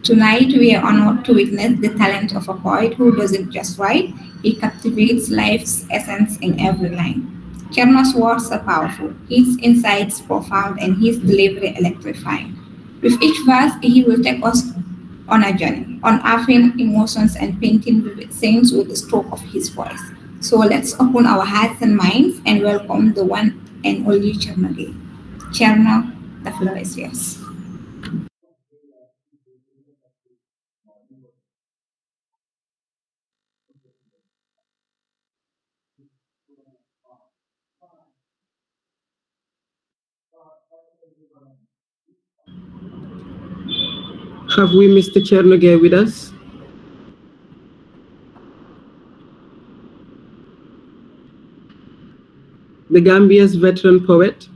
Tonight, we are honored to witness the talent of a poet who doesn't just write, he captivates life's essence in every line. Cherno's words are powerful, his insights profound, and his delivery electrifying. With each verse, he will take us on a journey, unearthing emotions and painting vivid scenes with the stroke of his voice. So let's open our hearts and minds and welcome the one and only Cherno. Cherno, the floor is yours. Have we Mr. Chernoge with us? The Gambia's veteran poet,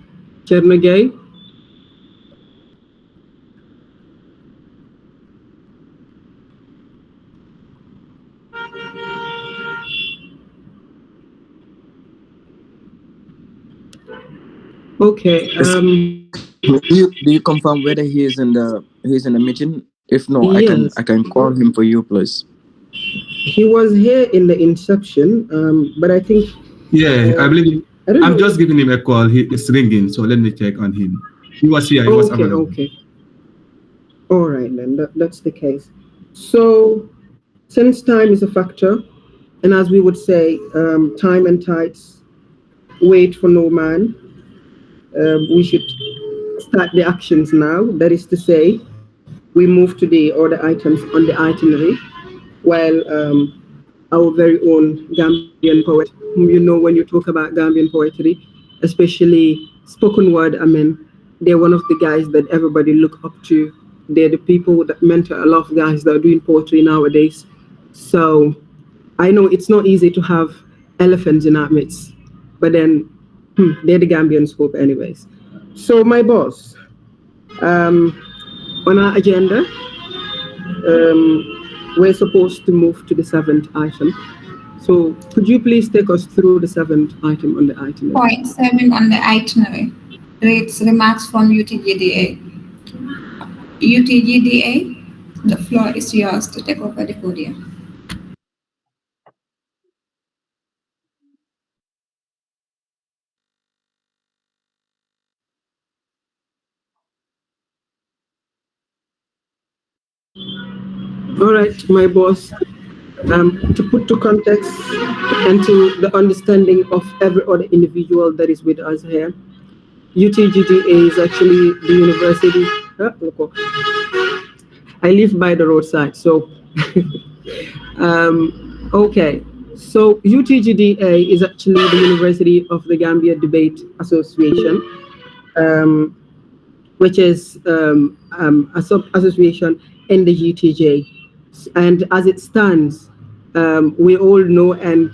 Chernoge. Okay. Do you confirm whether he's in the meeting? If no, Yes. I can call him for you, please. He was here in the inception, but I think. Yeah, I believe. I'm just giving him a call. He is ringing, so let me check on him. He was here. He was available. Okay. All right, then. That's the case. So, since time is a factor, and as we would say, time and tides wait for no man, we should start the actions now. That is to say, we move to the order items on the itinerary, while our very own Gambian poet, whom you know when you talk about Gambian poetry, especially spoken word, I mean, they're one of the guys that everybody look up to. They're the people that mentor a lot of guys that are doing poetry nowadays. So I know it's not easy to have elephants in our midst, but then they're the Gambians' hope anyways. So my boss, on our agenda, we're supposed to move to the 7th item. So could you please take us through the 7th item on the itinerary? Point 7 on the itinerary reads remarks from UTGDA. UTGDA, the floor is yours to take over the podium. All right, my boss. To put to context and to the understanding of every other individual that is with us here, UTGDA is actually the university. I live by the roadside, so okay. So UTGDA is actually the University of the Gambia Debate Association, which is a sub-association in the UTJ. And as it stands, we all know, and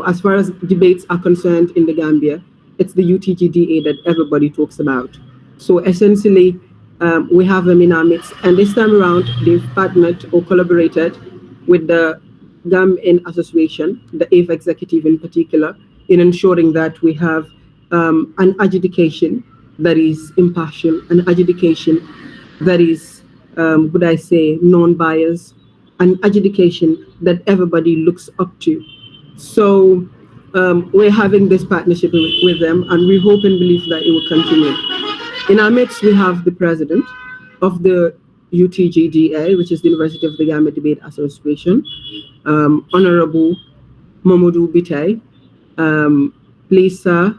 as far as debates are concerned in the Gambia, it's the UTGDA that everybody talks about. So essentially, we have them in our midst, and this time around, they've partnered or collaborated with the GAM-IND Association, the AVE executive in particular, in ensuring that we have an adjudication that is impartial, an adjudication that is, would I say, non-biased, an adjudication that everybody looks up to. So we're having this partnership with them, and we hope and believe that it will continue. In our midst, we have the president of the UTGDA, which is the University of the Gambia Debate Association, Honorable Mamadou Bitey. Please, sir,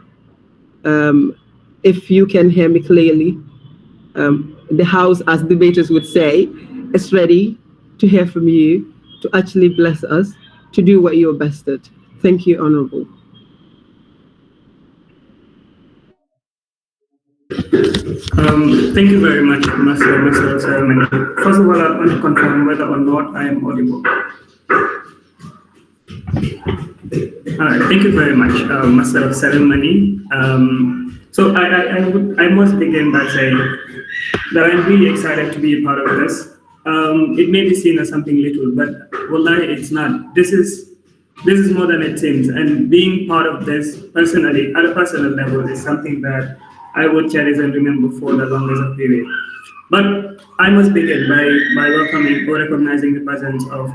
if you can hear me clearly, the House, as debaters would say, is ready to hear from you, to actually bless us, to do what you're best at. Thank you, Honorable. Thank you very much, Mr. Ceremony. First of all, I want to confirm whether or not I am audible. All right, thank you very much, Master of Ceremony. So I must begin by saying that I'm really excited to be a part of this. It may be seen as something little, but wallahi, it's not. This is more than it seems, and being part of this personally, at a personal level, is something that I would cherish and remember for the longest of period. But I must begin by welcoming or recognizing the presence of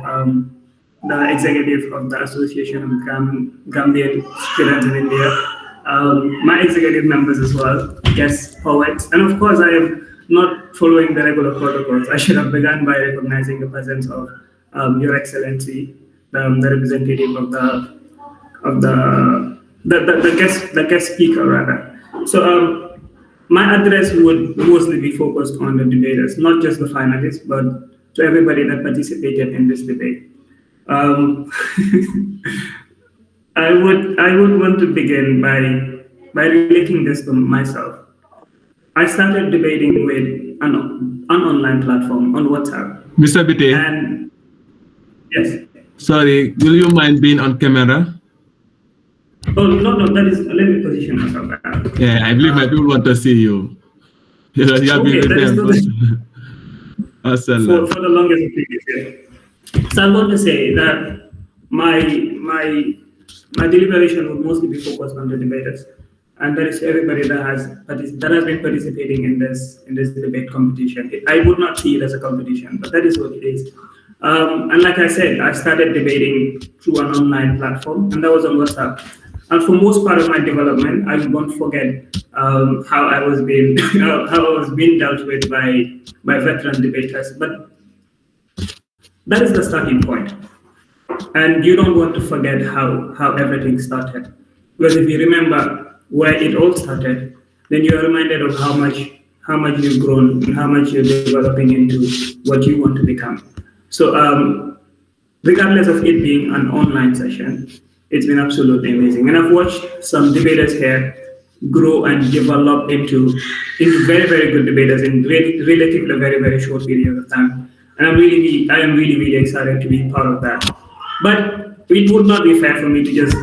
the executive of the Association of Gambian Students in India, my executive members as well, guest poets, and of course I am not following the regular protocols. I should have begun by recognizing the presence of Your Excellency, the representative of the guest speaker rather. So my address would mostly be focused on the debaters, not just the finalists, but to everybody that participated in this debate. I would want to begin by relating this to myself. I started debating with an online platform on WhatsApp. Mr. Bite. And yes. Sorry, will you mind being on camera? Oh no, that is. Let me position myself back. Yeah, I believe my people want to see you. You have Okay, been that is with them. for the longest period. Yeah. So I'm going to say that my deliberation would mostly be focused on the debaters, and that is everybody that has been participating in this debate competition. I would not see it as a competition, but that is what it is. And like I said, I started debating through an online platform, and that was on WhatsApp. And for most part of my development, I won't forget how I was being dealt with by veteran debaters. But that is the starting point. And you don't want to forget how everything started. Because if you remember where it all started, then you are reminded of how much you've grown and how much you're developing into what you want to become. So regardless of it being an online session, it's been absolutely amazing. And I've watched some debaters here grow and develop into very, very good debaters in relatively very, very short period of time. And I am really excited to be part of that. But it would not be fair for me to just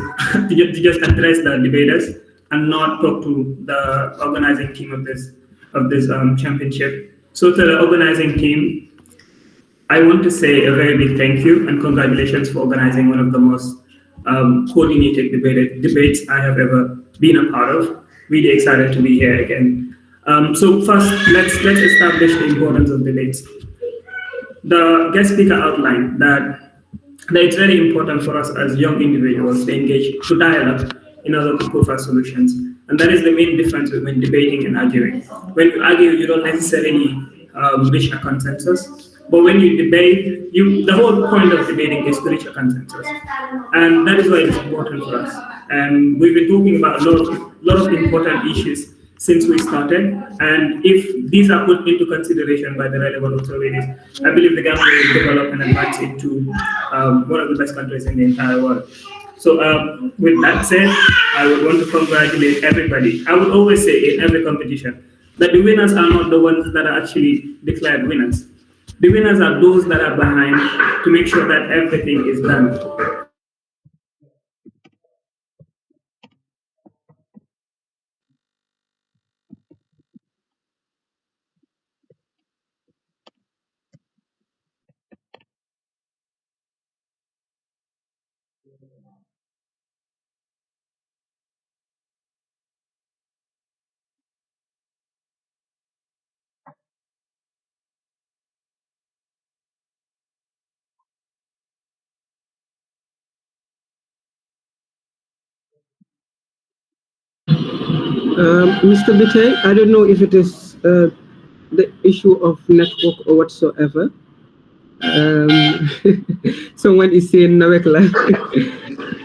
address the debaters and not talk to the organizing team of this championship. So to the organizing team, I want to say a very big thank you and congratulations for organizing one of the most coordinated debates I have ever been a part of. Really excited to be here again. So first, let's establish the importance of debates. The guest speaker outlined that it's very important for us as young individuals to engage, to dialogue in order to provide solutions. And that is the main difference between debating and arguing. When you argue, you don't necessarily reach a consensus. But when you debate, the whole point of debating is to reach a consensus. And that is why it's important for us. And we've been talking about a lot of important issues since we started. And if these are put into consideration by the relevant authorities, I believe the Gambia will develop and advance into one of the best countries in the entire world. So with that said, I would want to congratulate everybody. I would always say in every competition that the winners are not the ones that are actually declared winners. The winners are those that are behind to make sure that everything is done. Mr. Bite, I don't know if it is the issue of network or whatsoever. Someone is saying Nawekla.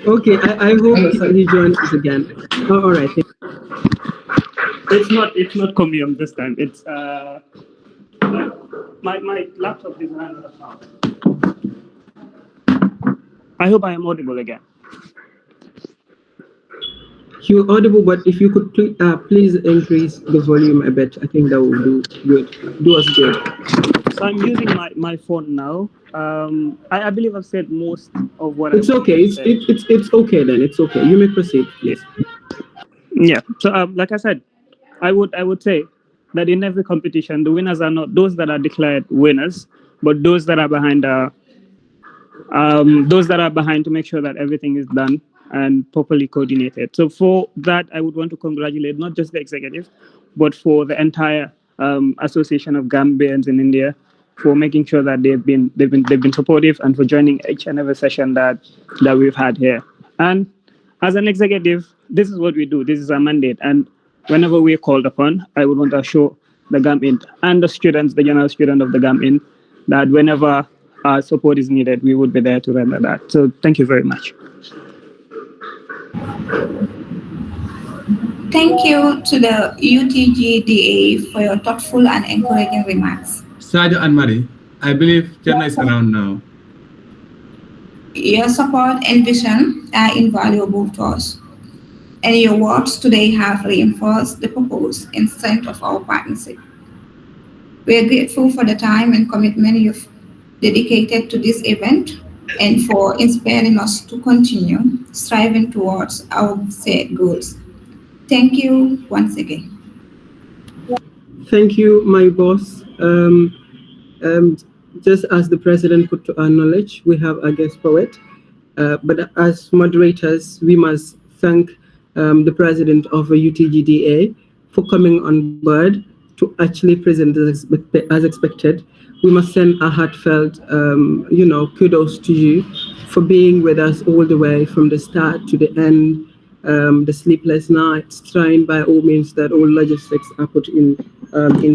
Okay, I hope he joins us again. Oh, all right. It's not Comium this time. It's my laptop is running out of power. I hope I am audible again. You're audible, but if you could please increase the volume a bit, I think that will do us good. So I'm using my phone now. I believe I've said most of what it's okay. It's okay then. It's okay. You may proceed, please. Yeah. So like I said, I would say that in every competition, the winners are not those that are declared winners, but those that are behind to make sure that everything is done and properly coordinated. So for that, I would want to congratulate not just the executive, but for the entire Association of Gambians in India for making sure that they've been supportive and for joining each and every session that we've had here. And as an executive, this is what we do. This is our mandate. And whenever we're called upon, I would want to assure the GAM-IND and the students, the general student of the GAM-IND, that whenever our support is needed, we would be there to render that. So thank you very much. Thank you to the UTGDA for your thoughtful and encouraging remarks. Sadio and Marie, I believe Cherna is around now. Your support and vision are invaluable to us, and your words today have reinforced the purpose and strength of our partnership. We are grateful for the time and commitment you've dedicated to this event and for inspiring us to continue striving towards our shared goals. Thank you once again. Thank you, my boss. Just as the president put to our knowledge, we have a guest poet. But as moderators, we must thank the president of the UTGDA for coming on board to actually present as expected. We must send a heartfelt, kudos to you for being with us all the way from the start to the end. The sleepless nights, trying by all means that all logistics are put in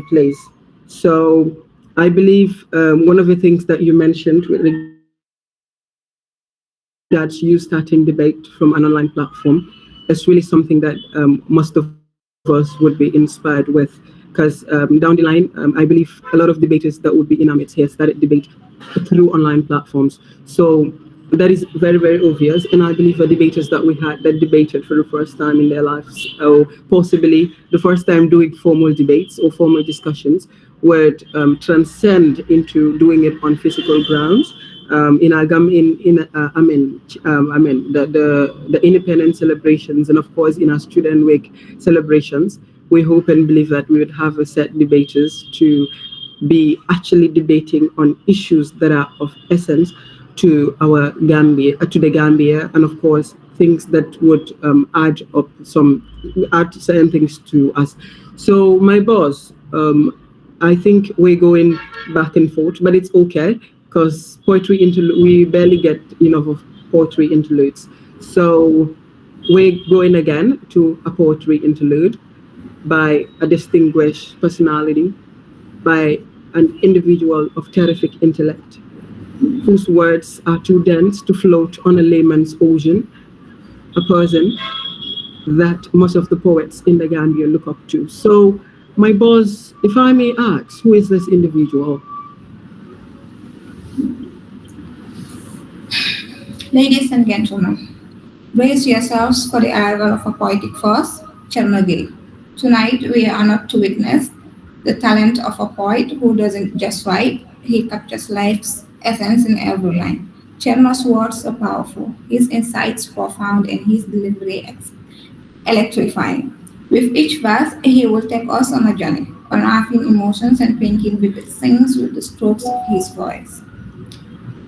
place. So I believe one of the things that you mentioned with regards you starting debate from an online platform is really something that most of us would be inspired with, because down the line, I believe a lot of debaters that would be in our midst here started debate through online platforms. So that is very, very obvious. And I believe the debaters that we had that debated for the first time in their lives, or possibly the first time doing formal debates or formal discussions, would transcend into doing it on physical grounds. In our the independence celebrations, and of course in our student week celebrations, we hope and believe that we would have a set debaters to be actually debating on issues that are of essence to our Gambia, to the Gambia, and of course things that would add certain things to us. So my boss, I think we're going back and forth, but it's okay because we barely get enough of poetry interludes. So we're going again to a poetry interlude by a distinguished personality, by an individual of terrific intellect, whose words are too dense to float on a layman's ocean, a person that most of the poets in the Gambia look up to. So, my boss, if I may ask, who is this individual? Ladies and gentlemen, brace yourselves for the arrival of a poetic force, Chernobyl. Tonight, we are honored to witness the talent of a poet who doesn't just write, he captures life's essence in every line. Cherno's words are powerful, his insights profound, and his delivery electrifying. With each verse, he will take us on a journey, unearthing emotions and painting vivid scenes with the strokes of his voice.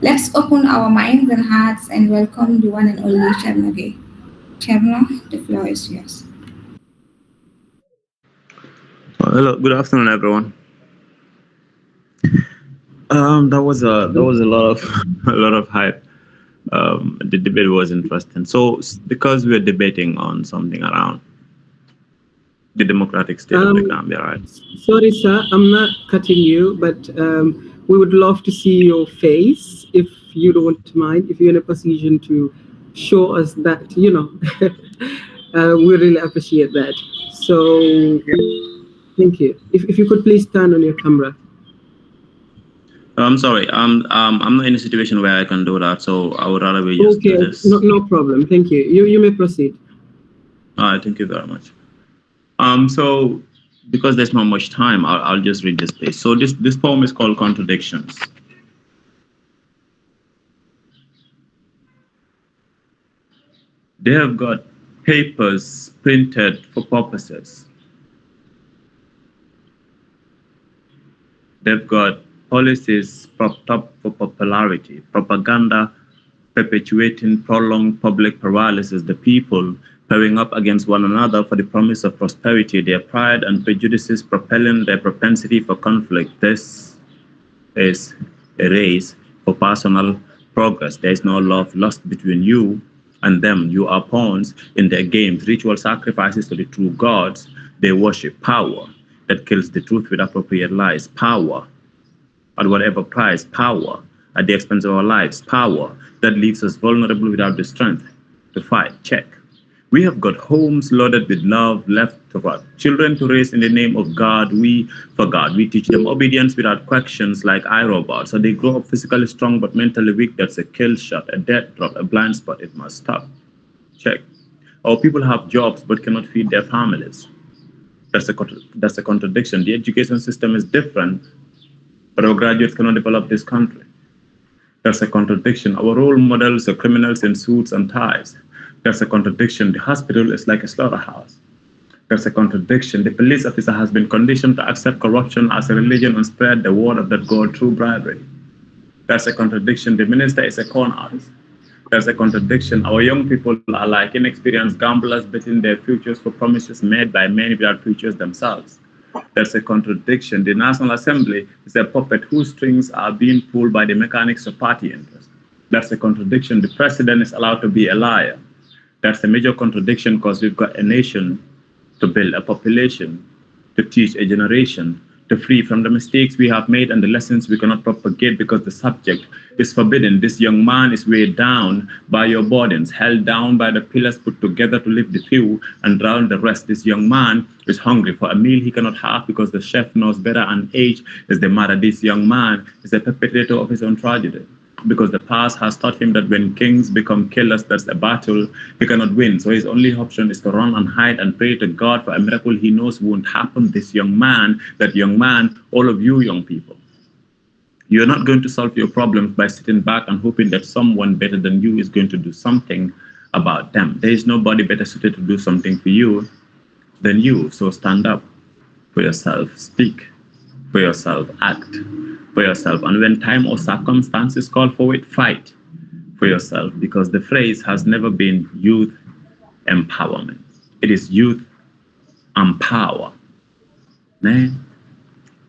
Let's open our minds and hearts and welcome the one and only Chernobyl. Cherno, the floor is yours. Hello, good afternoon, everyone. That was a lot of a lot of hype. The debate was interesting. So because we are debating on something around the democratic state of the Gambia, right? Sorry, sir, I'm not cutting you, but we would love to see your face if you don't mind, if you're in a position to show us that, we really appreciate that. So, thank you. If you could please turn on your camera. I'm sorry. I'm not in a situation where I can do that, so I would rather we just do this. No problem. Thank you. You may proceed. All right. Thank you very much. So because there's not much time, I'll just read this piece. So this poem is called Contradictions. They have got papers printed for purposes. They've got policies propped up for popularity, propaganda perpetuating prolonged public paralysis, the people pairing up against one another for the promise of prosperity, their pride and prejudices propelling their propensity for conflict. This is a race for personal progress. There is no love lost between you and them. You are pawns in their games, ritual sacrifices to the true gods. They worship power that kills the truth with appropriate lies, power at whatever price, power at the expense of our lives, power that leaves us vulnerable without the strength to fight. Check. We have got homes loaded with love left to God. Children to raise in the name of God, we forgot. We teach them obedience without questions like iRobot. So they grow up physically strong but mentally weak. That's a kill shot, a death drop, a blind spot. It must stop. Check. Our people have jobs but cannot feed their families. That's a contradiction. The education system is different, but our graduates cannot develop this country. That's a contradiction. Our role models are criminals in suits and ties. That's a contradiction. The hospital is like a slaughterhouse. That's a contradiction. The police officer has been conditioned to accept corruption as a religion and spread the word of that God through bribery. That's a contradiction. The minister is a con artist. That's a contradiction. Our young people are like inexperienced gamblers betting their futures for promises made by many without futures themselves. That's a contradiction. The National Assembly is a puppet whose strings are being pulled by the mechanics of party interest. That's a contradiction. The president is allowed to be a liar. That's a major contradiction because we've got a nation to build, a population to teach, a generation to free from the mistakes we have made and the lessons we cannot propagate because the subject is forbidden. This young man is weighed down by your burdens, held down by the pillars put together to lift the few and drown the rest. This young man is hungry for a meal he cannot have because the chef knows better and age is the matter. This young man is a perpetrator of his own tragedy, because the past has taught him that when kings become killers, that's a battle he cannot win. So his only option is to run and hide and pray to God for a miracle he knows won't happen. This young man, that young man, all of you young people, you're not going to solve your problems by sitting back and hoping that someone better than you is going to do something about them. There is nobody better suited to do something for you than you. So stand up for yourself, speak for yourself, act for yourself. And when time or circumstances call for it, fight for yourself, because the phrase has never been youth empowerment. It is youth empower. Man,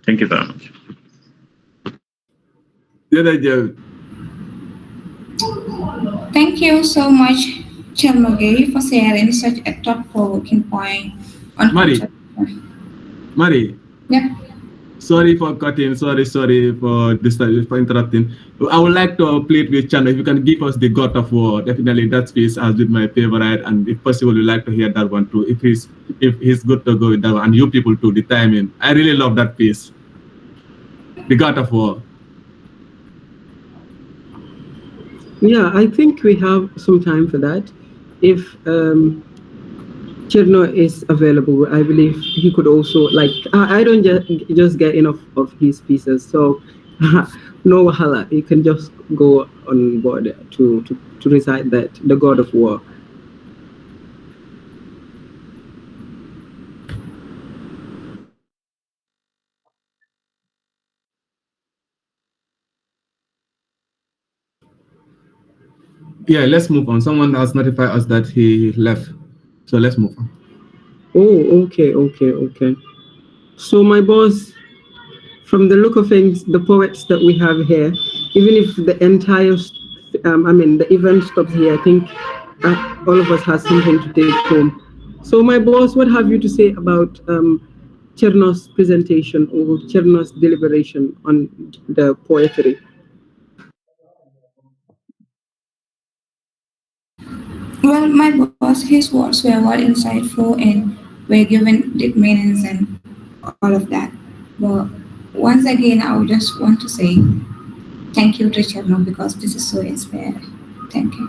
thank you very much. Thank you so much, Chelmoge, for sharing such a thought-provoking point on Mari. Yep. Sorry for cutting. Sorry for this, for interrupting. I would like to plead with Chano. If you can give us the God of War, definitely that piece has been my favorite, and if possible, we'd like to hear that one too. If he's good to go with that one, and you people too, the timing. I really love that piece. The God of War. Yeah, I think we have some time for that. If Cherno is available, I believe he could also, like, I don't just get enough of his pieces, so no wahala, you can just go on board to recite that, the God of War. Yeah, let's move on. Someone has notified us that he left, so let's move on. Oh, okay. So my boss, from the look of things, the poets that we have here, even if the entire, the event stops here, I think all of us has something to take home. So my boss, what have you to say about Cherno's presentation or Cherno's deliberation on the poetry? Well, my boss, his words were well insightful and were given deep meanings and all of that. But once again, I would just want to say thank you to Cherno because this is so inspiring. Thank you.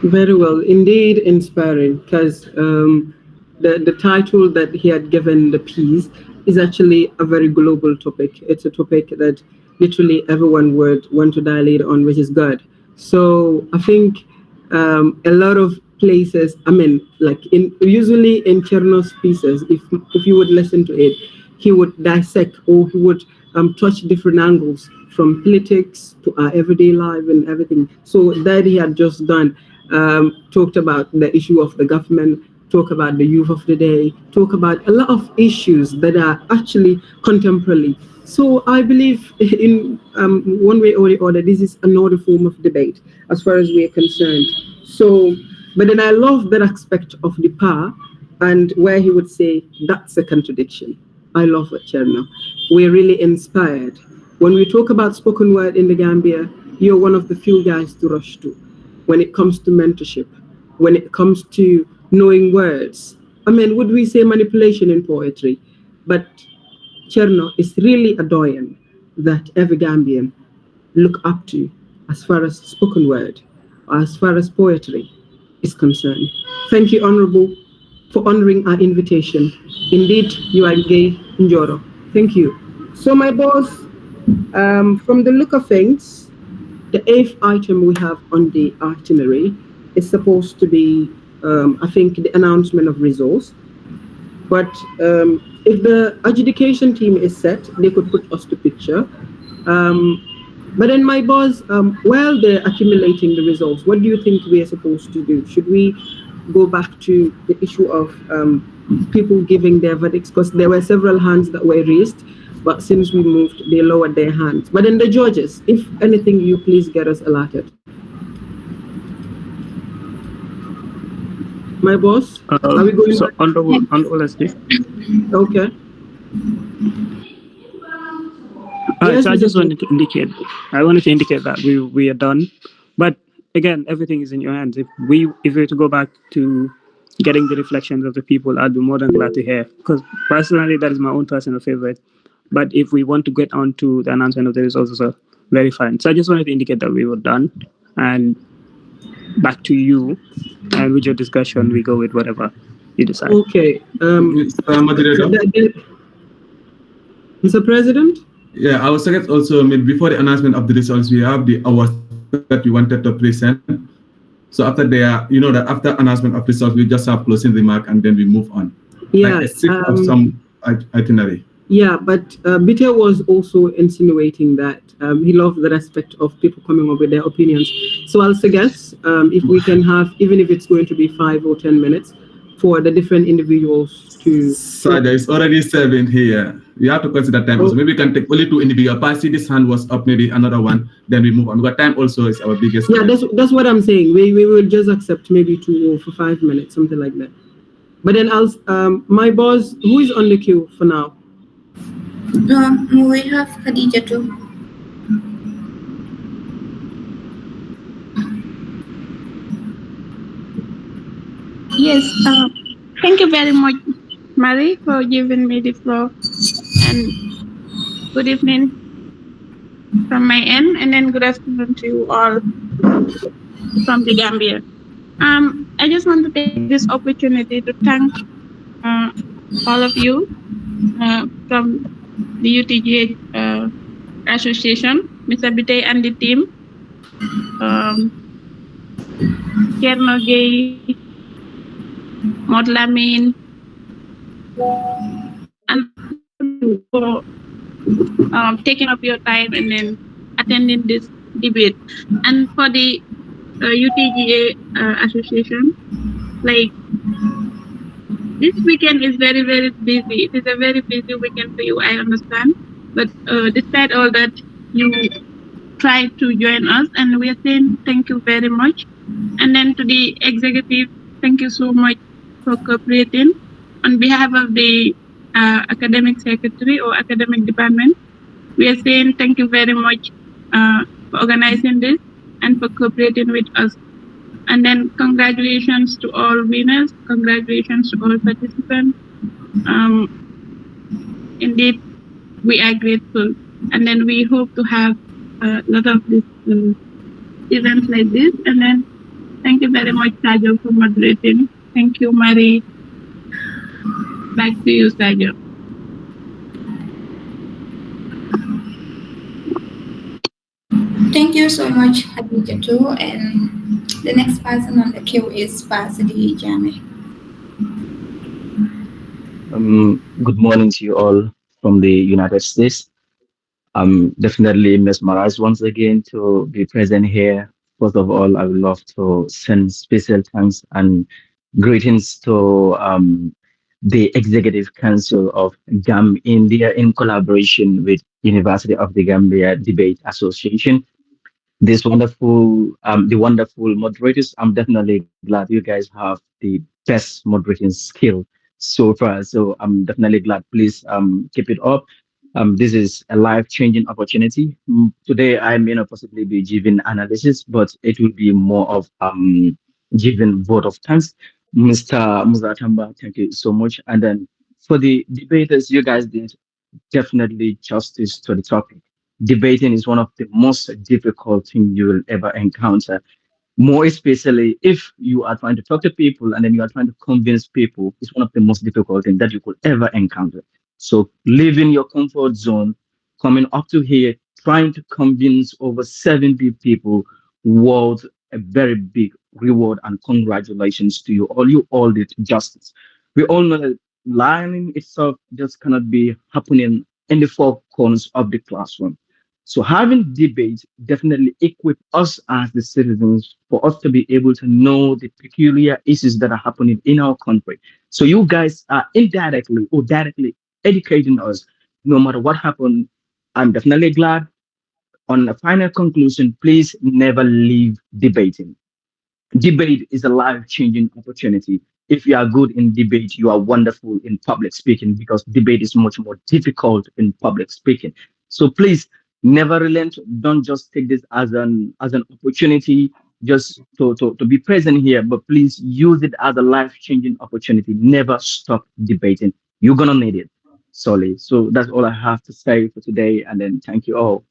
Very well, indeed inspiring, because the title that he had given the piece is actually a very global topic. It's a topic that literally everyone would want to dilate on, which is God. So I think a lot of places, usually in Cherno's pieces, if you would listen to it, he would dissect or he would touch different angles from politics to our everyday life and everything. So that he had just done, talked about the issue of the government, talk about the youth of the day, talk about a lot of issues that are actually contemporary. So I believe in one way or the other, this is another form of debate as far as we are concerned. So, but then I love that aspect of the power and where he would say that's a contradiction. I love it, Cherno. We're really inspired. When we talk about spoken word in the Gambia, you're one of the few guys to rush to when it comes to mentorship, when it comes to knowing words. I mean, would we say manipulation in poetry? But Cherno is really a doyen that every Gambian look up to as far as spoken word or as far as poetry is concerned. Thank you, Honorable, for honoring our invitation. Indeed, you are gay Njoro. Thank you. So, my boss, from the look of things, the eighth item we have on the itinerary is supposed to be, I think, the announcement of results. But if the adjudication team is set, they could put us to picture. But then, my boss, while they're accumulating the results, what do you think we are supposed to do? Should we go back to the issue of people giving their verdicts? Because there were several hands that were raised, but since we moved, they lowered their hands. But then the judges, if anything, you please get us alerted. My boss, are we going? So on the LSD. Okay. Yes, so I just wanted to indicate. I wanted to indicate that we are done, but again, everything is in your hands. If we were to go back to getting the reflections of the people, I'd be more than glad to hear. Because personally, that is my own personal favorite. But if we want to get on to the announcement of the results, also very fine. So I just wanted to indicate that we were done, and back to you. And with your discussion, we go with whatever you decide. Okay. Mr. President? Yeah, I was saying also, before the announcement of the results, we have the awards that we wanted to present. So after that after announcement of results, we just have closing remark and then we move on. Yeah. Like a sip of some itinerary. Yeah, but Bite was also insinuating that he loved the aspect of people coming up with their opinions. So I'll suggest if we can have, even if it's going to be 5 or 10 minutes, for the different individuals to... So there is already 7 here. We have to consider time also. Maybe we can take only 2 individuals. But see, this hand was up, maybe another one, then we move on. But time also is our biggest... Yeah, that's what I'm saying. We will just accept maybe 2 or for 5 minutes, something like that. But then my boss, who is on the queue for now? We have Khadija too. Yes, thank you very much, Mary, for giving me the floor. And good evening from my end, and then good afternoon to you all from the Gambia. I just want to take this opportunity to thank all of you from the UTG Association, Mr. Bite and the team, Kerno Gay, Modlamin, and for taking up your time and then attending this debate. And for the UTGA Association, like this weekend is very, very busy. It is a very busy weekend for you, I understand. But despite all that, you try to join us, and we are saying thank you very much. And then to the executive, thank you so much for cooperating. On behalf of the academic secretary or academic department, we are saying thank you very much for organizing this and for cooperating with us. And then congratulations to all winners, congratulations to all participants. Indeed, we are grateful. And then we hope to have a lot of these events like this. And then thank you very much, Sajo, for moderating. Thank you, Marie. Back to you, Sajo. Thank you so much, Khadija too. And the next person on the queue is Pasadi Jame. Good morning to you all from the United States. I'm definitely mesmerized once again to be present here. First of all, I would love to send special thanks and greetings to the Executive Council of GAM India in collaboration with University of the Gambia Debate Association. This wonderful, the wonderful moderators. I'm definitely glad you guys have the best moderating skill so far. So I'm definitely glad. Please keep it up. This is a life-changing opportunity. Today I may not possibly be giving analysis, but it will be more of giving vote of thanks. Mr. Muzatamba, thank you so much. And then for the debaters, you guys did definitely justice to the topic. Debating is one of the most difficult things you will ever encounter. More especially if you are trying to talk to people and then you are trying to convince people, it's one of the most difficult things that you could ever encounter. So leaving your comfort zone, coming up to here, trying to convince over 70 people was a very big reward and congratulations to you all. You all did justice. We all know that learning itself just cannot be happening in the four corners of the classroom. So having debate definitely equip us as the citizens for us to be able to know the peculiar issues that are happening in our country. So you guys are indirectly or directly educating us no matter what happened. I'm definitely glad. On a final conclusion, please never leave debating. Debate is a life-changing opportunity. If you are good in debate, you are wonderful in public speaking because debate is much more difficult in public speaking. So please never relent. Don't just take this as an opportunity just to be present here, but please use it as a life-changing opportunity. Never stop debating. You're gonna need it. Sorry. So that's all I have to say for today. And then thank you all.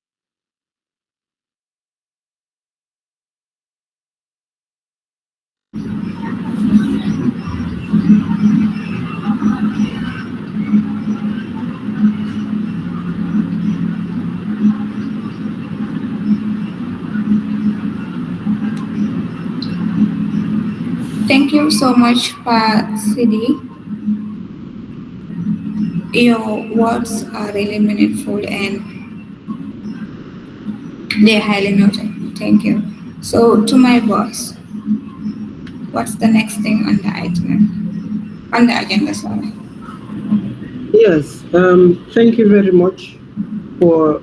Thank you so much, Pa Sidi. Your words are really meaningful and they're highly noted. Thank you. So, to my boss, what's the next thing on the item? On the agenda, sorry. Yes, thank you very much for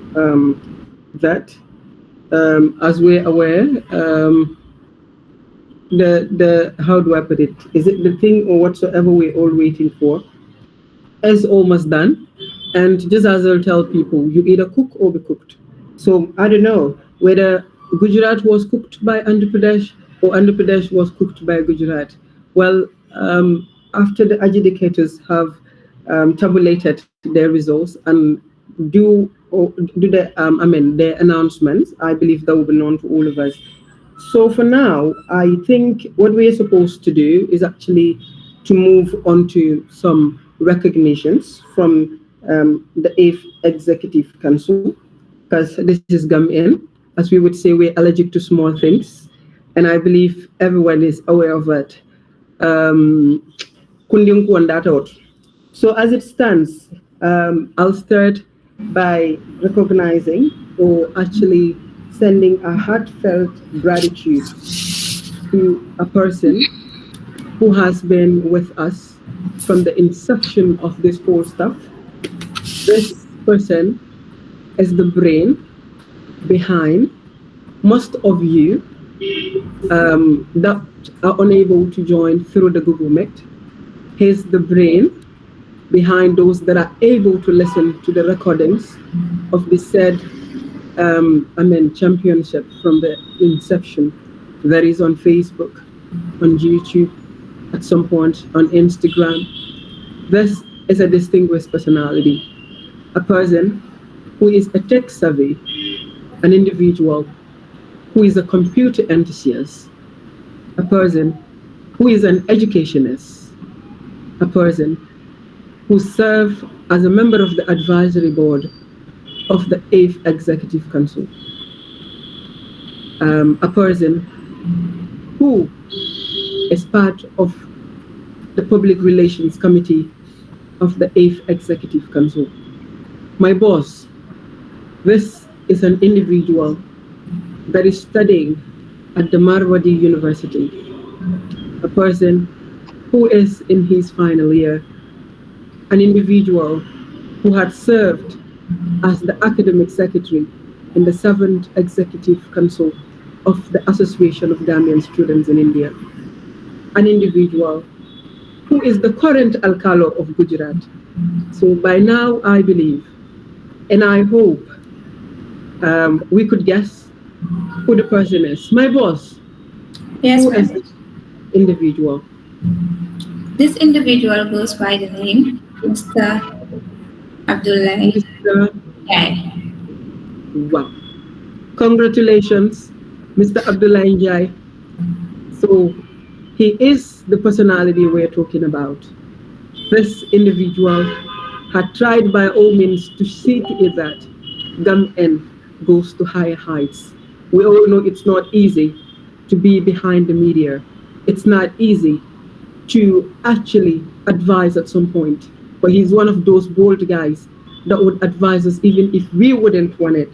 that. As we're aware, the how do I put it? Is it the thing or whatsoever we're all waiting for is almost done. And just as I'll tell people, you either cook or be cooked. So I don't know whether Gujarat was cooked by Andhra Pradesh or Andhra Pradesh was cooked by Gujarat. Well, after the adjudicators have tabulated their results and do their announcements, I believe that will be known to all of us. So for now, I think what we're supposed to do is actually to move on to some recognitions from the 8th Executive Council, because this is GAM-IND. As we would say, we're allergic to small things, and I believe everyone is aware of that. So as it stands, I'll start by recognizing or actually sending a heartfelt gratitude to a person who has been with us from the inception of this whole stuff. This person is the brain behind most of you that are unable to join through the Google Meet. He's the brain behind those that are able to listen to the recordings of the said championship from the inception. That is on Facebook, on YouTube, at some point on Instagram. This is a distinguished personality, a person who is a tech savvy, an individual who is a computer enthusiast, a person who is an educationist, a person who served as a member of the advisory board of the 8th Executive Council, a person who is part of the Public Relations Committee of the 8th Executive Council. My boss, This is an individual that is studying at the Marwadi University, a person who is in his final year, an individual who had served as the academic secretary in the 7th Executive Council of the Association of Gambian Students in India, an individual who is the current Alcalo of Gujarat. So by now, I believe, and I hope we could guess who the person is. My boss, Yes, who is this individual? This individual goes by the name Mr. Abdullah. Mr. Jai. Wow. Congratulations, Mr. Abdullah Njai. So he is the personality we're talking about. This individual had tried by all means to see to it that GAM-IND goes to higher heights. We all know it's not easy to be behind the media. It's not easy to actually advise at some point. But he's one of those bold guys that would advise us even if we wouldn't want it.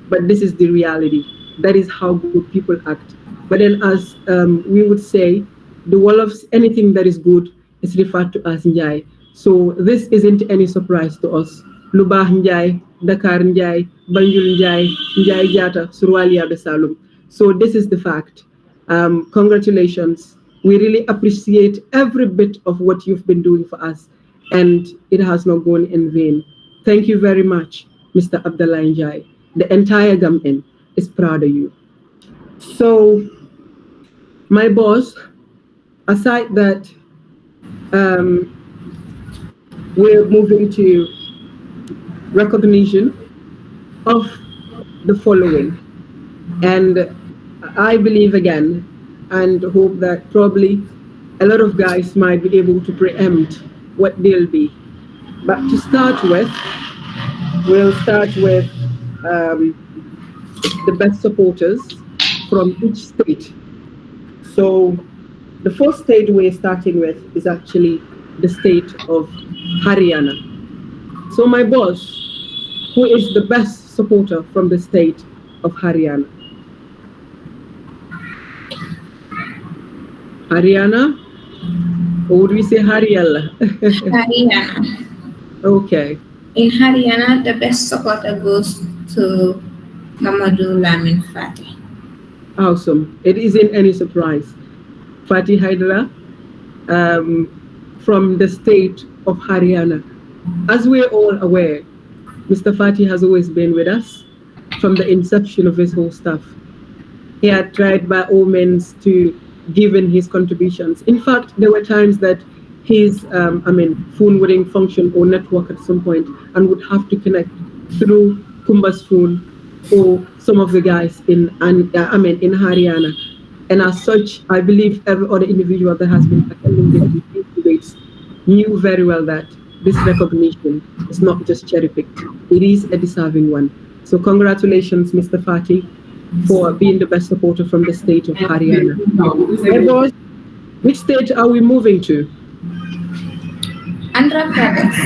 But this is the reality. That is how good people act. But then as we would say, the wall of anything that is good is referred to as Njai. So this isn't any surprise to us. Lubah Njai, Dakar Njai, Banjul Njai, Njai Jata, Surwalia Besalum. So this is the fact. Congratulations. We really appreciate every bit of what you've been doing for us, and it has not gone in vain. Thank you very much, Mr. Abdullah Njai. The entire GAM-IND is proud of you. So, my boss, aside that, we're moving to recognition of the following. And I believe again, and hope that probably a lot of guys might be able to preempt what they'll be. But to start with, we'll start with the best supporters from each state. So the first state we're starting with is actually the state of Haryana. So my boss, who is the best supporter from the state of Haryana? Haryana? Or would we say Haryala? Haryana. Okay. In Haryana, the best supporter goes to Mamadou Lamin Fatih. Awesome. It isn't any surprise. Fatih Haidara from the state of Haryana. As we're all aware, Mr. Fatih has always been with us from the inception of his whole stuff. He had tried by all means to give in his contributions. In fact, there were times that his phone wouldn't function or network at some point and would have to connect through Kumba's phone or some of the guys in Haryana. And as such, I believe every other individual that has been attending these debates knew very well that this recognition is not just cherry-picked. It is a deserving one. So congratulations, Mr. Fatih, for being the best supporter from the state of Haryana. Hey boys, which state are we moving to? Andhra Pradesh.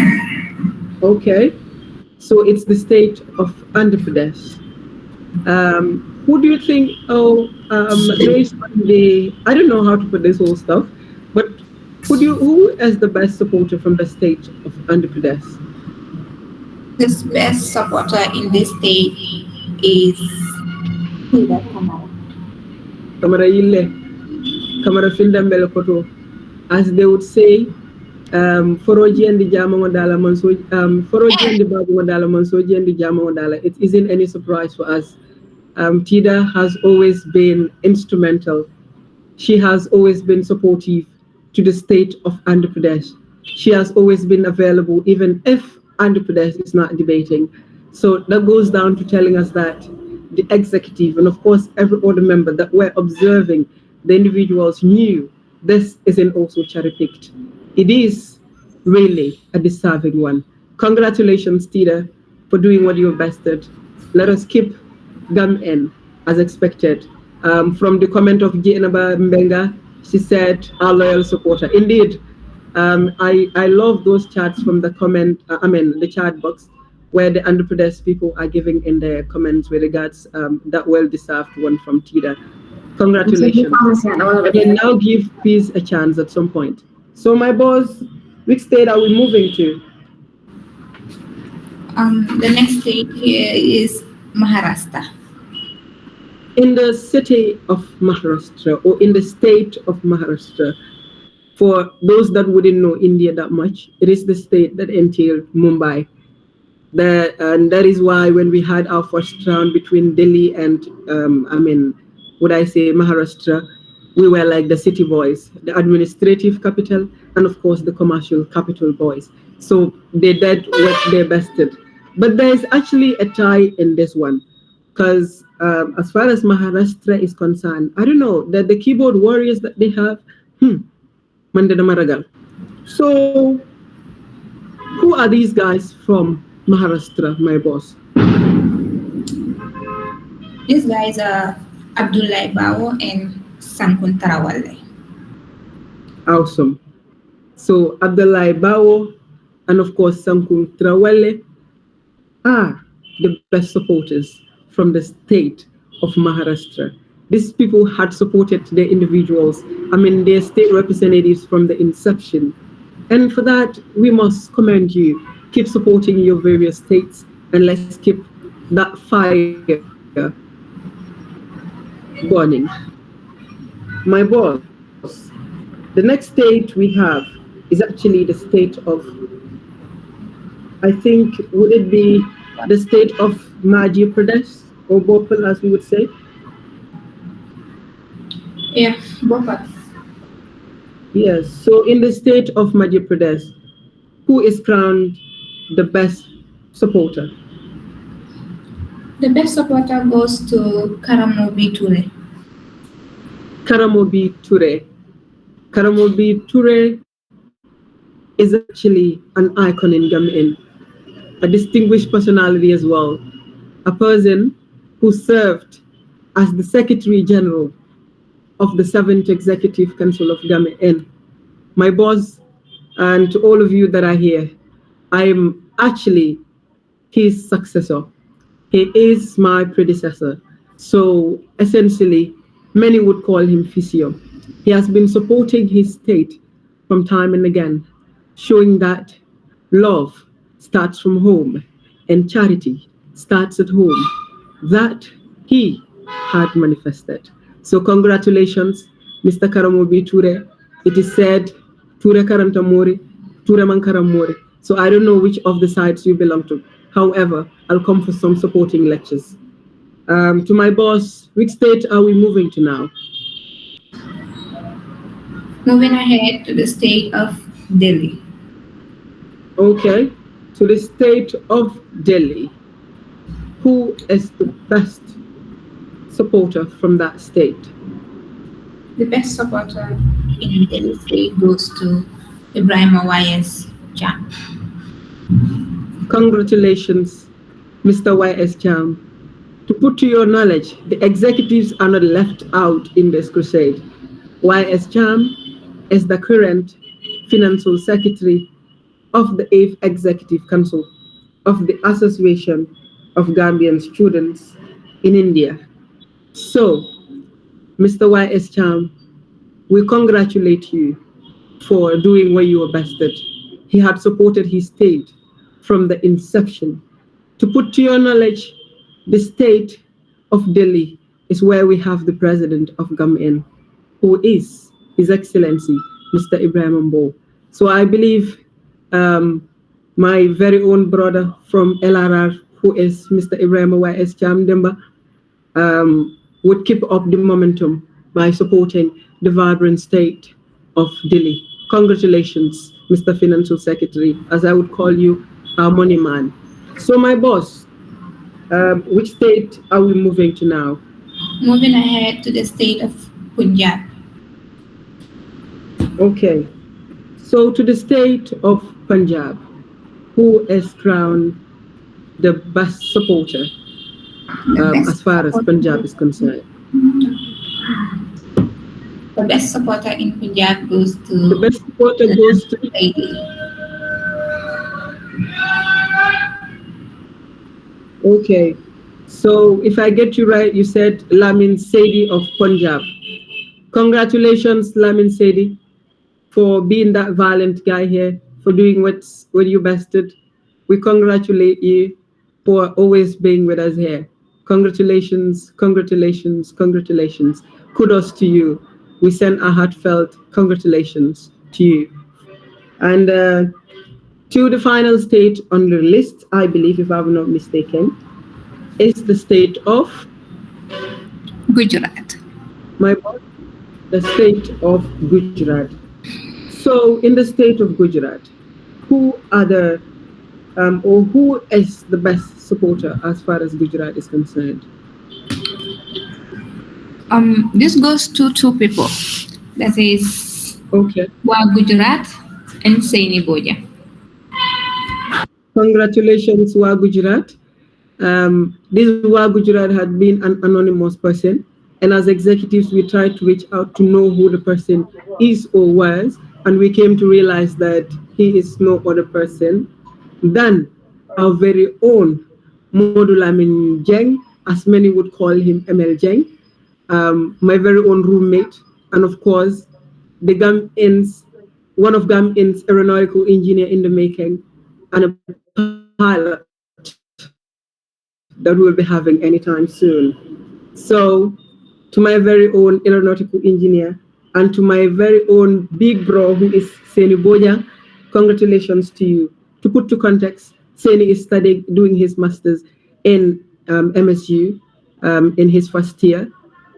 Okay, so it's the state of Andhra Pradesh. Who do you think, based on the, I don't know how to put this whole stuff, but who is the best supporter from the state of Andhra Pradesh? The best supporter in this state is Kamara Yille, Kamara Findambele Koto. As they would say, Foroji and the Jama Wadala Manso, Foroji and the Babu Wadala Mansoji and the Jama Wadala. It isn't any surprise for us. Tida has always been instrumental. She has always been supportive to the state of Andhra Pradesh. She has always been available, even if Andhra Pradesh is not debating. So that goes down to telling us that the executive and, of course, every other member that we're observing, the individuals knew this isn't also cherry-picked. It is really a deserving one. Congratulations, Tida, for doing what you best at. Let us keep GAM-IND as expected. From the comment of Jenaba Mbenga, she said, our loyal supporter. Indeed, I love those chats from the comment, the chat box, where the Andhra Pradesh people are giving in their comments with regards that well-deserved one from Tida. Congratulations. And now give peace a chance at some point. So my boss, which state are we moving to? The next state here is Maharashtra. In the city of Maharashtra, or in the state of Maharashtra, for those that wouldn't know India that much, it is the state that entailed Mumbai. And that is why when we had our first round between Delhi and, would I say Maharashtra, we were like the city boys, the administrative capital, and of course the commercial capital boys. So they did what they best did. But there is actually a tie in this one, because as far as Maharashtra is concerned, I don't know, that the keyboard warriors that they have, Mandana Maragal. So who are these guys from Maharashtra, my boss? These guys are Abdullahi Bao and Sankun Tarawale. Awesome. So Abdullahi Bao and of course Sankun Tarawale are the best supporters from the state of Maharashtra. These people had supported their individuals, their state representatives from the inception. And for that, we must commend you. Keep supporting your various states and let's keep that fire burning. My boss, the next state we have is actually the state of, I think, would it be the state of Madhya Pradesh, or Bhopal as we would say? Yeah, Bhopal. Yes, so in the state of Madhya Pradesh, who is crowned the best supporter? The best supporter goes to Karamobi Ture. Karamobi Ture. Karamobi Ture is actually an icon in Gambian, a distinguished personality as well, a person who served as the Secretary General of the 7th Executive Council of GAM-IND. My boss, and to all of you that are here, I am actually his successor. He is my predecessor. So essentially, many would call him Physio. He has been supporting his state from time and again, showing that love starts from home and charity starts at home. That he had manifested. So congratulations, Mr. Karamobi Ture. It is said, Ture Karantamori, Ture Mankaramori. So I don't know which of the sides you belong to. However, I'll come for some supporting lectures. To my boss, which state are we moving to now? Moving ahead to the state of Delhi. Okay, to the state of Delhi. Who is the best supporter from that state? The best supporter in Delhi state goes to Ibrahim Y.S. Jam. Congratulations, Mr. Y.S. Jam. To put to your knowledge, the executives are not left out in this crusade. Y.S. Jam is the current Financial Secretary of the 8th Executive Council of the Association of Gambian Students in India. So, Mr. Y.S. Jam, we congratulate you for doing what you were best at. He had supported his state from the inception. To put to your knowledge, the state of Delhi is where we have the president of GAM-IND, who is His Excellency, Mr. Ibrahim Mbo. So I believe my very own brother from LRR, who is Mr. Ibrahim Y.S. Jam Demba, would keep up the momentum by supporting the vibrant state of Delhi. Congratulations, Mr. Financial Secretary, as I would call you, our money man. So my boss, which state are we moving to now? Moving ahead to the state of Punjab. Okay, so to the state of Punjab, who is crowned the best supporter as far as Punjab is concerned? The best supporter in Punjab goes to the best supporter goes to lady. Okay. So if I get you right, you said Lamin Sedi of Punjab. Congratulations, Lamin Sedi, for being that violent guy here, for doing what you best did. We congratulate you for always being with us here. Congratulations, congratulations, congratulations. Kudos to you. We send a heartfelt congratulations to you. And to the final state on the list, I believe, if I'm not mistaken, is the state of Gujarat. my boss, the state of Gujarat. So, in the state of Gujarat, who are the or who is the best supporter as far as Gujarat is concerned? This goes to two people. That is Okay. Wa Gujarat and Saini Boja. Congratulations, Wa Gujarat. This Wa Gujarat had been an anonymous person, and as executives, we tried to reach out to know who the person is or was, and we came to realize that he is no other person than our very own Modulamin Jeng, as many would call him ML Jeng, my very own roommate, and of course, the GAM-IND's, one of GAM-IND's aeronautical engineer in the making, and a pilot that we'll be having anytime soon. So, to my very own aeronautical engineer, and to my very own big bro who is Seni Boja, congratulations to you. To put to context, Seni is studying, doing his master's in MSU in his first year,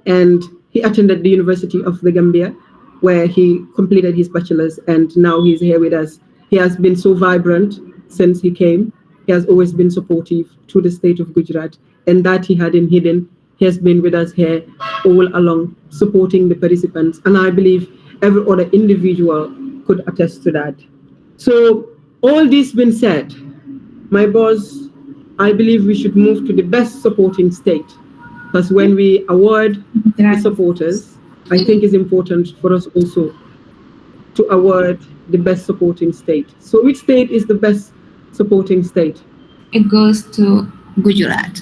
and he attended the University of the Gambia, where he completed his bachelor's, and now he's here with us. He has been so vibrant since he came. He has always been supportive to the state of Gujarat, and that he hadn't hidden. He has been with us here all along, supporting the participants, and I believe every other individual could attest to that. So, all this being said, my boss, I believe we should move to the best supporting state. Because when we award the supporters, I think it's important for us also to award the best supporting state. So, which state is the best supporting state? It goes to Gujarat.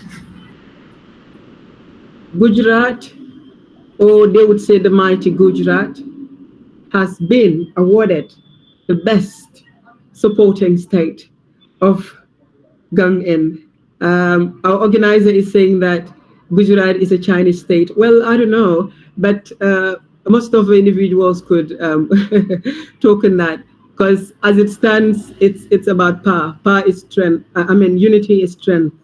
Gujarat, or they would say the mighty Gujarat, has been awarded the best supporting state of GAM-IND. Our organizer is saying that Gujarat is a Chinese state. Well, I don't know, but most of the individuals could token that, because as it stands, it's about power. Power is strength. I mean, unity is strength.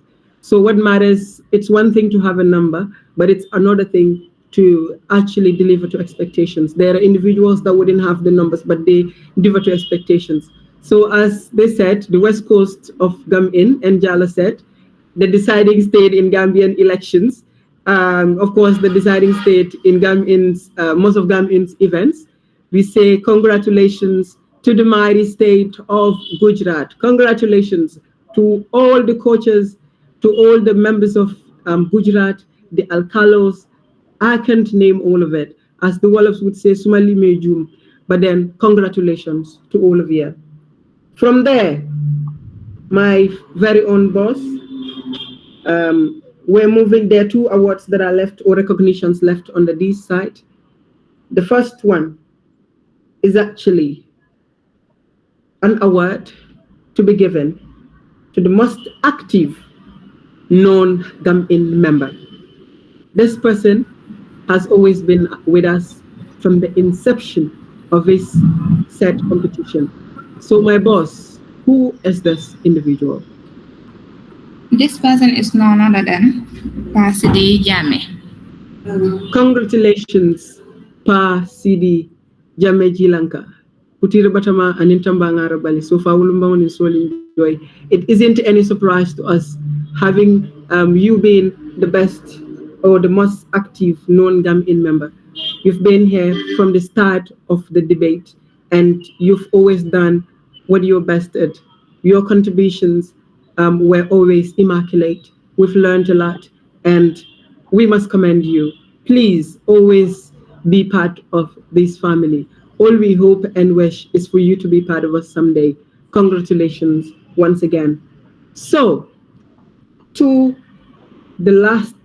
So what matters, it's one thing to have a number, but it's another thing to actually deliver to expectations. There are individuals that wouldn't have the numbers, but they deliver to expectations. So as they said, the west coast of GAM-IND, and Jala said, the deciding state in Gambian elections, of course, the deciding state in GAM-IND's, most of GAM-IND's events, we say congratulations to the mighty state of Gujarat. Congratulations to all the coaches, to all the members of Gujarat, the Alcalos. I can't name all of it. As the Wolofs would say, Sumali Mejum. But then, congratulations to all of you. From there, my very own boss, we're moving. There are two awards that are left, or recognitions left on the D side. The first one is actually an award to be given to the most active non-GAM-IND member. This person has always been with us from the inception of this said competition. So my boss, who is this individual? This person is none other than Pasidi Jame. Congratulations, Pa Sidi Jame Jilanka. Putira Batama and Intambanga Bali. So far, it isn't any surprise to us having you being the best or the most active non-GAM-IND member. You've been here from the start of the debate, and you've always done what you're best at. Your contributions were always immaculate. We've learned a lot, and we must commend you. Please always be part of this family. All we hope and wish is for you to be part of us someday. Congratulations once again. So, To the last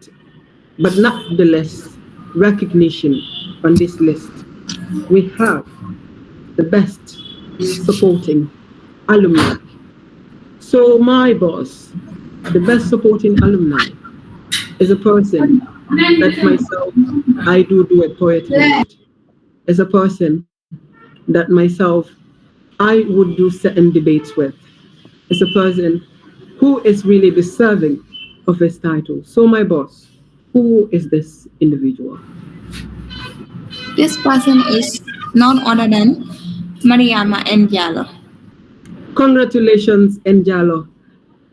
but not the least recognition on this list, we have the best supporting alumni. So my boss, the best supporting alumni, is a person that myself I do a poetry with. Is a person that myself I would do certain debates with. Is a person who is really deserving of his title. So my boss, who is this individual? This person is none other than Mariama Ndiallo. Congratulations, Njalo,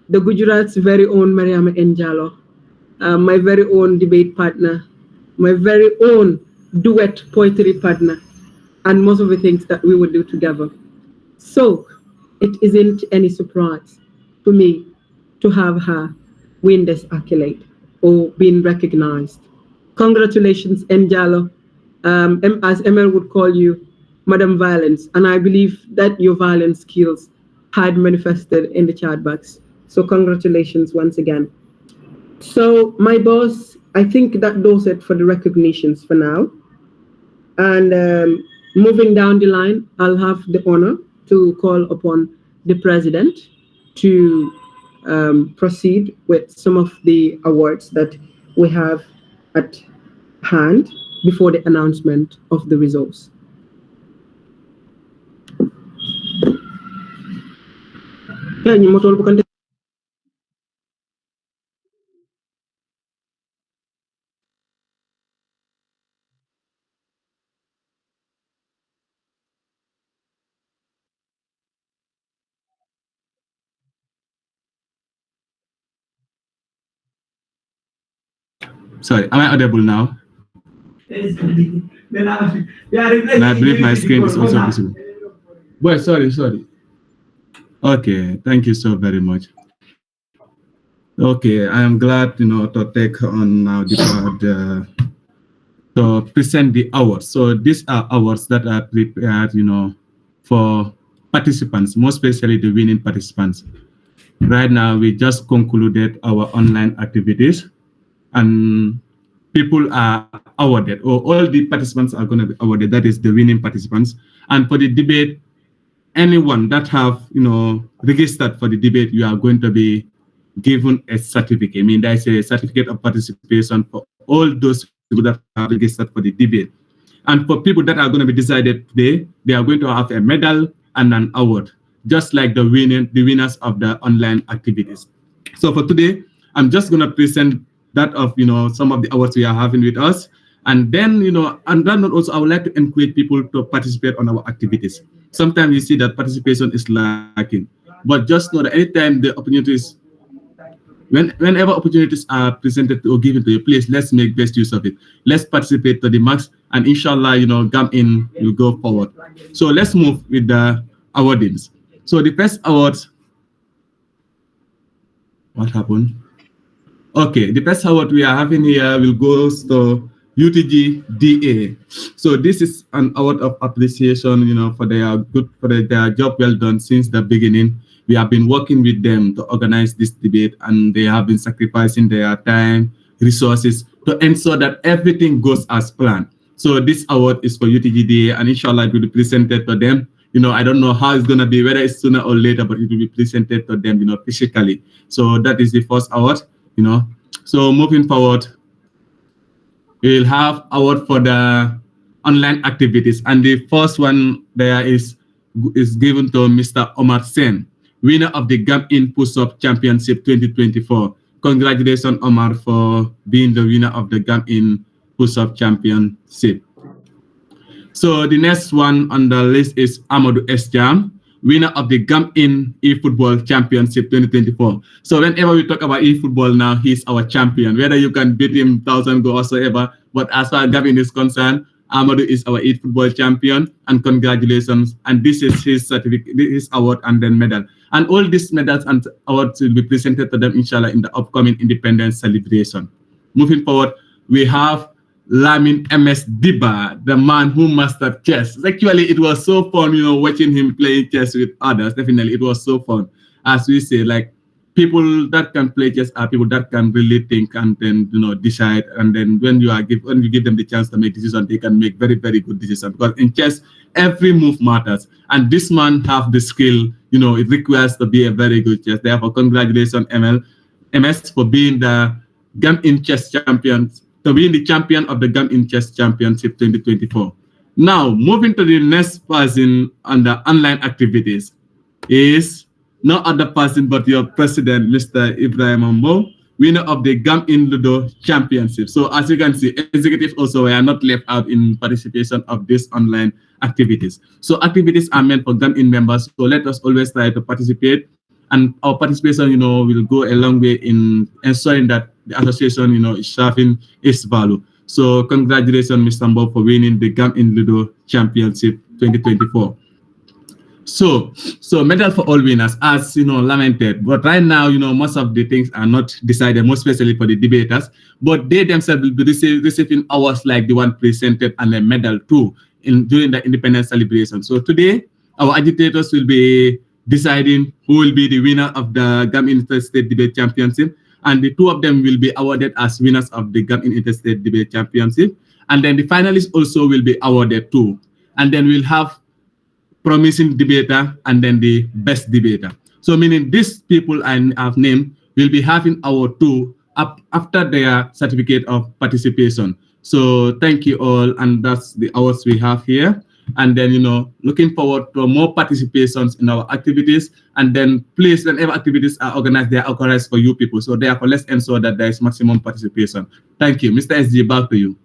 the Gujarat's very own Mariama Njalo, my very own debate partner, my very own duet poetry partner, and most of the things that we would do together. So it isn't any surprise for me to have her win this accolade or being recognized. Congratulations, Njalo. As Emil would call you, Madam Violence, and I believe that your violence skills had manifested in the chat box. So congratulations once again. So my boss, I think that does it for the recognitions for now. And moving down the line, I'll have the honor to call upon the president to proceed with some of the awards that we have at hand before the announcement of the results. Sorry, am I audible now? And I believe my screen is also visible. Well, sorry. Okay, thank you so very much. Okay, I am glad, to take on now to present the awards. So these are awards that are prepared, for participants, more especially the winning participants. Right now, we just concluded our online activities, and people are awarded, or all the participants are going to be awarded. That is the winning participants. And for the debate, anyone that have, registered for the debate, you are going to be given a certificate. I mean, there's a certificate of participation for all those people that have registered for the debate. And for people that are going to be decided today, they are going to have a medal and an award, just like the winners of the online activities. So for today, I'm just going to present that of, some of the awards we are having with us. And then, and then also I would like to encourage people to participate on our activities. Sometimes you see that participation is lacking, but just know that anytime the opportunities, whenever opportunities are presented or given to you, please, let's make best use of it. Let's participate to the max, and inshallah, GAM-IND will go forward. So let's move with the awardings. So the first awards, what happened? Okay, the first award we are having here will go to UTG DA. So this is an award of appreciation, for their job well done since the beginning. We have been working with them to organize this debate, and they have been sacrificing their time, resources to ensure that everything goes as planned. So this award is for UTG DA, and inshallah it will be presented to them. I don't know how it's going to be, whether it's sooner or later, but it will be presented to them, physically. So that is the first award, So moving forward, we'll have award for the online activities, and the first one there is given to Mr. Omar Sen, winner of the GAM-IND Push-Up Championship 2024. Congratulations, Omar, for being the winner of the GAM-IND Push-Up Championship. So the next one on the list is Amadou S. Jam, winner of the GAM-IND eFootball Championship 2024. So whenever we talk about eFootball now, he's our champion. Whether you can beat him 1,000 goals or whatever, but as far as GAM-IND is concerned, Amadou is our eFootball champion, and congratulations. And this is his certificate, his award, and then medal. And all these medals and awards will be presented to them, inshallah, in the upcoming independence celebration. Moving forward, we have Lamin MS Diba, the man who mastered chess. Actually, it was so fun, watching him playing chess with others. Definitely, it was so fun. As we say, like, people that can play chess are people that can really think and then decide. And then when you give them the chance to make decisions, they can make very, very good decisions. Because in chess, every move matters. And this man have the skill. It requires to be a very good chess. Therefore, congratulations, MS, for being the GAM-IND chess champion, to being the champion of the GAM-IND chess championship 2024. Now, moving to the next person on the online activities is no other person but your president, Mr. Ibrahim Ambo, winner of the GAM-IND Ludo Championship. So as you can see, executives also were not left out in participation of these online activities. So activities are meant for GAM-IND members. So let us always try to participate. And our participation, will go a long way in ensuring that the association, is serving its value. So congratulations, Mr. Ambo, for winning the GAM-IND Ludo Championship 2024. So medal for all winners, as lamented. But right now, most of the things are not decided, most especially for the debaters. But they themselves will be receiving awards like the one presented and a medal too during the independence celebration. So today, our agitators will be deciding who will be the winner of the GAM-IND Interstate Debate Championship, and the two of them will be awarded as winners of the GAM-IND Interstate Debate Championship. And then the finalists also will be awarded too. And then we'll have promising debater and then the best debater. So meaning these people I have named will be having award too after their certificate of participation. So thank you all, and that's the awards we have here. And then looking forward to more participations in our activities. And then please, whenever activities are organized, they are organized for you people. So therefore, let's ensure that there is maximum participation. Thank you. Mr. SG, back to you.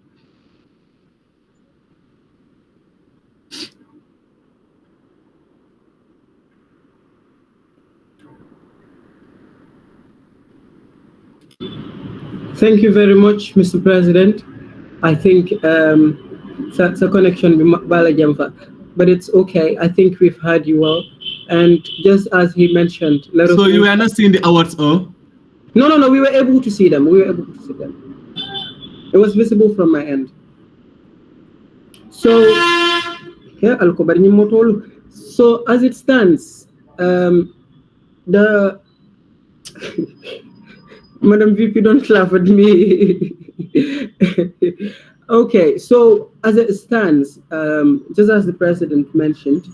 Thank you very much, Mr. President. I think it's a connection with Balajamfa, but it's okay. I think we've heard you well. And just as he mentioned, let us. So you were not seeing the awards, oh? No, we were able to see them. It was visible from my end. So, yeah, so as it stands, the Madam VP, don't laugh at me. Okay, so as it stands, just as the president mentioned,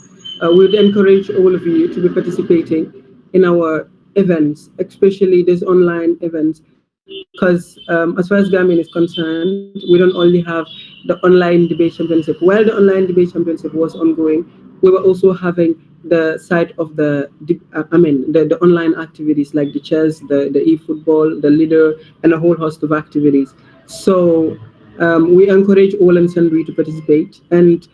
we would encourage all of you to be participating in our events, especially these online events, because as far as GAM-IND is concerned, we don't only have the online debate championship. While the online debate championship was ongoing, we were also having the side of the online activities like the chess, the e-football, the leader, and a whole host of activities. So we encourage all and sundry to participate. And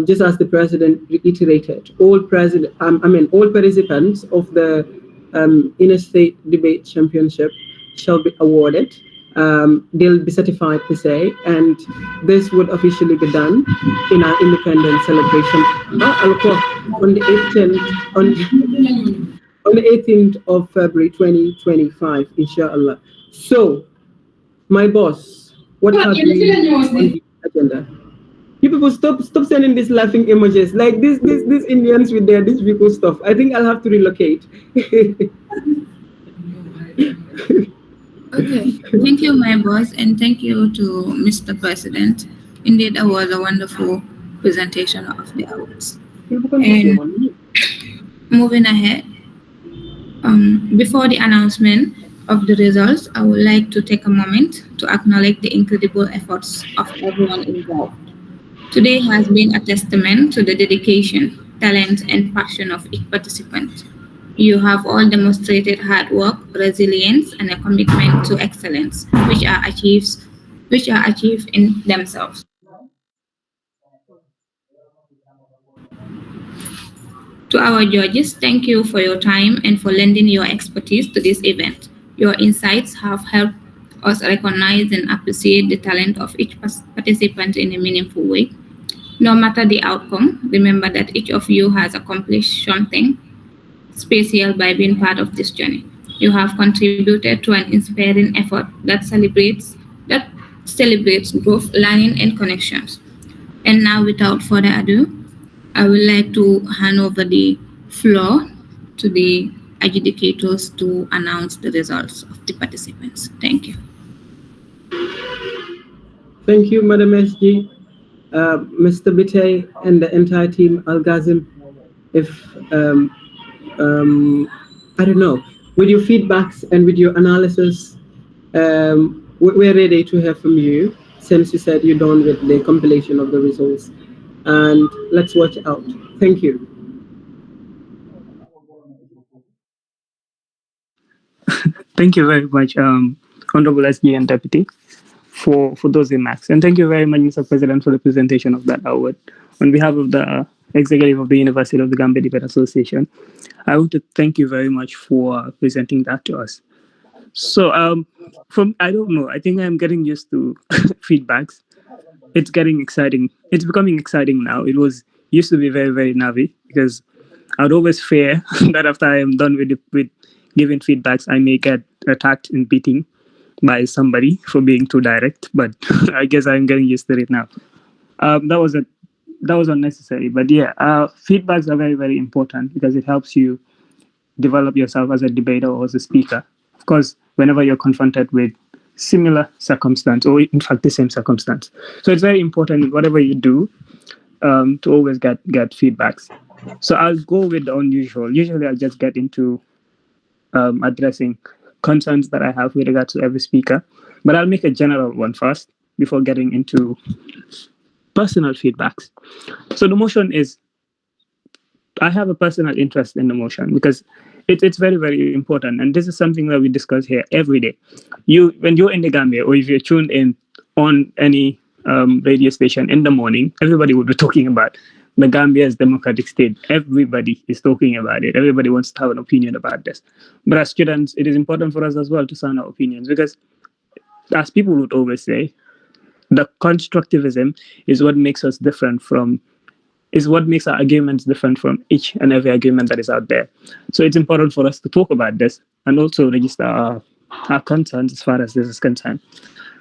just as the president reiterated, all participants of the Interstate Debate Championship shall be awarded. They'll be certified per se, and this would officially be done in our independence celebration on the 18th of February 2025, inshallah. So, my boss, what have we on the agenda? You people stop sending these laughing emojis like these Indians with their people stuff. I think I'll have to relocate. Okay, thank you, my boss, and thank you to Mr. President. Indeed, it was a wonderful presentation of the awards. And moving ahead, before the announcement of the results, I would like to take a moment to acknowledge the incredible efforts of everyone involved. Today has been a testament to the dedication, talent, and passion of each participant. You have all demonstrated hard work, resilience, and a commitment to excellence, which are achieved in themselves. To our judges, thank you for your time and for lending your expertise to this event. Your insights have helped us recognize and appreciate the talent of each participant in a meaningful way. No matter the outcome, remember that each of you has accomplished something special by being part of this journey. You have contributed to an inspiring effort that celebrates growth, learning, and connections. And now, without further ado, I would like to hand over the floor to the adjudicators to announce the results of the participants. Thank you. Thank you, Madam SG. Mr. Bitey and the entire team, Al-Ghazim, if, I don't know, with your feedbacks and with your analysis, we're ready to hear from you, since you said you're done with the compilation of the results. And let's watch out. Thank you. Thank you very much, Honorable SG and Deputy, for those remarks. And thank you very much, Mr. President, for the presentation of that award. On behalf of the executive of the University of the Gambia Debate Association, I want to thank you very much for presenting that to us. So, I don't know, I think I'm getting used to feedbacks. It's getting exciting. It's becoming exciting now. It used to be very, very nervy, because I'd always fear that after I am done with giving feedbacks, I may get attacked and beaten by somebody for being too direct. But I guess I'm getting used to it now. That was unnecessary. But yeah, feedbacks are very, very important, because it helps you develop yourself as a debater or as a speaker. Of course, whenever you're confronted with similar circumstance, or in fact the same circumstance. So it's very important, whatever you do, to always get feedbacks. So I'll go with the unusual. Usually I'll just get into addressing concerns that I have with regards to every speaker, but I'll make a general one first before getting into personal feedbacks. So the motion is, I have a personal interest in the motion, because it's very, very important. And this is something that we discuss here every day. When you're in the Gambia, or if you're tuned in on any radio station in the morning, everybody will be talking about the Gambia's democratic state. Everybody is talking about it. Everybody wants to have an opinion about this. But as students, it is important for us as well to sound our opinions, because as people would always say, the constructivism is what makes us different is what makes our arguments different from each and every argument that is out there. So it's important for us to talk about this and also register our concerns as far as this is concerned.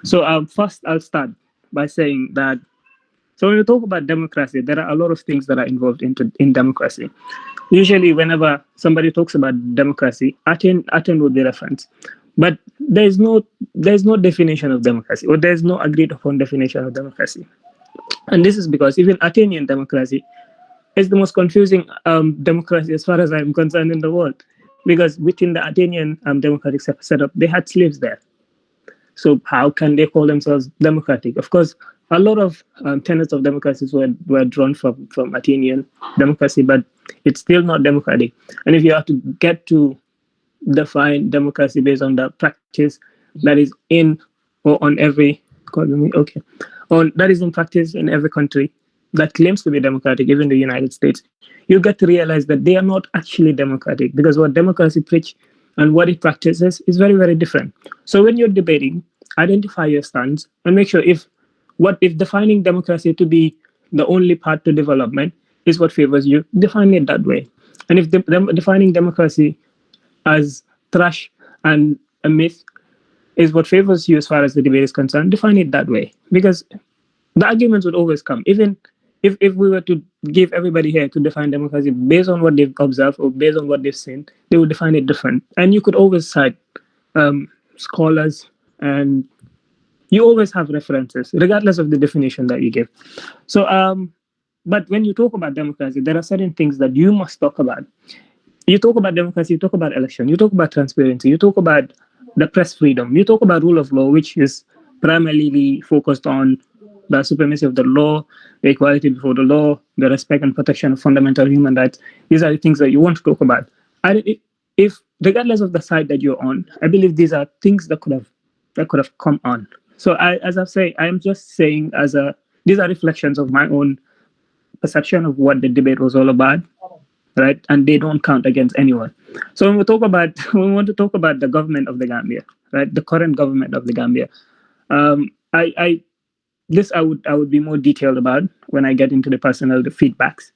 So first, I'll start by saying that, so when we talk about democracy, there are a lot of things that are involved in democracy. Usually, whenever somebody talks about democracy, Athene would be referenced. But there's no definition of democracy, or there's no agreed upon definition of democracy. And this is because even Athenian democracy is the most confusing democracy as far as I'm concerned in the world. Because within the Athenian democratic setup, they had slaves there. So how can they call themselves democratic? Of course, a lot of tenets of democracies were drawn from Athenian democracy, but it's still not democratic. And if you have to get to define democracy based on the practice that is in or on every that is in practice in every country that claims to be democratic, even the United States, you get to realize that they are not actually democratic, because what democracy preaches and what it practices is very, very different. So when you're debating, identify your stance and make sure if defining democracy to be the only path to development is what favors you, define it that way. And if defining democracy as trash and a myth is what favors you as far as the debate is concerned, define it that way. Because the arguments would always come. Even if we were to give everybody here to define democracy based on what they've observed or based on what they've seen, they would define it different. And you could always cite scholars, and you always have references, regardless of the definition that you give. So, but when you talk about democracy, there are certain things that you must talk about. You talk about democracy, you talk about election, you talk about transparency, you talk about the press freedom, you talk about rule of law, which is primarily focused on the supremacy of the law, the equality before the law, the respect and protection of fundamental human rights. These are the things that you want to talk about. If regardless of the side that you're on, I believe these are things that could have come on. So as I say, I am just saying these are reflections of my own perception of what the debate was all about, right? And they don't count against anyone. So when we want to talk about the government of the Gambia, right? The current government of the Gambia, I would be more detailed about when I get into the feedbacks.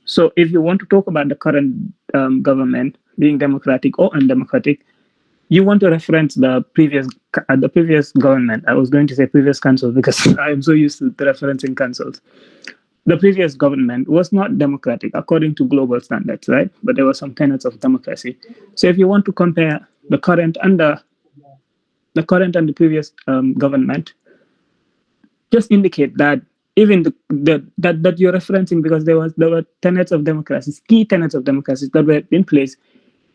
So if you want to talk about the current government being democratic or undemocratic, you want to reference the previous government. I was going to say previous council because I am so used to referencing councils. the previous government was not democratic according to global standards, right? But there were some tenets of democracy. So if you want to compare the current and the previous government, just indicate that even that you're referencing, because there were tenets of democracy, key tenets of democracy that were in place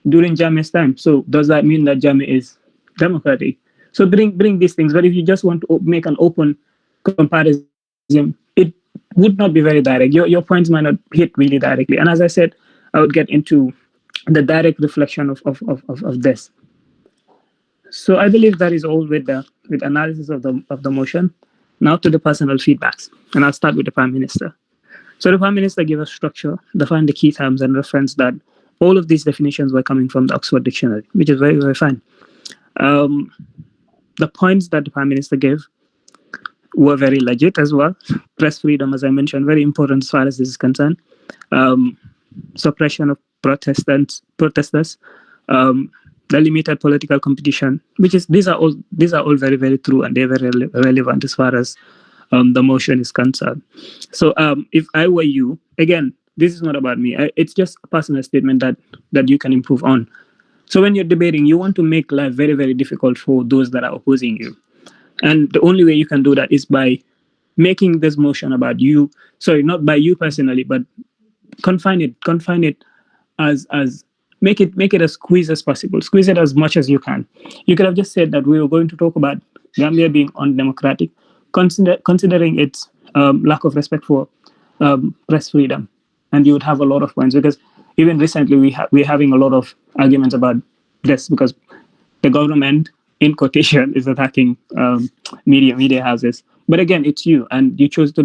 during Jammeh's time. So does that mean that Jammeh is democratic? So bring these things. But if you just want to make an open comparison, it would not be very direct. Your points might not hit really directly. And as I said, I would get into the direct reflection of this. So I believe that is all with analysis of the motion. Now to the personal feedbacks, and I'll start with the Prime Minister. So the Prime Minister gave a structure, defined the key terms, and referenced that all of these definitions were coming from the Oxford Dictionary, which is very, very fine. The points that the Prime Minister gave were very legit as well. Press freedom, as I mentioned, very important as far as this is concerned. Suppression of protesters, the limited political competition, which is these are all very, very true, and they're very relevant as far as the motion is concerned. So if I were you, again, this is not about me. It's just a personal statement that you can improve on. So when you're debating, you want to make life very, very difficult for those that are opposing you. And the only way you can do that is by making this motion about you. Sorry, not by you personally, but confine it as make it as squeeze as possible. Squeeze it as much as you can. You could have just said that we were going to talk about Gambia being undemocratic, considering its lack of respect for press freedom, and you would have a lot of points, because even recently we're having a lot of arguments about this, because the government, in quotation, is attacking media houses. But again, it's you, and you chose to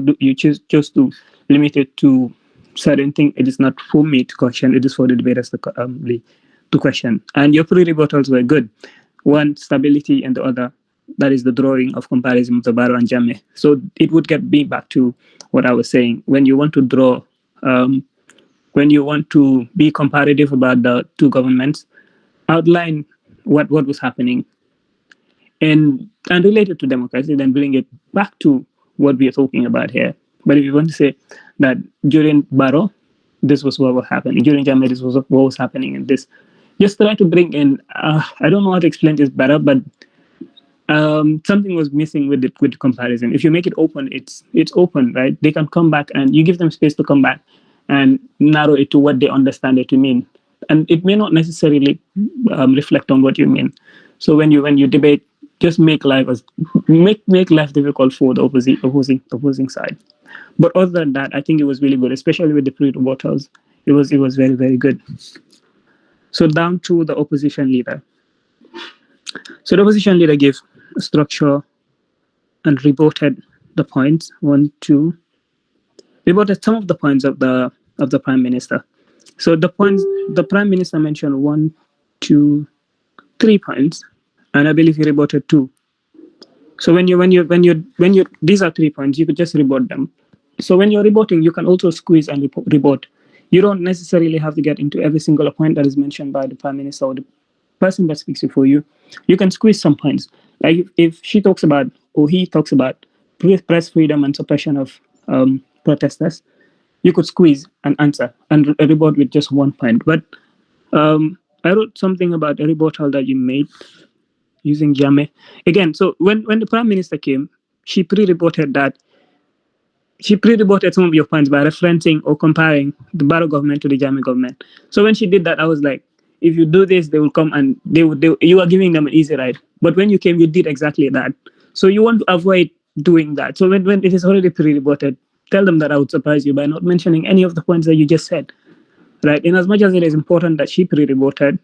limit it to certain things. It is not for me to question; it is for the debaters to question. And your pre-rebuttals were good. One, stability, and the other, that is the drawing of comparison with the Barrow and Jammeh. So it would get me back to what I was saying. When you want to draw, when you want to be comparative about the two governments, outline what was happening and related to democracy, then bring it back to what we are talking about here. But if you want to say that during Barrow, this was what was happening, during Jammeh, this was what was happening, and this, just try to bring in, I don't know how to explain this better, but something was missing with the comparison. If you make it open, it's open, right? They can come back, and you give them space to come back and narrow it to what they understand it to mean. And it may not necessarily reflect on what you mean. So when you debate, just make life difficult for the opposing side. But other than that, I think it was really good, especially with the pre-rebuttals. It was very, very good. So down to the opposition leader. So the opposition leader gave a structure and rebutted the points. Rebutted some of the points of the Prime Minister. So the points the Prime Minister mentioned 1, 2, 3 points, and I believe he rebutted 2. So when you these are 3 points, you could just rebut them. So when you're rebutting, you can also squeeze and rebut. You don't necessarily have to get into every single point that is mentioned by the Prime Minister or the person that speaks before you. You can squeeze some points. Like if she talks about, or he talks about, press freedom and suppression of protesters, you could squeeze an answer and rebut with just 1 point. But I wrote something about a rebuttal that you made using Jammeh. Again, so when the Prime Minister came, she pre-rebutted some of your points by referencing or comparing the Barrow government to the Jammeh government. So when she did that, I was like, if you do this, they will come and you are giving them an easy ride. But when you came, you did exactly that. So you want to avoid doing that. So when it is already pre-rebutted, tell them that I would surprise you by not mentioning any of the points that you just said, right? In as much as it is important that she pre-rebutted,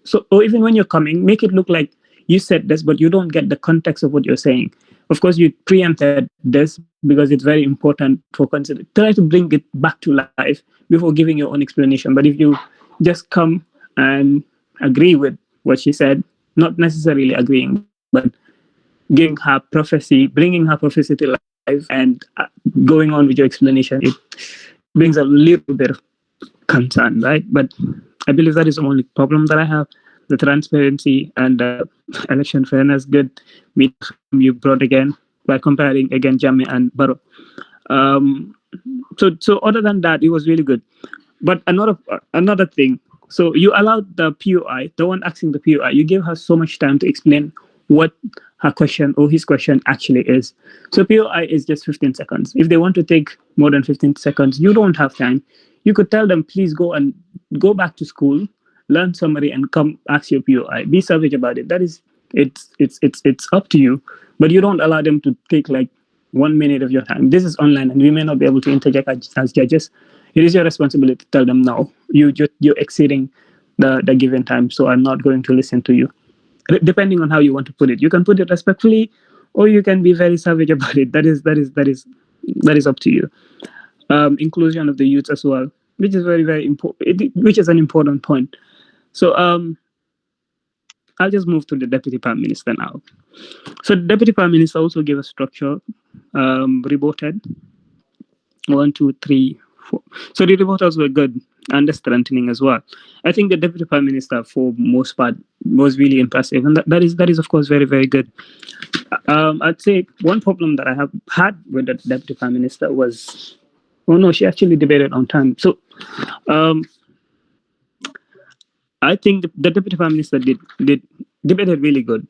so, or even when you're coming, make it look like you said this, but you don't get the context of what you're saying. Of course, you preempted this because it's very important for consider. Try to bring it back to life before giving your own explanation. But if you just come and agree with what she said, not necessarily agreeing, but bringing her prophecy to life and going on with your explanation, it brings a little bit of concern, right? But I believe that is the only problem that I have. The transparency and election fairness, good. You brought again by comparing again Jammeh and Barrow. so other than that, it was really good. But another thing, so you allowed the POI, the one asking the POI, you gave her so much time to explain what her question or his question actually is. So POI is just 15 seconds. If they want to take more than 15 seconds, you don't have time. You could tell them, please go back to school, learn summary, and come ask your POI. Be savage about it. That is, it's up to you. But you don't allow them to take like 1 minute of your time. This is online, and we may not be able to interject as judges. It is your responsibility to tell them, no, you're exceeding the given time, so I'm not going to listen to you. Depending on how you want to put it, you can put it respectfully, or you can be very savage about it. That is up to you. Inclusion of the youth as well, which is very, very important. Which is an important point. So I'll just move to the Deputy Prime Minister now. So the Deputy Prime Minister also gave a structure, reported 1, 2, 3, 4. So the reporters were good and the strengthening as well. I think the Deputy Prime Minister, for most part, was really impressive, and that is of course very, very good. I'd say one problem that I have had with the Deputy Prime Minister was, oh no, she actually debated on time. So I think the Deputy Prime Minister did debated really good.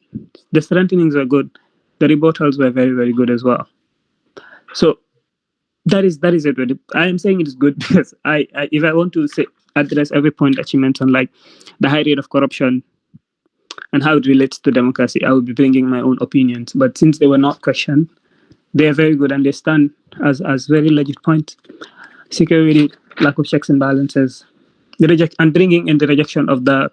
The strengthenings were good. The rebuttals were very, very good as well. So that is it. I am saying it is good because I if I want to address every point that she mentioned, like the high rate of corruption and how it relates to democracy, I would be bringing my own opinions. But since they were not questioned, they are very good and they stand as very legit points. Security, lack of checks and balances, and bringing in the rejection of the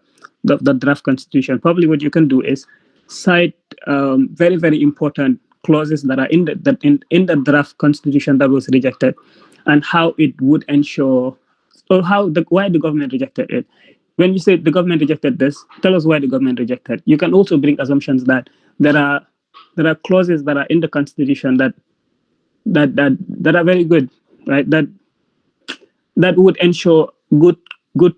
draft constitution. Probably what you can do is cite very, very important clauses that are in the draft constitution that was rejected, and how it would ensure, or why the government rejected it. When you say the government rejected this, tell us why the government rejected. You can also bring assumptions that there are clauses that are in the constitution that are very good, right? That would ensure good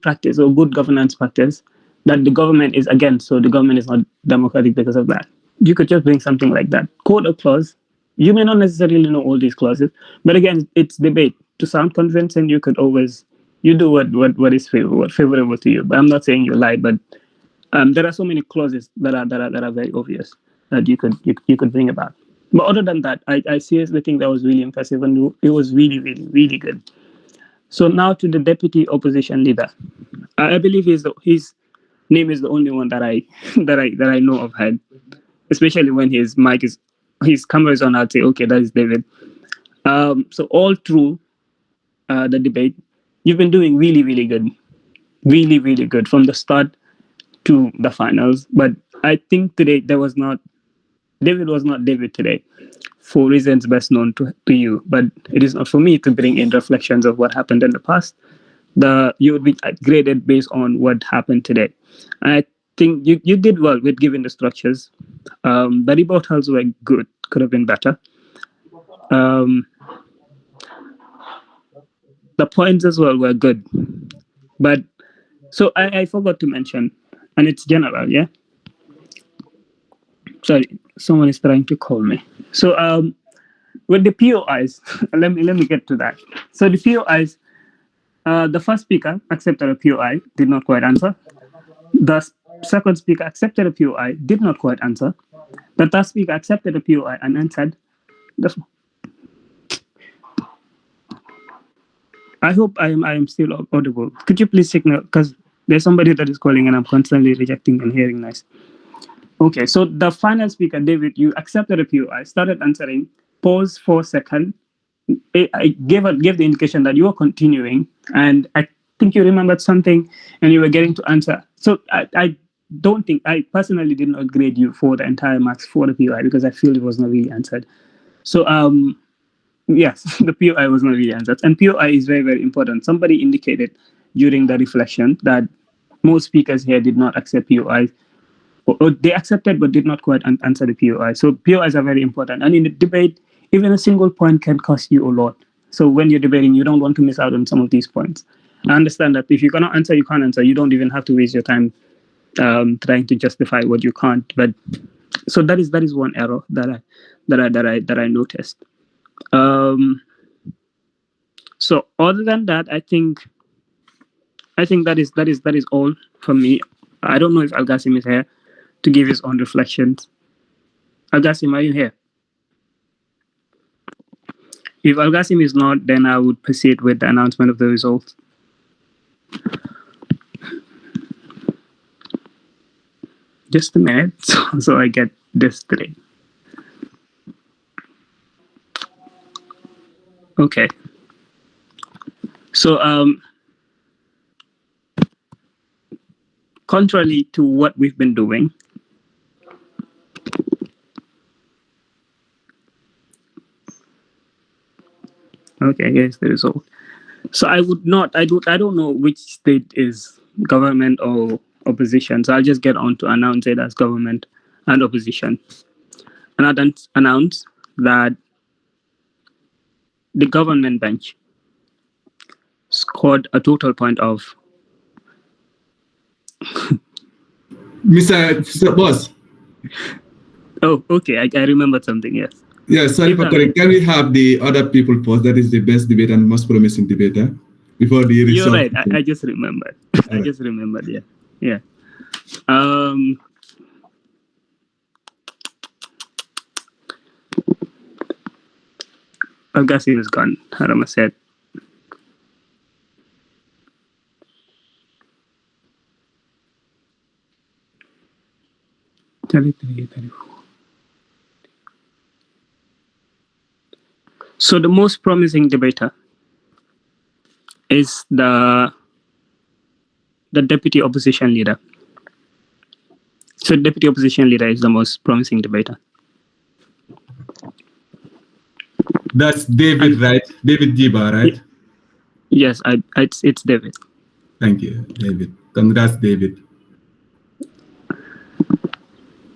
practice or good governance practice that the government is against. So the government is not democratic because of that. You could just bring something like that. Code or clause. You may not necessarily know all these clauses, but again, it's debate. To sound convincing, you could always do what is favorable to you. But I'm not saying you lie, but there are so many clauses that are very obvious that you could bring about. But other than that, I seriously think that was really impressive, and it was really, really, really good. So now to the deputy opposition leader. I believe his name is the only one that I know of had, especially when his camera is on. I'd say, okay, that is David. So all through the debate, you've been doing really, really good, really, really good from the start to the finals. But I think today David was not David today, for reasons best known to you. But it is not for me to bring in reflections of what happened in the past. You would be graded based on what happened today. And I think you did well with giving the structures. The rebuttals were good, could have been better. The points as well were good. But so I forgot to mention, and it's general, yeah? Sorry, someone is trying to call me. So with the POIs, let me get to that. So the POIs, the first speaker accepted a POI, did not quite answer. The second speaker accepted a POI, did not quite answer. The third speaker accepted a POI and answered. I hope I am still audible. Could you please signal, because there's somebody that is calling and I'm constantly rejecting and hearing nice. Okay, so the final speaker, David, you accepted a POI, started answering, pause for a second. I gave the indication that you were continuing, and I think you remembered something and you were getting to answer. So I personally did not grade you for the entire marks for the POI because I feel it was not really answered. So yes, the POI was not really answered. And POI is very, very important. Somebody indicated during the reflection that most speakers here did not accept POI, or they accepted but did not quite answer the POI. So POIs are very important. And in the debate, even a single point can cost you a lot. So when you're debating, you don't want to miss out on some of these points. I understand that if you cannot answer, you can't answer. You don't even have to waste your time trying to justify what you can't. But so that is one error that I noticed. So other than that, I think that is all from me. I don't know if Al-Qasim is here to give his own reflections. Al-Qasim, are you here? If Al-Qasim is not, then I would proceed with the announcement of the results. Just a minute, so I get this straight. Okay. So, contrary to what we've been doing, okay, here's the result. So I don't know which state is government or opposition. So I'll just get on to announce it as government and opposition. And I then announce that the government bench scored a total point of Mr. Boss. Oh, okay. I remembered something, yes. Yeah, sorry for correcting. Can we have the other people first? That is the best debater and most promising debater before the result. You're right. I just remembered. I just remembered, yeah. Yeah. Al-Qasim is gone, Harama said. So the most promising debater is the deputy opposition leader. So deputy opposition leader is the most promising debater. That's David, right? David Jiba, right? Yes, it's David. Thank you, David. Congrats, David.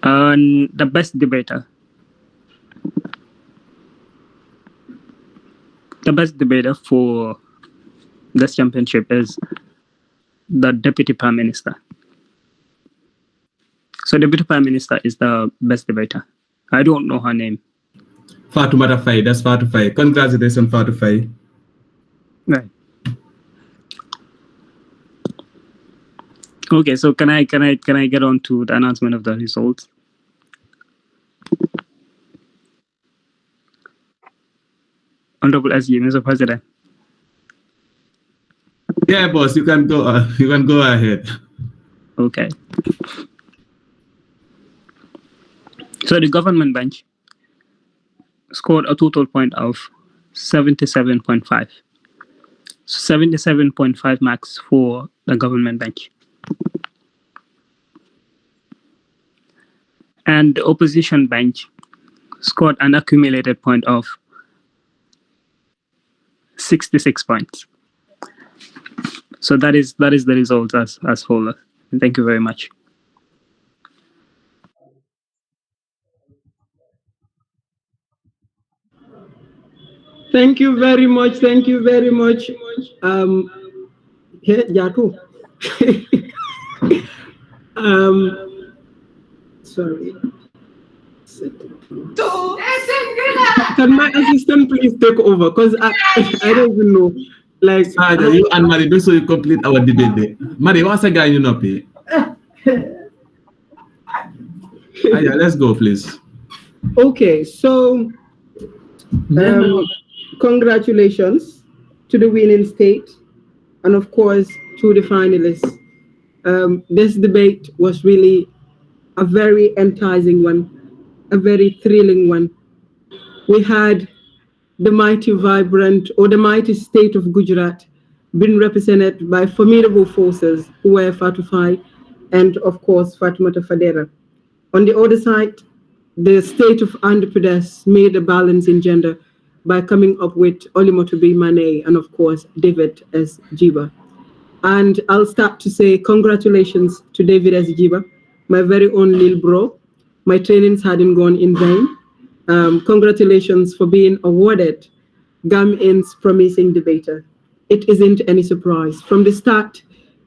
And the best debater. The best debater for this championship is the Deputy Prime Minister. So Deputy Prime Minister is the best debater. I don't know her name. Fatoumata Faye, that's Fatou Faye. Congratulations, Fatou Faye. Right. Okay, so can I get on to the announcement of the results? Honorable SG, Mr. President. Yeah, boss, you can go ahead. Okay. So the government bench scored a total point of 77.5. 77.5 marks for the government bench. And the opposition bench scored an accumulated point of 66 points. So that is the result as follows. Thank you very much. Thank you very much. Thank you very much. Here, Jaku. Sorry. Can my assistant please take over? Because I don't even know. Like, you and Mari, do so you complete our debate day. Mari, what's a guy you know pay? Yeah, let's go, please. Okay, so congratulations to the winning state, and of course to the finalists. This debate was really a very enticing one, a very thrilling one. We had the mighty vibrant or the mighty state of Gujarat being represented by formidable forces who were Fatou Faye and of course Fatoumata Fadera. On the other side, the state of Andhra Pradesh made a balance in gender by coming up with Olimotobi Mane and of course David S. Jiba. And I'll start to say congratulations to David S. Jiba, my very own little bro. My trainings hadn't gone in vain. Congratulations for being awarded GAM-IND's Promising Debater. It isn't any surprise. From the start,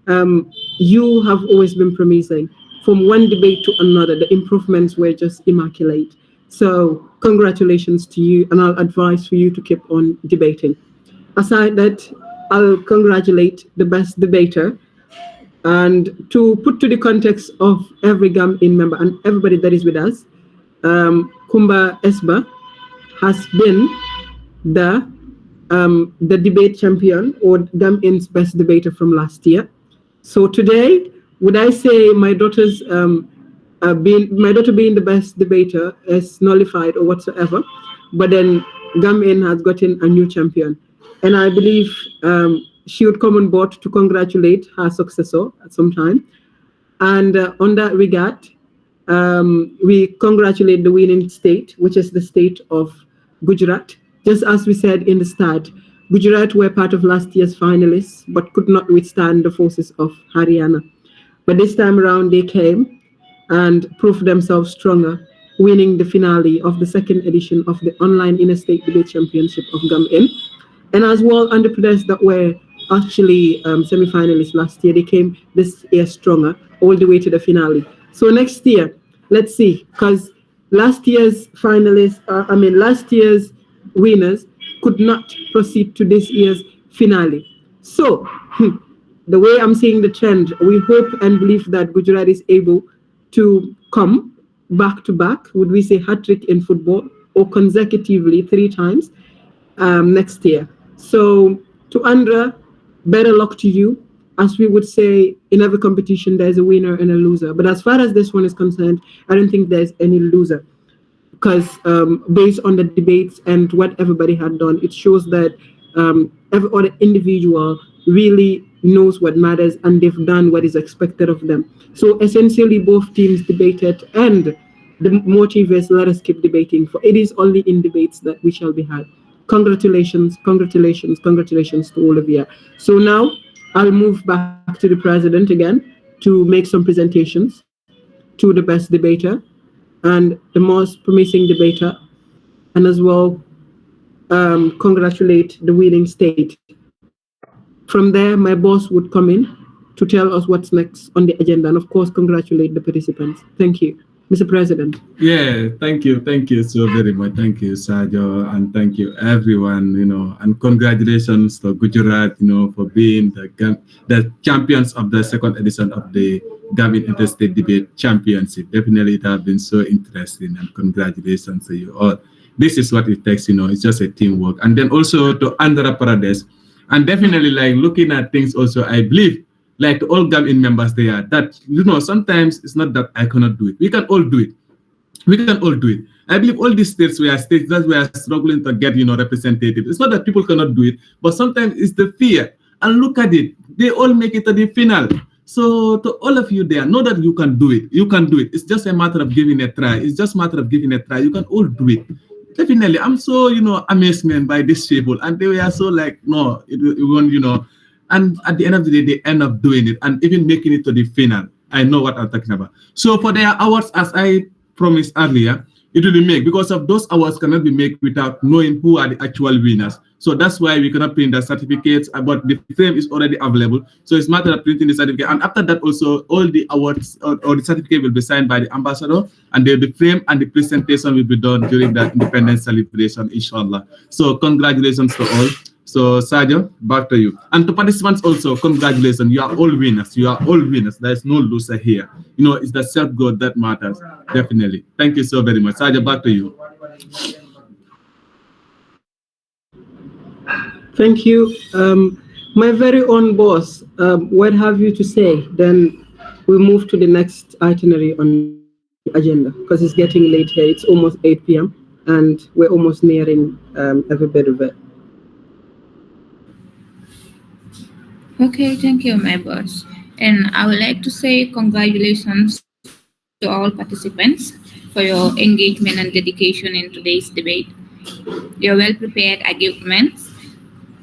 you have always been promising. From one debate to another, the improvements were just immaculate. So congratulations to you, and I'll advise for you to keep on debating. aside that, I'll congratulate the best debater. And to put to the context of every GAM-IND member and everybody that is with us, Kumba Esba has been the debate champion or GAM-IND's best debater from last year. So today, would I say my daughter being the best debater is nullified or whatsoever? But then GAM-IND has gotten a new champion, and I believe she would come on board to congratulate her successor at some time. And on that regard, we congratulate the winning state, which is the state of Gujarat. Just as we said in the start, Gujarat were part of last year's finalists, but could not withstand the forces of Haryana. But this time around, they came and proved themselves stronger, winning the finale of the second edition of the online Interstate Debate Championship of GAM-IND. And as well, Andhra Pradesh that were actually semi-finalists last year, they came this year stronger, all the way to the finale. So next year, let's see, because last year's last year's winners could not proceed to this year's finale. So the way I'm seeing the trend, we hope and believe that Gujarat is able to come back to back, would we say hat-trick in football, or consecutively 3 times next year. So to Andhra, better luck to you. As we would say, in every competition, there's a winner and a loser. But as far as this one is concerned, I don't think there's any loser. Because based on the debates and what everybody had done, it shows that every other individual really knows what matters and they've done what is expected of them. So essentially, both teams debated, and the motive is let us keep debating, for it is only in debates that we shall be had. Congratulations, congratulations, congratulations to all of you. So now I'll move back to the president again to make some presentations to the best debater and the most promising debater, and as well congratulate the winning state. From there, my boss would come in to tell us what's next on the agenda, and of course, congratulate the participants. Thank you, Mr. President. Yeah, thank you so very much. Thank you, Sajo, and thank you everyone, and congratulations to Gujarat, for being the champions of the second edition of the Gambian Interstate Debate Championship. Definitely, it has been so interesting, and congratulations to you all. This is what it takes, it's just a teamwork. And then also to Andhra Pradesh, and definitely like looking at things also, I believe, like all GAM-IND members there, that, sometimes it's not that I cannot do it. We can all do it. We can all do it. I believe all these states that we are struggling to get, representative. It's not that people cannot do it, but sometimes it's the fear. And look at it. They all make it to the final. So to all of you there, know that you can do it. You can do it. It's just a matter of giving a try. It's just a matter of giving a try. You can all do it. Definitely. I'm so, amazed, man, by these people. And they were so like, no, it won't, and at the end of the day, they end up doing it and even making it to the final. I know what I'm talking about. So for their awards, as I promised earlier, it will be made, because of those awards cannot be made without knowing who are the actual winners. So that's why we cannot print the certificates, but the frame is already available. So it's a matter of printing the certificate. And after that also, all the awards or the certificate will be signed by the ambassador, and they'll be framed, and the presentation will be done during the independence celebration, inshallah. So congratulations to all. So Sajo, back to you. And to participants also, congratulations. You are all winners. You are all winners. There is no loser here. It's the self-growth that matters. Definitely. Thank you so very much. Sajo, back to you. Thank you. My very own boss, what have you to say? Then we'll move to the next itinerary on the agenda, because it's getting late here. It's almost 8 p.m. and we're almost nearing every bit of it. Okay, thank you, my boss. And I would like to say congratulations to all participants for your engagement and dedication in today's debate. Your well-prepared arguments,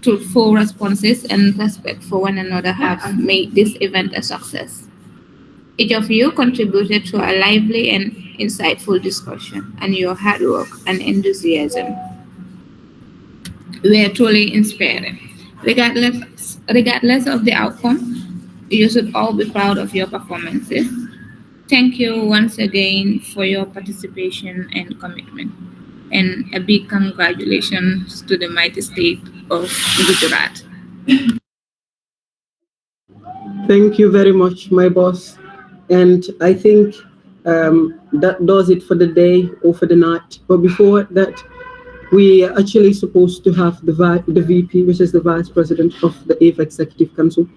truthful responses, and respect for one another have made this event a success. Each of you contributed to a lively and insightful discussion, and your hard work and enthusiasm were truly inspiring. Regardless of the outcome, you should all be proud of your performances. Thank you once again for your participation and commitment. And a big congratulations to the mighty state of Gujarat. Thank you very much, my boss. And I think that does it for the day or for the night. But before that, we are actually supposed to have the VP, which is the Vice President of the AVE Executive Council,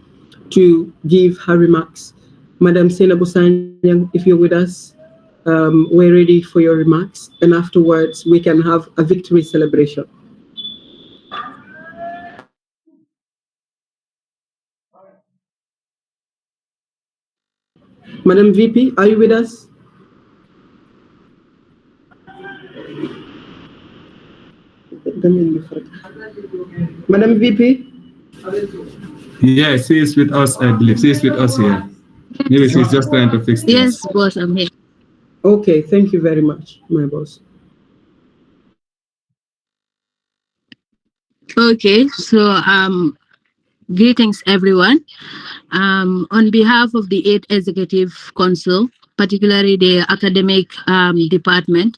to give her remarks. Madam Senabu Sanyang, if you're with us, we're ready for your remarks. And afterwards, we can have a victory celebration. Madam VP, are you with us? Madam VP? Yes, she is with us, I believe. She is with us here. Maybe she's just trying to fix things. Yes, boss, I'm here. Okay, thank you very much, my boss. Okay, so greetings everyone. On behalf of the 8th Executive Council, particularly the academic department,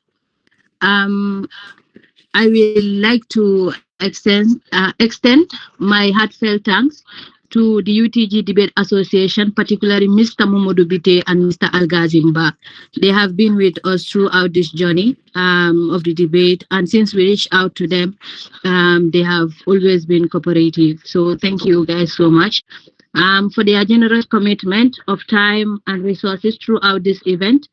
I will like to extend my heartfelt thanks to the UTG Debate Association, particularly Mr. Momodu Bite and Mr. Algazimba. They have been with us throughout this journey of the debate, and since we reached out to them, they have always been cooperative. So thank you guys so much for their generous commitment of time and resources throughout this event.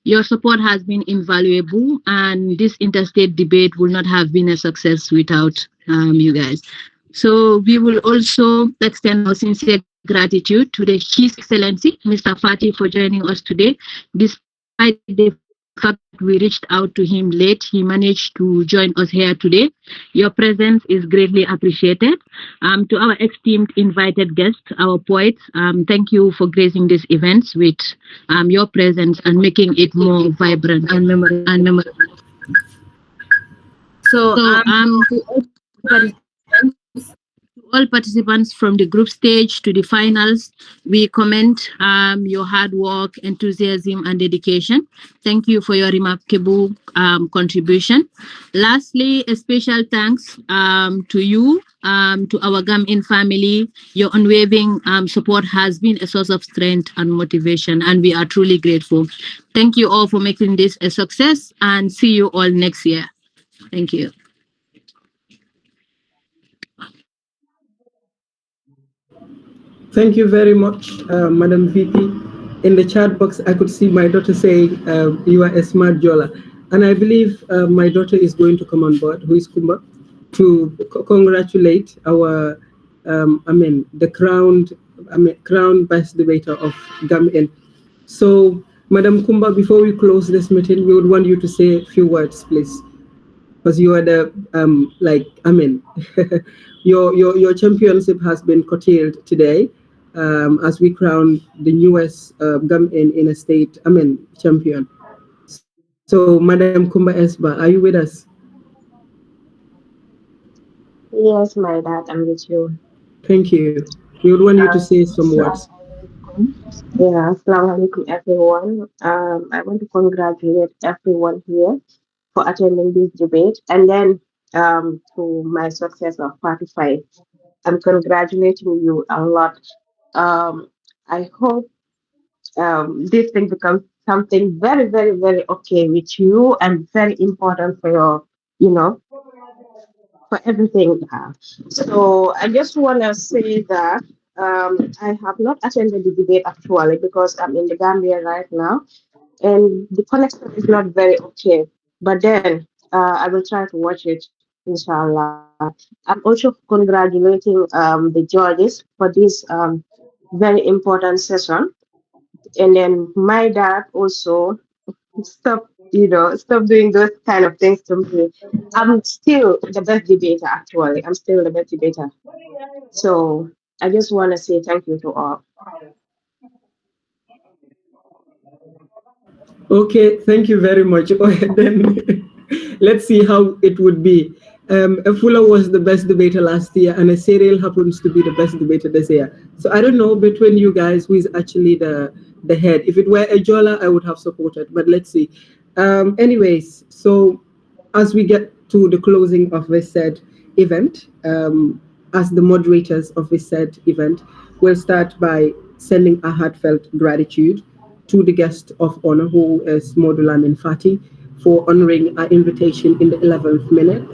Your support has been invaluable, and this interstate debate would not have been a success without you guys. So we will also extend our sincere gratitude to His Excellency, Mr. Fati, for joining us today. Despite the fact we reached out to him late, he managed to join us here today. Your presence is greatly appreciated. To our esteemed invited guests, our poets, thank you for gracing these events with your presence and making it more vibrant and memorable. So, to all participants from the group stage to the finals, we commend your hard work, enthusiasm, and dedication. Thank you for your remarkable contribution. Lastly, a special thanks to you, to our GAM-IND family. Your unwavering support has been a source of strength and motivation, and we are truly grateful. Thank you all for making this a success, and see you all next year. Thank you. Thank you very much, Madam VP. In the chat box, I could see my daughter saying, you are a smart Jola. And I believe my daughter is going to come on board, who is Kumba, to congratulate our, the crowned best debater of GAM-IND. So, Madam Kumba, before we close this meeting, we would want you to say a few words, please. Because you are the your championship has been curtailed today, as we crown the newest GAM-IND Interstate champion. So, Madam Kumba Esba, are you with us? Yes, my dad, I'm with you. Thank you. We would want you to say some words. Yeah, assalamu alaikum everyone. I want to congratulate everyone here for attending this debate, and then to my successor, Party 5. I'm congratulating you a lot. I hope this thing becomes something very, very, very okay with you and very important for your, for everything. So I just want to say that I have not attended the debate actually because I'm in the Gambia right now and the connection is not very okay. But then I will try to watch it, inshallah. I'm also congratulating the judges for this very important session. And then my dad also stop doing those kind of things to me. I'm still the best debater, actually. I'm still the best debater. So I just want to say thank you to all. Okay, thank you very much. Then let's see how it would be. Afula was the best debater last year, and Cyril happens to be the best debater this year. So I don't know between you guys who is actually the head. If it were a Jola, I would have supported, but let's see. Anyways, so as we get to the closing of this set, event. As the moderators of this said event, we'll start by sending a heartfelt gratitude to the guest of honor, who is Modulamin Fati, for honoring our invitation in the 11th minute,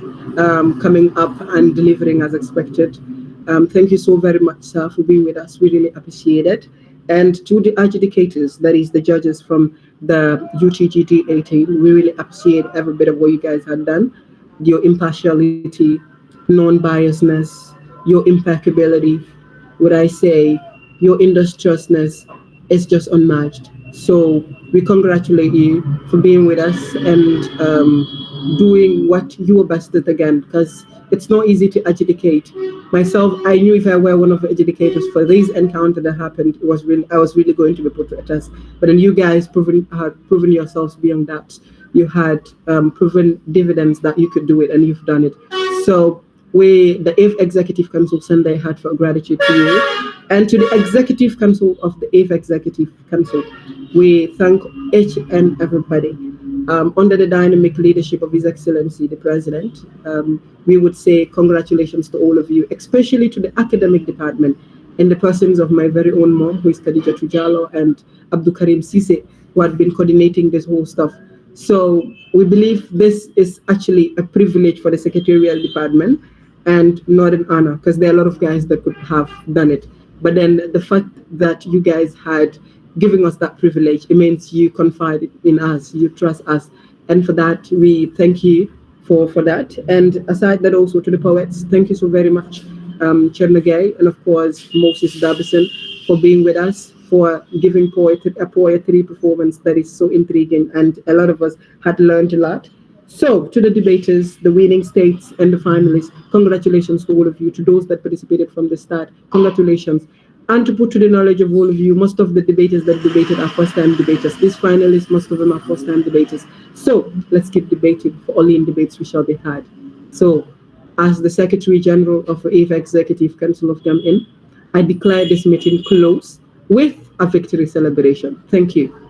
coming up and delivering as expected. Thank you so very much, sir, for being with us. We really appreciate it. And to the adjudicators, that is the judges from the UTGT 18, we really appreciate every bit of what you guys have done. Your impartiality, non-biasness, your impeccability, would I say, your industriousness is just unmatched. So we congratulate you for being with us and doing what you were best at again, because it's not easy to adjudicate. Myself, I knew if I were one of the adjudicators for this encounter that happened, I was really going to be put to a test. But then you guys had proven yourselves beyond that. You had proven dividends that you could do it, and you've done it. So the AIF Executive Council send their heartfelt gratitude to you. And to the Executive Council of the AIF Executive Council, we thank each and everybody. Under the dynamic leadership of His Excellency, the President, we would say congratulations to all of you, especially to the academic department, in the persons of my very own mom, who is Khadija Tujalo, and Abdul Karim Sise, who had been coordinating this whole stuff. So we believe this is actually a privilege for the secretarial department and not an honor, because there are a lot of guys that could have done it. But then the fact that you guys had giving us that privilege, it means you confide in us, you trust us. And for that, we thank you for that. And aside that, also to the poets, thank you so very much, Chernagay, and of course, Moses Dabison, for being with us, for giving a poetry performance that is so intriguing. And a lot of us had learned a lot. So, to the debaters, the winning states, and the finalists, congratulations to all of you. To those that participated from the start, congratulations. And to put to the knowledge of all of you, most of the debaters that debated are first-time debaters. These finalists, most of them are first-time debaters. So, let's keep debating, for only in debates we shall be had. So, as the Secretary General of the AIF Executive Council of GAM-IND, I declare this meeting closed with a victory celebration. Thank you.